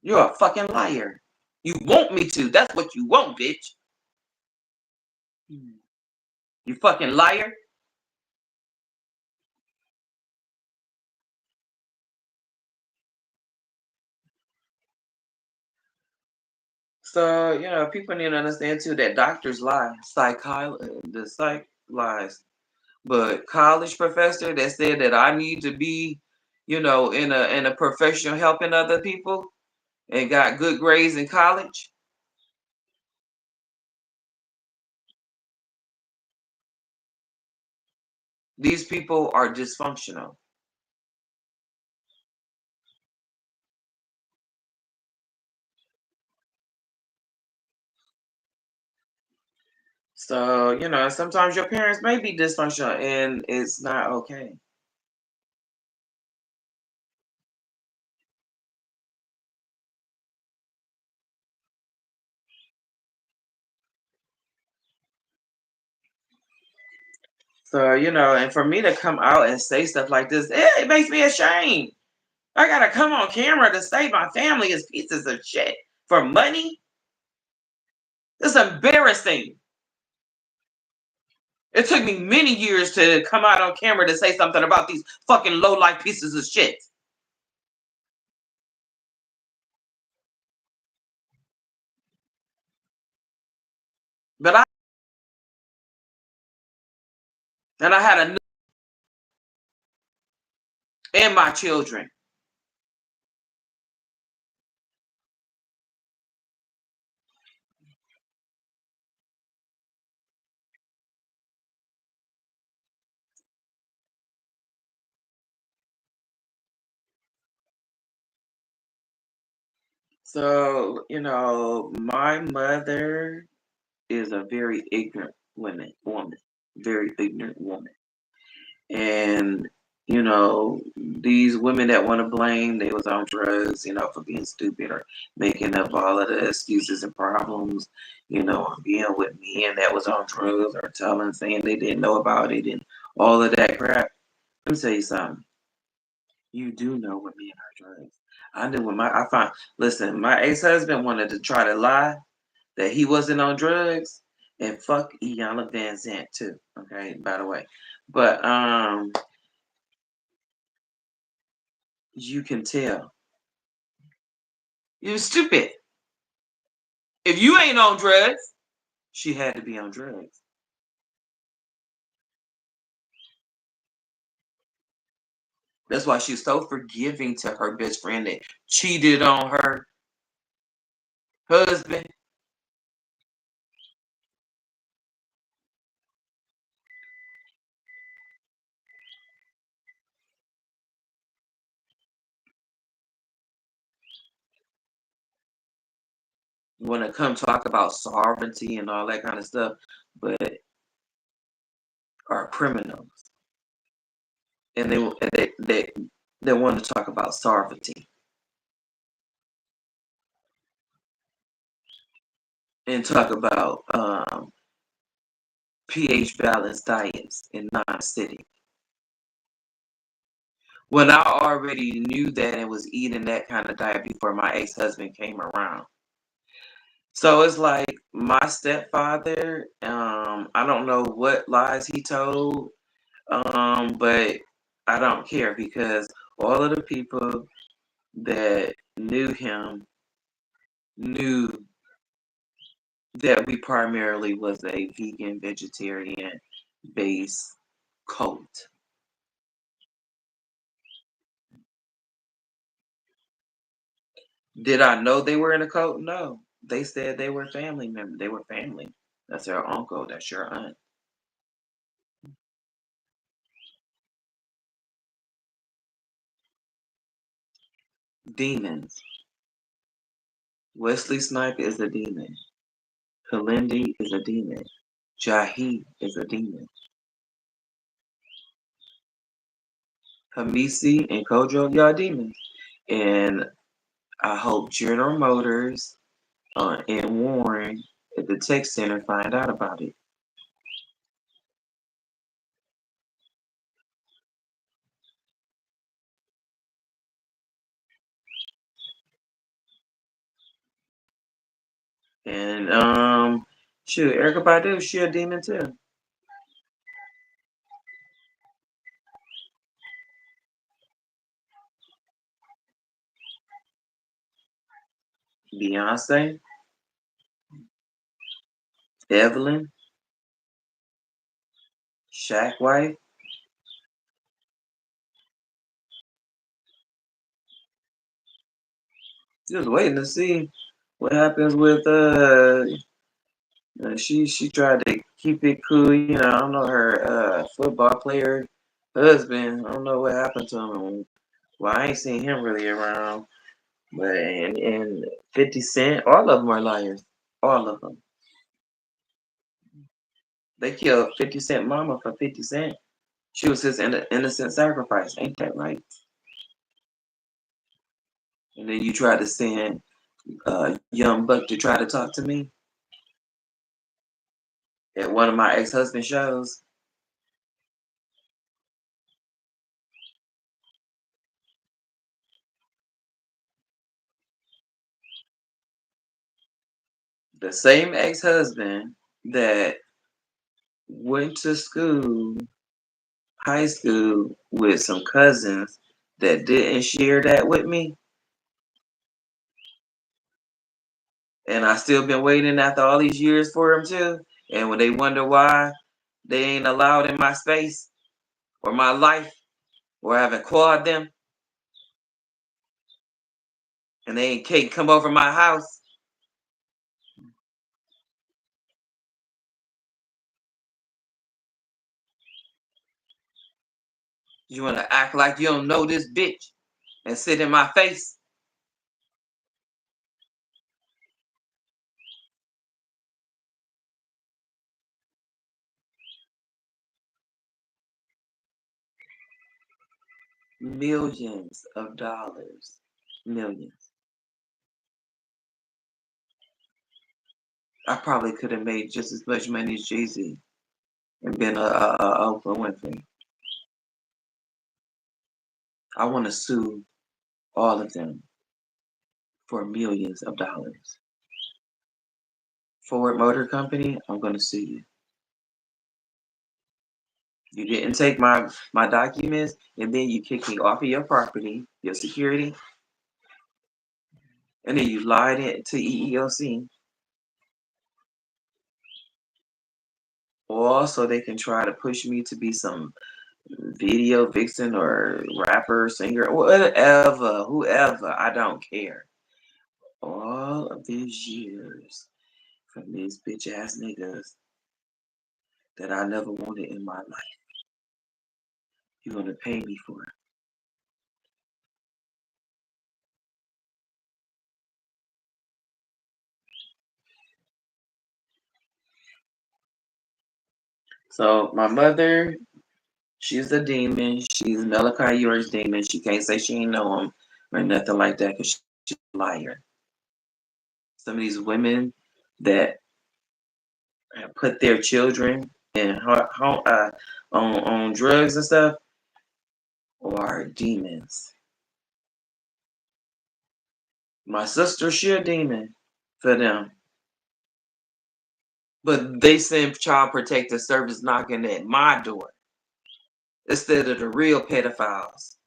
You're a fucking liar. You want me to. That's what you want, bitch. You fucking liar. So, people need to understand too that doctors lie. The psych lies. But college professor that said that I need to be, in a profession helping other people and got good grades in college. These people are dysfunctional. So, sometimes your parents may be dysfunctional and it's not okay. So, and for me to come out and say stuff like this, it makes me ashamed. I gotta come on camera to say my family is pieces of shit for money. It's embarrassing. It took me many years to come out on camera to say something about these fucking low life pieces of shit. But I had a and my children. So, my mother is a very ignorant woman, very ignorant woman. And, these women that want to blame, they was on drugs, for being stupid or making up all of the excuses and problems, or being with men that was on drugs or saying they didn't know about it and all of that crap. Let me tell you something. You do know what men are drugs. I knew listen, my ex-husband wanted to try to lie that he wasn't on drugs, and fuck Iyanla Van Zant too. Okay, by the way. But you can tell. You're stupid. If you ain't on drugs, she had to be on drugs. That's why she's so forgiving to her best friend that cheated on her husband. want to come talk about sovereignty and all that kind of stuff, but are criminals, and they want to talk about sovereignty and talk about pH balanced diets and non-acidic. When I already knew that and was eating that kind of diet before my ex-husband came around. So it's like my stepfather, I don't know what lies he told, but I don't care because all of the people that knew him knew that we primarily was a vegan, vegetarian based cult. Did I know they were in a cult? No. They said they were family members. They were family. That's your uncle. That's your aunt. Demons. Wesley Snipe is a demon. Kalindi is a demon. Jahi is a demon. Hamisi and Kojo, y'all demons. And I hope General Motors and Warren at the tech center find out about it. And shoot, Erica Badu, she a demon too. Beyonce, Evelyn, Shaq wife. Just waiting to see what happens with she tried to keep it cool, you know. I don't know her football player husband. I don't know what happened to him. Well, I ain't seen him really around. But and 50 Cent, all of them are liars. All of them. They killed 50 Cent mama for 50 Cent. She was his innocent sacrifice. Ain't that right? And then you try to send Young Buck to try to talk to me at one of my ex-husband shows. The same ex-husband that went to school, high school, with some cousins that didn't share that with me. And I still been waiting after all these years for him too. And when they wonder why they ain't allowed in my space or my life or I haven't called them and they can't come over my house. You want to act like you don't know this bitch and sit in my face? Millions of dollars. Millions. I probably could have made just as much money as Jay-Z and been a Oprah Winfrey. I want to sue all of them for millions of dollars. Ford Motor Company, I'm going to sue you. You didn't take my documents, and then you kicked me off of your property, your security, and then you lied it to EEOC. Or so they can try to push me to be some video vixen or rapper, singer, whatever, whoever. I don't care. All of these years from these bitch ass niggas that I never wanted in my life. You're gonna pay me for it. So my mother, she's a demon. She's Malachi York's demon. She can't say she ain't know him or nothing like that because she's a liar. Some of these women that put their children in on drugs and stuff are demons. My sister, she a demon for them. But they send child protective service knocking at my door instead of the real pedophiles.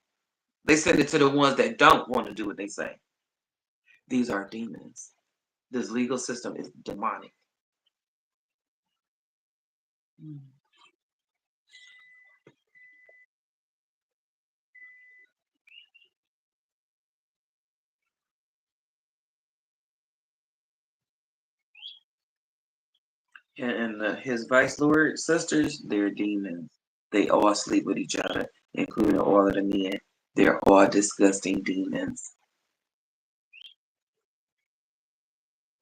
They send it to the ones that don't want to do what they say. These are demons. This legal system is demonic. And his vice lord sisters, they're demons. They all sleep with each other, including all of the men. They're all disgusting demons.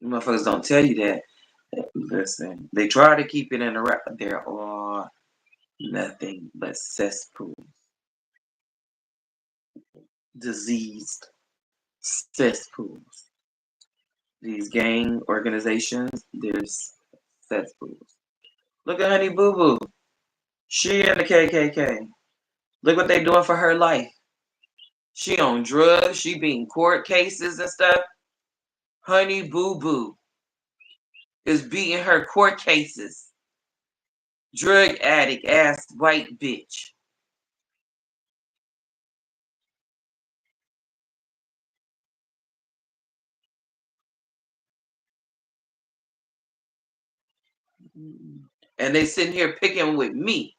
Motherfuckers don't tell you that. Listen, they try to keep it in the rap. They're all nothing but cesspools. Diseased cesspools. These gang organizations, there's cesspools. Look at Honey Boo Boo. She in the KKK. Look what they doing for her life. She on drugs. She beating court cases and stuff. Honey Boo Boo is beating her court cases. Drug addict ass white bitch. And they sitting here picking with me.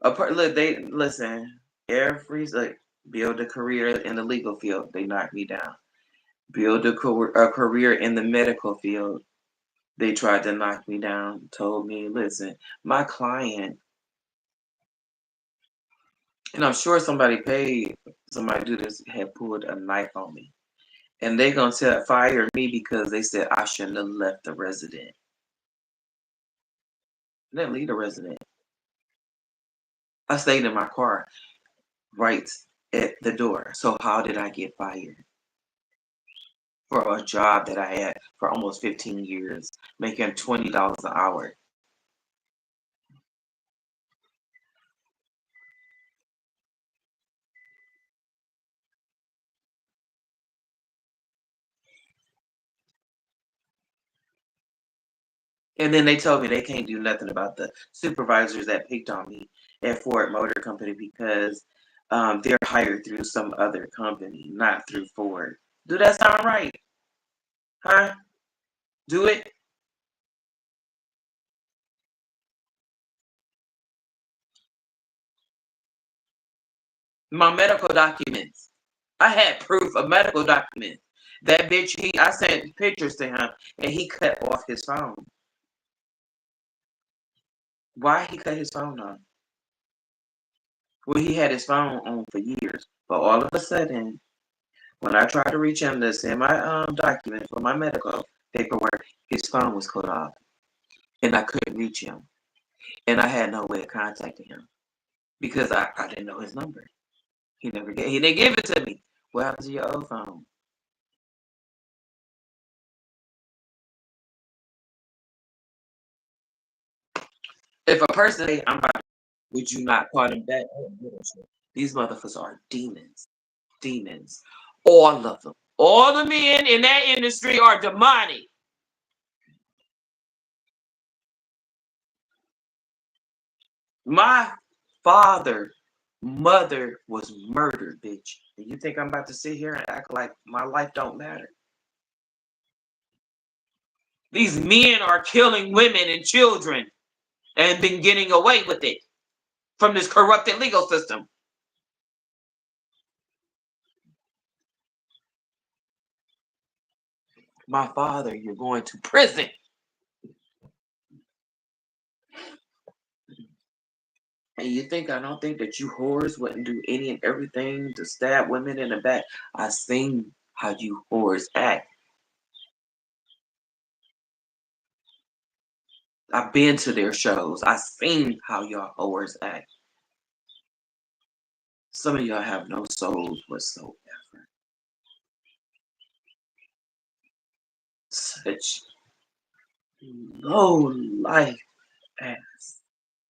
Look, they listen. Every like build a career in the legal field, they knock me down. Build a career in the medical field, they tried to knock me down. Told me, listen, my client, and I'm sure somebody paid somebody to do this, had pulled a knife on me, and they gonna fire me because they said I shouldn't have left the resident. I didn't leave the resident. I stayed in my car right at the door. So how did I get fired? For a job that I had for almost 15 years, making $20 an hour. And then they told me they can't do nothing about the supervisors that picked on me at Ford Motor Company because they're hired through some other company, not through Ford. Do that sound right? Huh? Do it? My medical documents. I had proof of medical documents. That bitch, I sent pictures to him and he cut off his phone. Why he cut his phone off? Well, he had his phone on for years. But all of a sudden, when I tried to reach him to send my documents for my medical paperwork, his phone was cut off. And I couldn't reach him. And I had no way of contacting him. Because I didn't know his number. He didn't give it to me. What happened to your old phone? If a person say, would you not call them back? These motherfuckers are demons. Demons. All of them. All the men in that industry are demonic. My mother was murdered, bitch. And you think I'm about to sit here and act like my life don't matter? These men are killing women and children and been getting away with it from this corrupted legal system. My father, you're going to prison. And you think I don't think that you whores wouldn't do any and everything to stab women in the back? I seen how you whores act. I've been to their shows. I've seen how y'all whores act. Some of y'all have no souls whatsoever. Such low life ass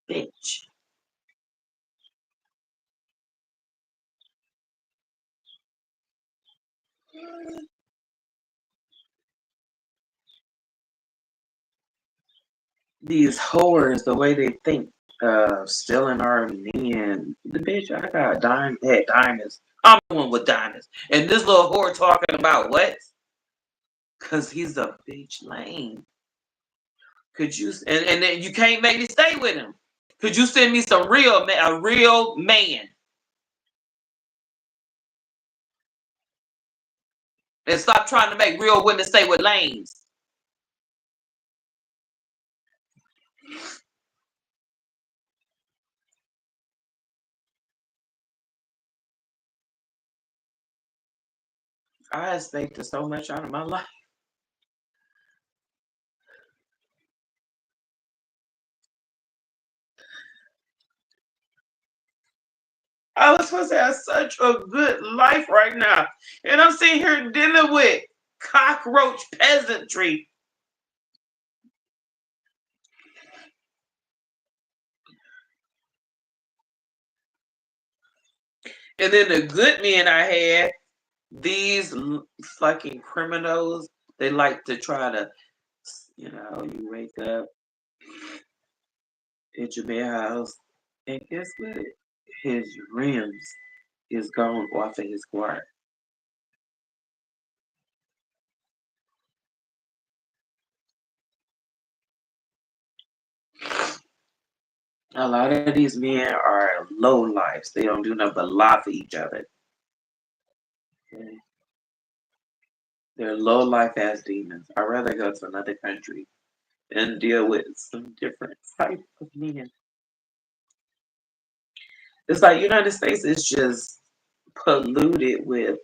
bitch. These whores, the way they think, stealing our men. The bitch, I got diamonds. I'm the one with diamonds. And this little whore talking about what? Cause he's a bitch lame. Could you and then you can't make me stay with him? Could you send me some real man, a real man, and stop trying to make real women stay with lames? I expected so much out of my life. I was supposed to have such a good life right now, and I'm sitting here dealing with cockroach peasantry. And then the good men I had, these fucking criminals, they like to try to, you wake up at your bed house, and guess what? His rims is gone off of his car. A lot of these men are low lives. They don't do nothing but lie for each other. Okay? They're low life ass demons. I'd rather go to another country and deal with some different type of men. It's like United States is just polluted with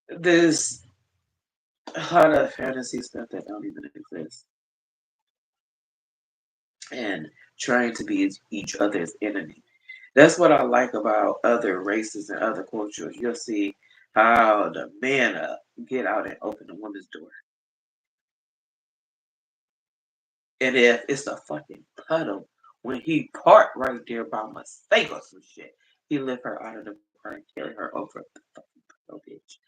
this lot of fantasy stuff that don't even exist. And trying to be each other's enemy. That's what I like about other races and other cultures. You'll see how the man get out and open the woman's door. And if it's a fucking puddle, when he parked right there by mistake or some shit, he lift her out of the car and carry her over the fucking puddle, bitch.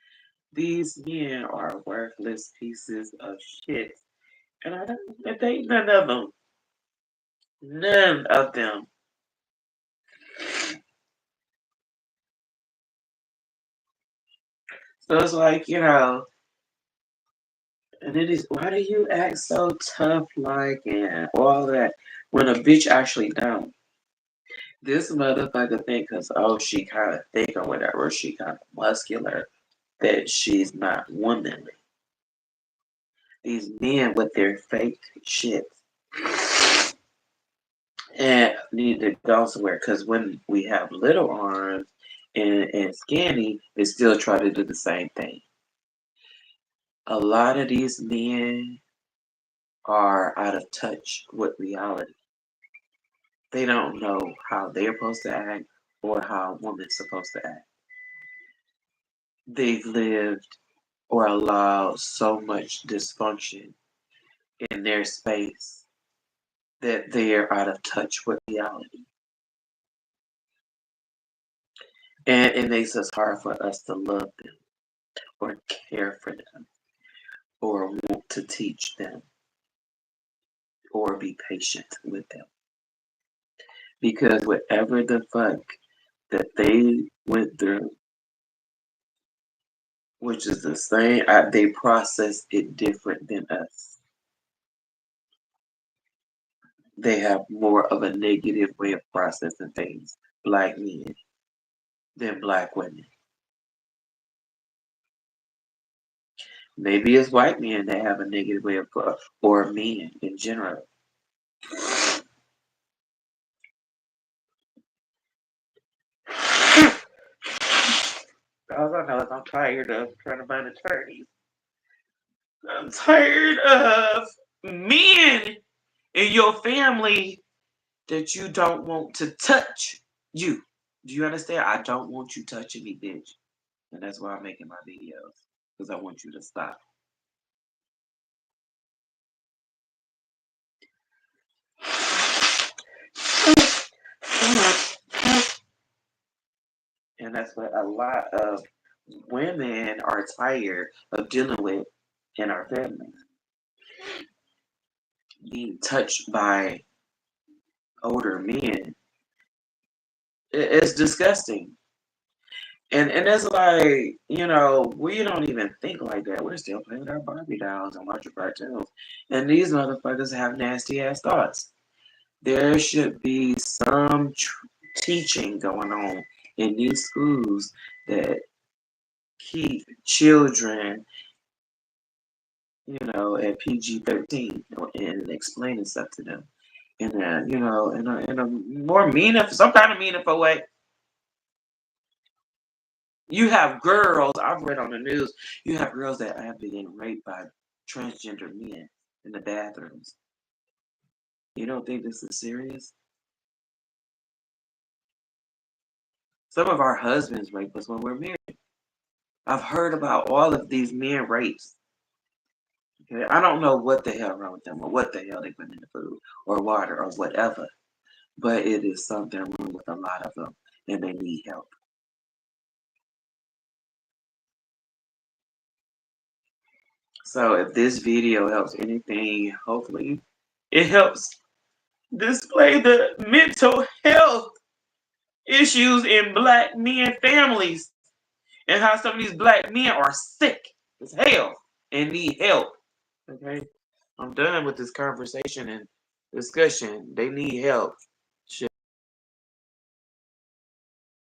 These men are worthless pieces of shit. And I don't think none of them. None of them. So it's like, and it is, why do you act so tough like and all that when a bitch actually don't? This motherfucker think cause she kind of thick or whatever, she kind of muscular, that she's not womanly. These men with their fake shit and need to go somewhere because when we have little arms and skinny, they still try to do the same thing. A lot of these men are out of touch with reality. They don't know how they're supposed to act or how a woman's supposed to act. They've lived or allowed so much dysfunction in their space that they're out of touch with reality. And it makes us hard for us to love them or care for them or want to teach them or be patient with them. Because whatever the fuck that they went through, which is the same, they process it different than us. They have more of a negative way of processing things, black men, than black women. Maybe it's white men that have a negative way of, or men in general. All I know is I'm tired of trying to find attorneys. I'm tired of men in your family that you don't want to touch you. Do you understand? I don't want you touching me, bitch. And that's why I'm making my videos. Because I want you to stop. And that's what a lot of women are tired of dealing with in our families. Being touched by older men. It's disgusting. And it's like, we don't even think like that. We're still playing with our Barbie dolls and watching cartoons. And these motherfuckers have nasty ass thoughts. There should be some teaching going on in these schools that keep children, at PG-13 and explaining stuff to them. In a more meaningful, some kind of meaningful way. You have girls, I've read on the news, you have girls that have been getting raped by transgender men in the bathrooms. You don't think this is serious? Some of our husbands rape us when we're married. I've heard about all of these men rapes. Okay? I don't know what the hell wrong with them or what the hell they put in the food or water or whatever. But it is something wrong with a lot of them and they need help. So if this video helps anything, hopefully it helps display the mental health issues in black men families and how some of these black men are sick as hell and need help. Okay? I'm done with this conversation and discussion. They need help.